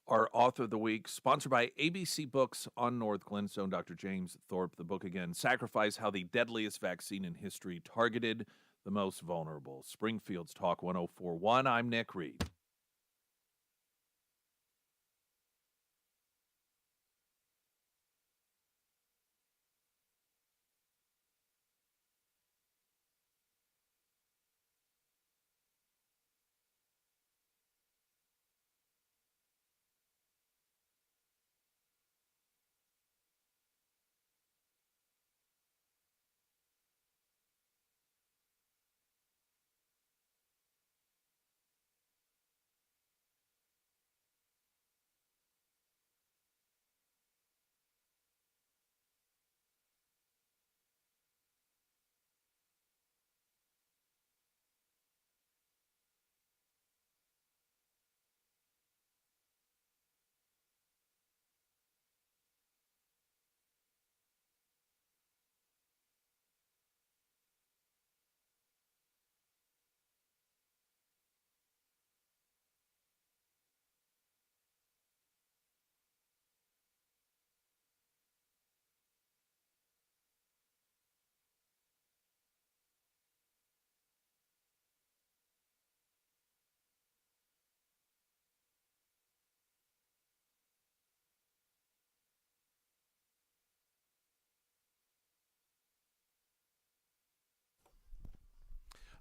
Speaker 1: Our author of the week, sponsored by ABC Books on North Glenstone, Dr. James Thorpe. The book again, Sacrifice: How the Deadliest Vaccine in History Targeted the Most Vulnerable. Springfield's Talk 1041. I'm Nick Reed.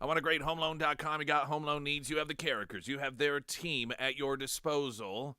Speaker 1: I want a great homeloan.com. You got home loan needs. You have the characters. You have their team at your disposal.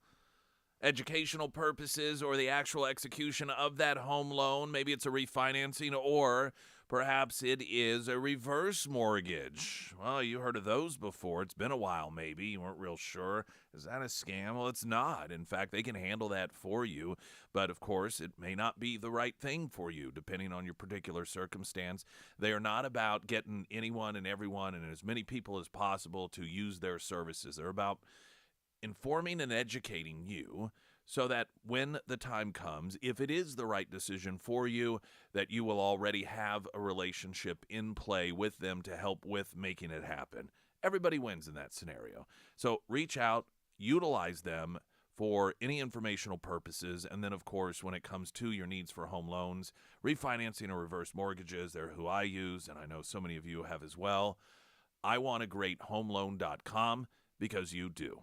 Speaker 1: Educational purposes or the actual execution of that home loan. Maybe it's a refinancing or perhaps it is a reverse mortgage. Well, you heard of those before. It's been a while maybe. You weren't real sure. Is that a scam? Well, it's not. In fact, they can handle that for you. But, of course, it may not be the right thing for you depending on your particular circumstance. They are not about getting anyone and everyone and as many people as possible to use their services. They're about informing and educating you so that when the time comes, if it is the right decision for you, that you will already have a relationship in play with them to help with making it happen. Everybody wins in that scenario. So reach out, utilize them for any informational purposes. And then, of course, when it comes to your needs for home loans, refinancing or reverse mortgages, they're who I use, and I know so many of you have as well. I want a great homeloan.com because you do.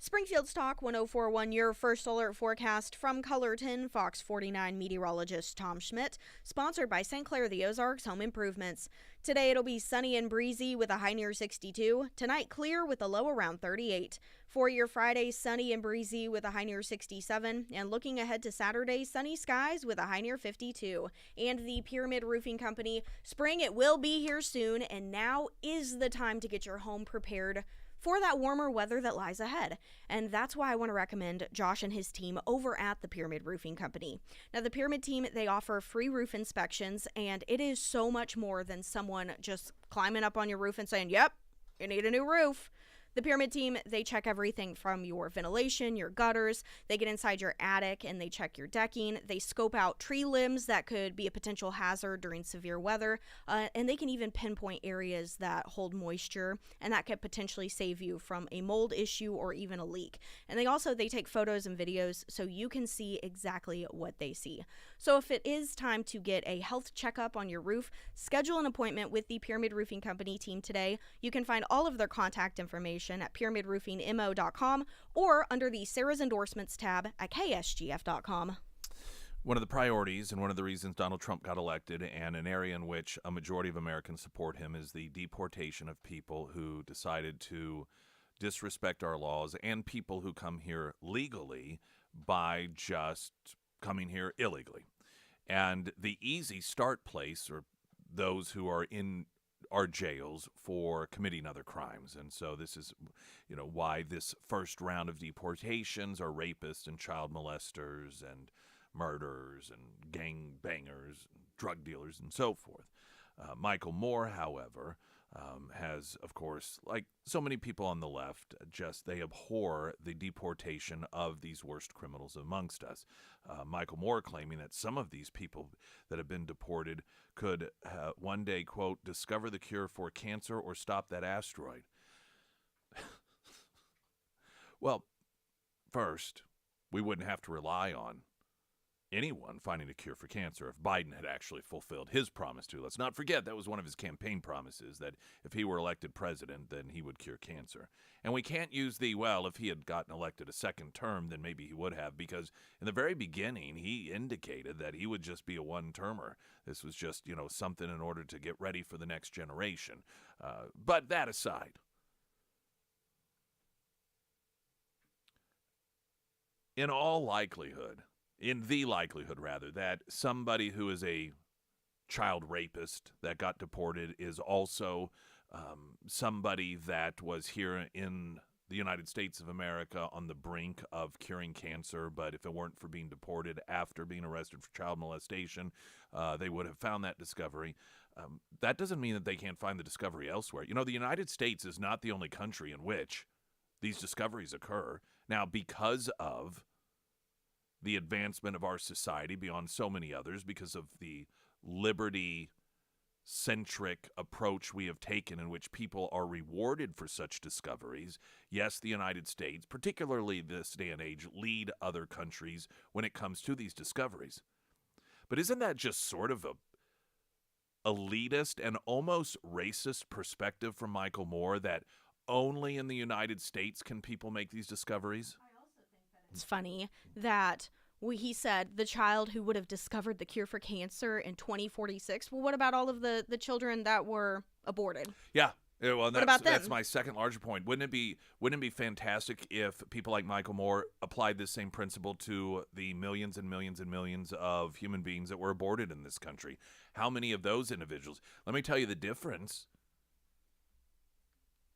Speaker 2: Springfield's Talk 1041, your first alert forecast from Colorton, Fox 49 meteorologist Tom Schmidt, sponsored by St. Clair the Ozarks Home Improvements. Today it'll be sunny and breezy with a high near 62. Tonight clear with a low around 38. For your Friday, sunny and breezy with a high near 67. And looking ahead to Saturday, sunny skies with a high near 52. And the Pyramid Roofing Company, spring it will be here soon, and now is the time to get your home prepared for that warmer weather that lies ahead. And that's why I want to recommend Josh and his team over at the Pyramid Roofing Company. Now, the Pyramid team, they offer free roof inspections, and it is so much more than someone just climbing up on your roof and saying, yep, you need a new roof. The Pyramid team, they check everything from your ventilation, your gutters, they get inside your attic and they check your decking, they scope out tree limbs that could be a potential hazard during severe weather, and they can even pinpoint areas that hold moisture, and that could potentially save you from a mold issue or even a leak. And they take photos and videos so you can see exactly what they see. So if it is time to get a health checkup on your roof, schedule an appointment with the Pyramid Roofing Company team today. You can find all of their contact information at pyramidroofingmo.com or under the Sarah's Endorsements tab at ksgf.com.
Speaker 1: One of the priorities and one of the reasons Donald Trump got elected, and an area in which a majority of Americans support him, is the deportation of people who decided to disrespect our laws and people who come here legally by just coming here illegally. And the easy start place are those who are in our jails for committing other crimes. And so this is, why this first round of deportations are rapists and child molesters and murderers and gang bangers, and drug dealers, and so forth. Michael Moore, however, has, of course, like so many people on the left, they abhor the deportation of these worst criminals amongst us. Michael Moore claiming that some of these people that have been deported could one day, quote, discover the cure for cancer or stop that asteroid. Well, first, we wouldn't have to rely on anyone finding a cure for cancer if Biden had actually fulfilled his promise to. Let's not forget that was one of his campaign promises, that if he were elected president, then he would cure cancer. And we can't use if he had gotten elected a second term, then maybe he would have, because in the very beginning, he indicated that he would just be a one-termer. This was just, something in order to get ready for the next generation. But that aside, in the likelihood, that somebody who is a child rapist that got deported is also somebody that was here in the United States of America on the brink of curing cancer, but if it weren't for being deported after being arrested for child molestation, they would have found that discovery. That doesn't mean that they can't find the discovery elsewhere. The United States is not the only country in which these discoveries occur. Now, because of the advancement of our society beyond so many others, because of the liberty-centric approach we have taken in which people are rewarded for such discoveries, yes, the United States, particularly this day and age, lead other countries when it comes to these discoveries. But isn't that just sort of a elitist and almost racist perspective from Michael Moore, that only in the United States can people make these discoveries?
Speaker 2: It's funny that he said the child who would have discovered the cure for cancer in 2046. Well, what about all of the children that were aborted?
Speaker 1: Yeah. Well,
Speaker 2: what about them?
Speaker 1: That's my second larger point. Wouldn't it be fantastic if people like Michael Moore applied this same principle to the millions and millions and millions of human beings that were aborted in this country? How many of those individuals? Let me tell you the difference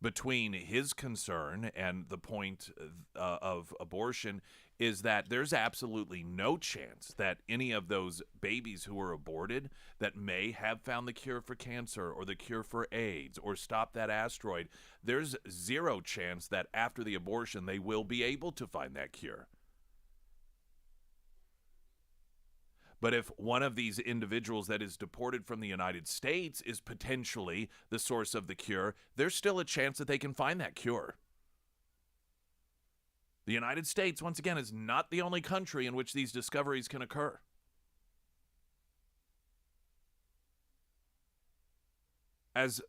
Speaker 1: between his concern and the point of abortion is that there's absolutely no chance that any of those babies who were aborted that may have found the cure for cancer or the cure for AIDS or stop that asteroid, there's zero chance that after the abortion they will be able to find that cure. But if one of these individuals that is deported from the United States is potentially the source of the cure, there's still a chance that they can find that cure. The United States, once again, is not the only country in which these discoveries can occur. As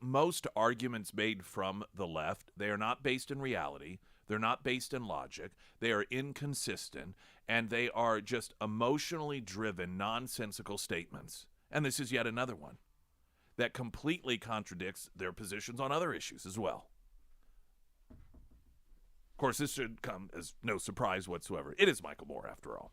Speaker 1: most arguments made from the left, they are not based in reality. They're not based in logic. They are inconsistent, and they are just emotionally driven, nonsensical statements. And this is yet another one that completely contradicts their positions on other issues as well. Of course, this should come as no surprise whatsoever. It is Michael Moore, after all.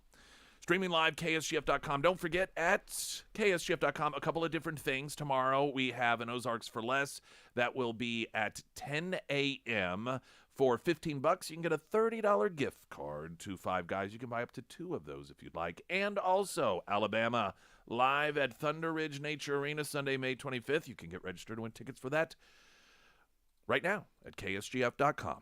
Speaker 1: Streaming live, KSGF.com. Don't forget, at KSGF.com, a couple of different things. Tomorrow, we have an Ozarks for Less. That will be at 10 a.m. For $15, you can get a $30 gift card to Five Guys. You can buy up to 2 of those if you'd like. And also, Alabama, live at Thunder Ridge Nature Arena, Sunday, May 25th. You can get registered and win tickets for that right now at KSGF.com.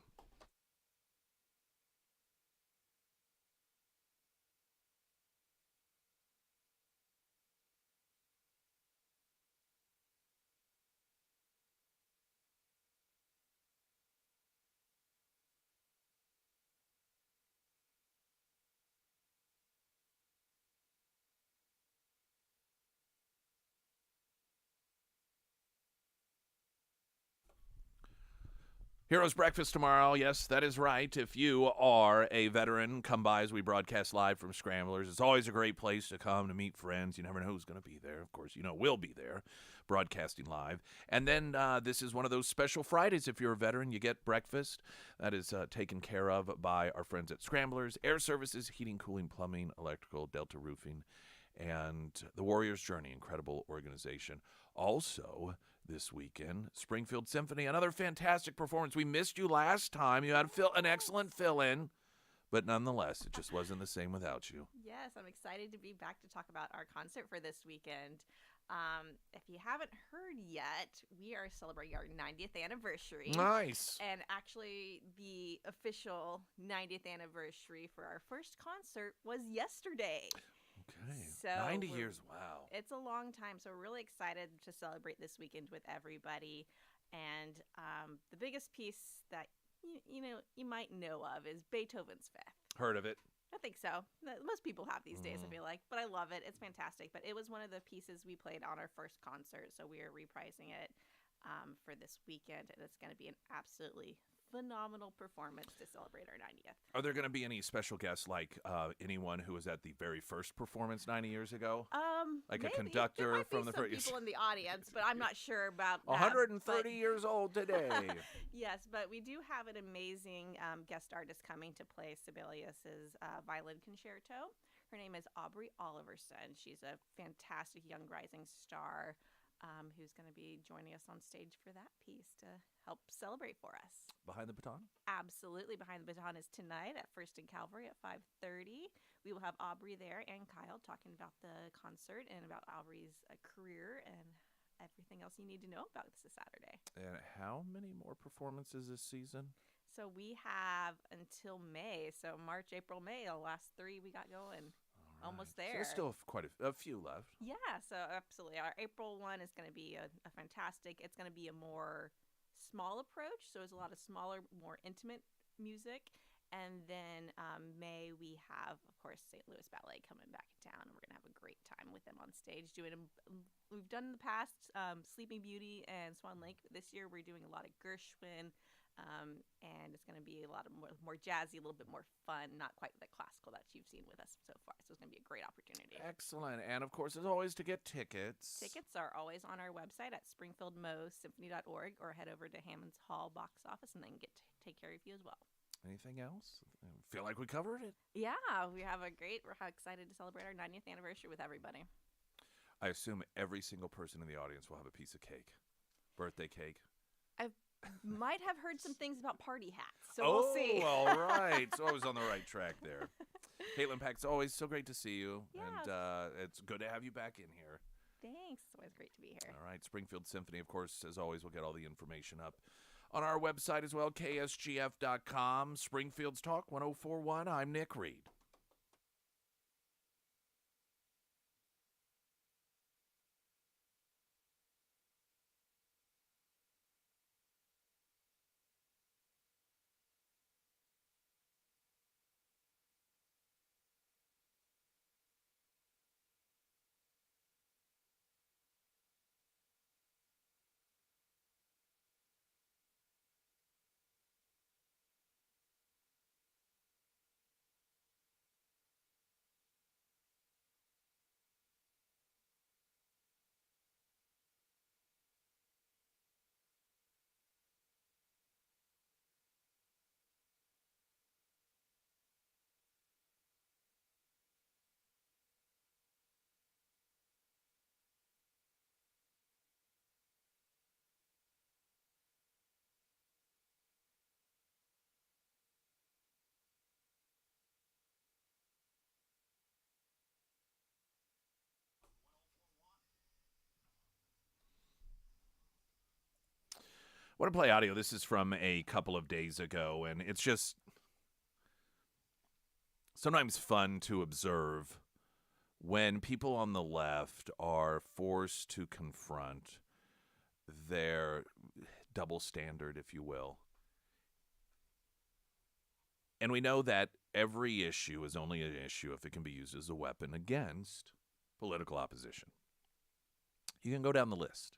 Speaker 1: Heroes Breakfast tomorrow. Yes, that is right. If you are a veteran, come by as we broadcast live from Scramblers. It's always a great place to come to meet friends. You never know who's going to be there. Of course, you know we'll be there broadcasting live. And then this is one of those special Fridays. If you're a veteran, you get breakfast. That is taken care of by our friends at Scramblers, Air Services, Heating, Cooling, Plumbing, Electrical, Delta Roofing, and the Warrior's Journey, incredible organization. Also, this weekend, Springfield Symphony, another fantastic performance. We missed you last time. You had an excellent fill-in, but nonetheless, it just wasn't the same without you.
Speaker 17: Yes, I'm excited to be back to talk about our concert for this weekend. If you haven't heard yet, we are celebrating our 90th anniversary.
Speaker 1: Nice.
Speaker 17: And actually, the official 90th anniversary for our first concert was yesterday.
Speaker 1: Okay.
Speaker 17: So
Speaker 1: 90 years, wow.
Speaker 17: It's a long time, so we're really excited to celebrate this weekend with everybody. And the biggest piece that you might know of is Beethoven's Fifth.
Speaker 1: Heard of it?
Speaker 17: I think so. Most people have these days, I feel like. But I love it. It's fantastic. But it was one of the pieces we played on our first concert, so we are reprising it for this weekend. And it's going to be an absolutely phenomenal performance to celebrate our 90th.
Speaker 1: Are there going to be any special guests like anyone who was at the very first performance 90 years ago? Like
Speaker 17: Maybe.
Speaker 1: a conductor
Speaker 17: there might
Speaker 1: from
Speaker 17: be
Speaker 1: the
Speaker 17: some
Speaker 1: first.
Speaker 17: people in the audience, but I'm not sure about that.
Speaker 1: 130 years old today.
Speaker 17: Yes, but we do have an amazing guest artist coming to play Sibelius's violin concerto. Her name is Aubrey Oliverson. She's a fantastic young rising star who's going to be joining us on stage for that piece to help celebrate for us.
Speaker 1: Behind the Baton?
Speaker 17: Absolutely. Behind the Baton is tonight at First and Calvary at 5:30. We will have Aubrey there and Kyle talking about the concert and about Aubrey's career and everything else you need to know about this Saturday.
Speaker 1: And how many more performances this season?
Speaker 17: So we have until May. So March, April, May, the last 3 we got going. Almost there.
Speaker 1: So there's still quite a few left.
Speaker 17: Yeah, so absolutely. Our April one is going to be a fantastic, it's going to be a more small approach. So it's a lot of smaller, more intimate music. And then May, we have, of course, St. Louis Ballet coming back in town. And we're going to have a great time with them on stage. We've done in the past Sleeping Beauty and Swan Lake. This year, we're doing a lot of Gershwin. And it's going to be a lot of more jazzy, a little bit more fun, not quite the classical that you've seen with us so far. So it's going to be a great opportunity.
Speaker 1: Excellent. And, of course, as always, to get tickets.
Speaker 17: Tickets are always on our website at springfieldmosymphony.org or head over to Hammond's Hall box office and then take care of you as well.
Speaker 1: Anything else? I feel like we covered it.
Speaker 17: Yeah, we're excited to celebrate our 90th anniversary with everybody.
Speaker 1: I assume every single person in the audience will have a piece of cake. Birthday cake.
Speaker 17: I might have heard some things about party hats, so we'll see.
Speaker 1: All right. So I was on the right track there. Caitlin Pack, it's always so great to see you.
Speaker 17: Yes.
Speaker 1: And it's good to have you back in here.
Speaker 17: Thanks. It's always great to be here.
Speaker 1: All right. Springfield Symphony, of course, as always, we'll get all the information up on our website as well, ksgf.com. Springfield's Talk 1041. I'm Nick Reed. want to play audio. This is from a couple of days ago, and it's just sometimes fun to observe when people on the left are forced to confront their double standard, if you will. And we know that every issue is only an issue if it can be used as a weapon against political opposition. You can go down the list.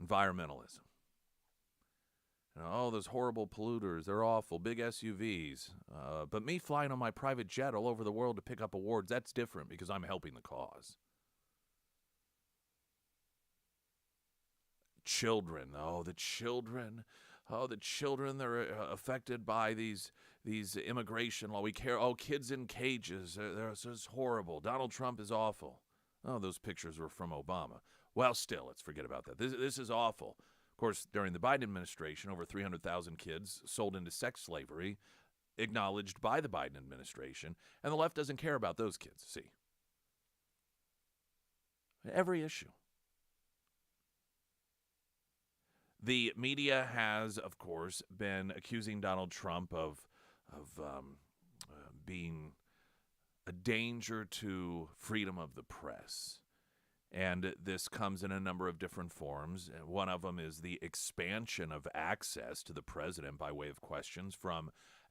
Speaker 1: Environmentalism. Oh, those horrible polluters, they're awful, big SUVs. But me flying on my private jet all over the world to pick up awards, that's different because I'm helping the cause. Children, the children, they're affected by these immigration law. We care, kids in cages, they're just horrible. Donald Trump is awful. Oh, those pictures were from Obama. Well, still, let's forget about that. This is awful. Of course, during the Biden administration, over 300,000 kids sold into sex slavery, acknowledged by the Biden administration, and the left doesn't care about those kids, see. Every issue. The media has, of course, been accusing Donald Trump of being a danger to freedom of the press. And this comes in a number of different forms. One of them is the expansion of access to the president by way of questions from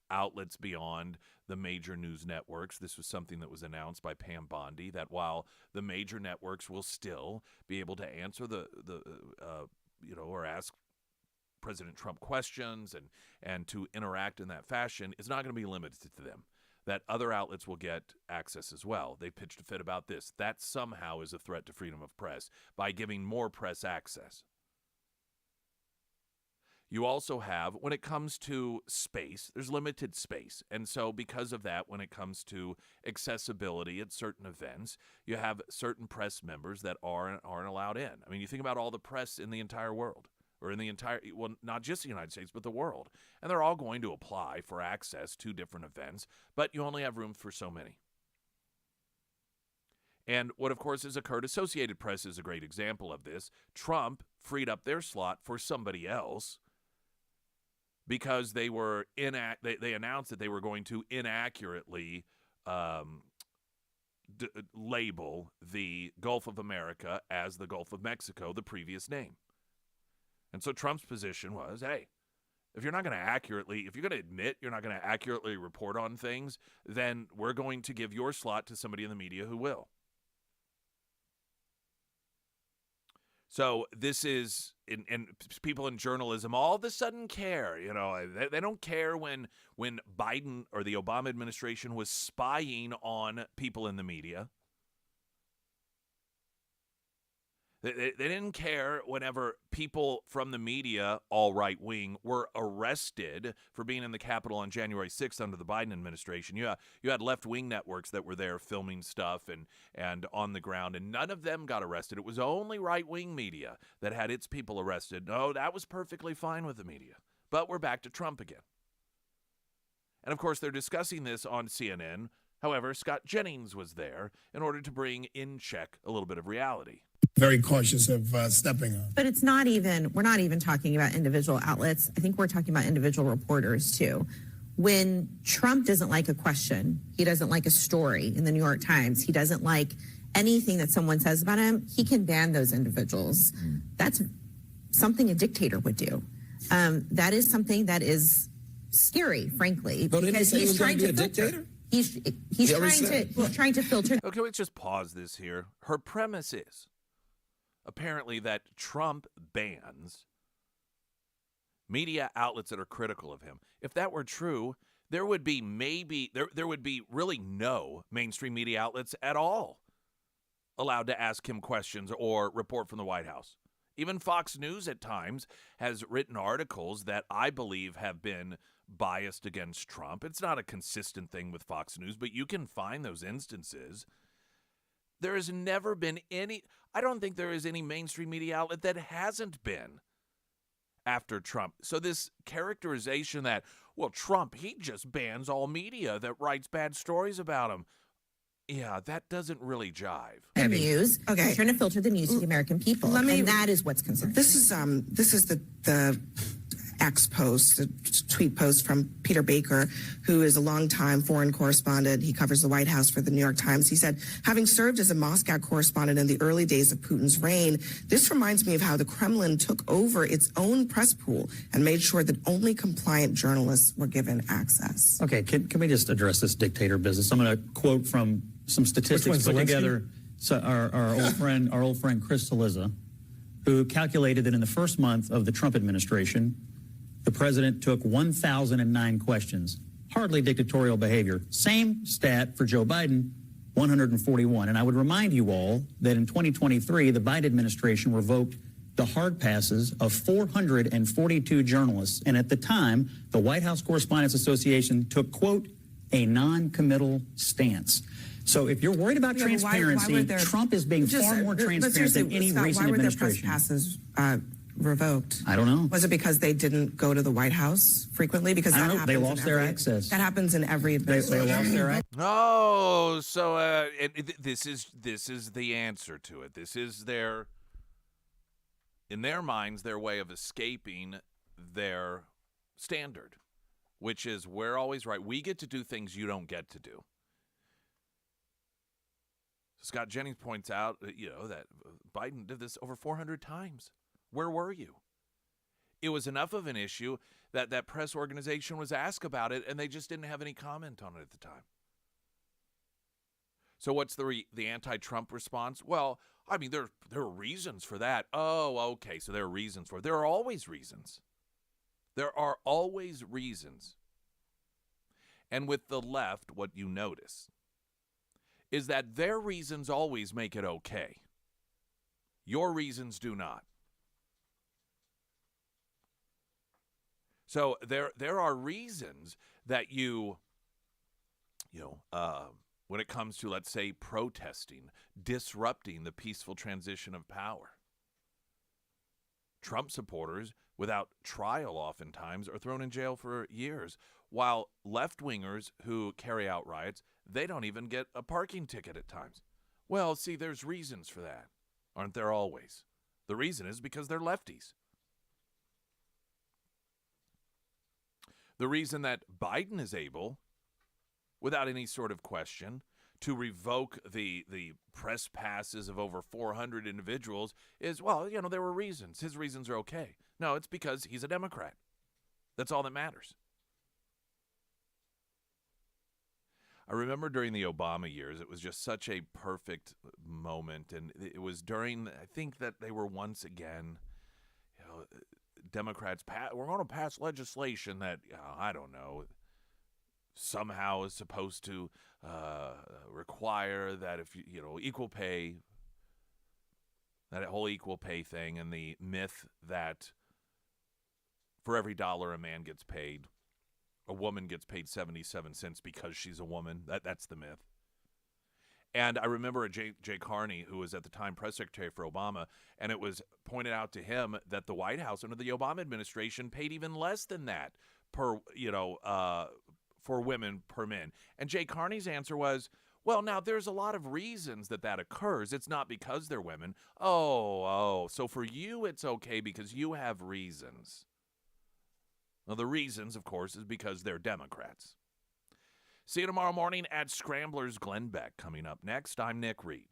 Speaker 1: outlets beyond the major news networks. This was something that was announced by Pam Bondi, that while the major networks will still be able to answer or ask President Trump questions and to interact in that fashion, it's not going to be limited to them. That other outlets will get access as well. They pitched a fit about this. That somehow is a threat to freedom of press by giving more press access. You also have, when it comes to space, there's limited space. And so because of that, when it comes to accessibility at certain events, you have certain press members that aren't allowed in. I mean, you think about all the press in the entire world. Or in the entire, well, not just the United States, but the world. And they're all going to apply for access to different events, but you only have room for so many. And what, of course, has occurred, Associated Press is a great example of this. Trump freed up their slot for somebody else because they were they announced that they were going to inaccurately label the Gulf of America as the Gulf of Mexico, the previous name. And so Trump's position was, hey, if you're going to admit you're not going to accurately report on things, then we're going to give your slot to somebody in the media who will. So this is, and people in journalism all of a sudden care. They don't care when Biden or the Obama administration was spying on people in the media. They didn't care whenever people from the media, all right-wing, were arrested for being in the Capitol on January 6th under the Biden administration. You had left-wing networks that were there filming stuff and on the ground, and none of them got arrested. It was only right-wing media that had its people arrested. No, that was perfectly fine with the media. But we're back to Trump again. And, of course, they're discussing this on CNN. However, Scott Jennings was there in order to bring in check a little bit of reality.
Speaker 18: Very cautious of stepping on.
Speaker 19: But we're not even talking about individual outlets. I think we're talking about individual reporters too. When Trump doesn't like a question, he doesn't like a story in the New York Times, he doesn't like anything that someone says about him, he can ban those individuals. That's something a dictator would do. That is something that is scary, frankly, because he's trying to filter. He's trying to filter.
Speaker 1: Okay, let's just pause this here. Her premise is apparently that Trump bans media outlets that are critical of him. If that were true, there would be there would be really no mainstream media outlets at all allowed to ask him questions or report from the White House. Even Fox News at times has written articles that I believe have been biased against Trump. It's not a consistent thing with Fox News, but you can find those instances. There has never been I don't think there is any mainstream media outlet that hasn't been after Trump. So this characterization that, well, Trump, he just bans all media that writes bad stories about him. Yeah, that doesn't really jive.
Speaker 19: The news.
Speaker 12: Okay.
Speaker 19: Trying to filter the news to the American people. And that is what's concerning.
Speaker 12: This is the X post, the tweet post from Peter Baker, who is a longtime foreign correspondent. He covers the White House for the New York Times. He said, having served as a Moscow correspondent in the early days of Putin's reign, this reminds me of how the Kremlin took over its own press pool and made sure that only compliant journalists were given access.
Speaker 20: Okay, can we just address this dictator business? I'm going to quote from some statistics put together. So our old friend Chris Cillizza, who calculated that in the first month of the Trump administration, the president took 1,009 questions. Hardly dictatorial behavior. Same stat for Joe Biden, 141. And I would remind you all that in 2023, the Biden administration revoked the hard passes of 442 journalists. And at the time, the White House Correspondents Association took, quote, a non-committal stance. So if you're worried about transparency, Trump is being far more transparent than any recent administration.
Speaker 12: Why were their press passes revoked?
Speaker 20: I don't know.
Speaker 12: Was it because they didn't go to the White House frequently? Because
Speaker 20: I don't know. They lost their access.
Speaker 12: That happens in every administration.
Speaker 20: They lost their access.
Speaker 1: Oh, so this is the answer to it. This is in their minds, their way of escaping their standard, which is we're always right. We get to do things you don't get to do. Scott Jennings points out, that Biden did this over 400 times. Where were you? It was enough of an issue that that press organization was asked about it, and they just didn't have any comment on it at the time. So what's the anti-Trump response? Well, I mean, there are reasons for that. Oh, okay, so there are reasons for it. There are always reasons. There are always reasons. And with the left, what you notice is that their reasons always make it okay. Your reasons do not. So there are reasons that when it comes to, let's say, protesting, disrupting the peaceful transition of power. Trump supporters, without trial oftentimes, are thrown in jail for years, while left-wingers who carry out riots, they don't even get a parking ticket at times. Well, see, there's reasons for that, aren't there always? The reason is because they're lefties. The reason that Biden is able, without any sort of question, to revoke the press passes of over 400 individuals is, there were reasons. His reasons are okay. No, it's because he's a Democrat. That's all that matters. I remember during the Obama years, it was just such a perfect moment. And it was during, I think that they were once again, Democrats, we're going to pass legislation that, I don't know, somehow is supposed to require that if, equal pay, that whole equal pay thing, and the myth that for every dollar a man gets paid, a woman gets paid 77 cents because she's a woman. That's the myth. And I remember Jay Carney, who was at the time press secretary for Obama, and it was pointed out to him that the White House under the Obama administration paid even less than that for women per men. And Jay Carney's answer was, well, now there's a lot of reasons that occurs. It's not because they're women. Oh, so for you it's okay because you have reasons. Well, the reasons, of course, is because they're Democrats. See you tomorrow morning at Scramblers Glenn Beck. Coming up next, I'm Nick Reed.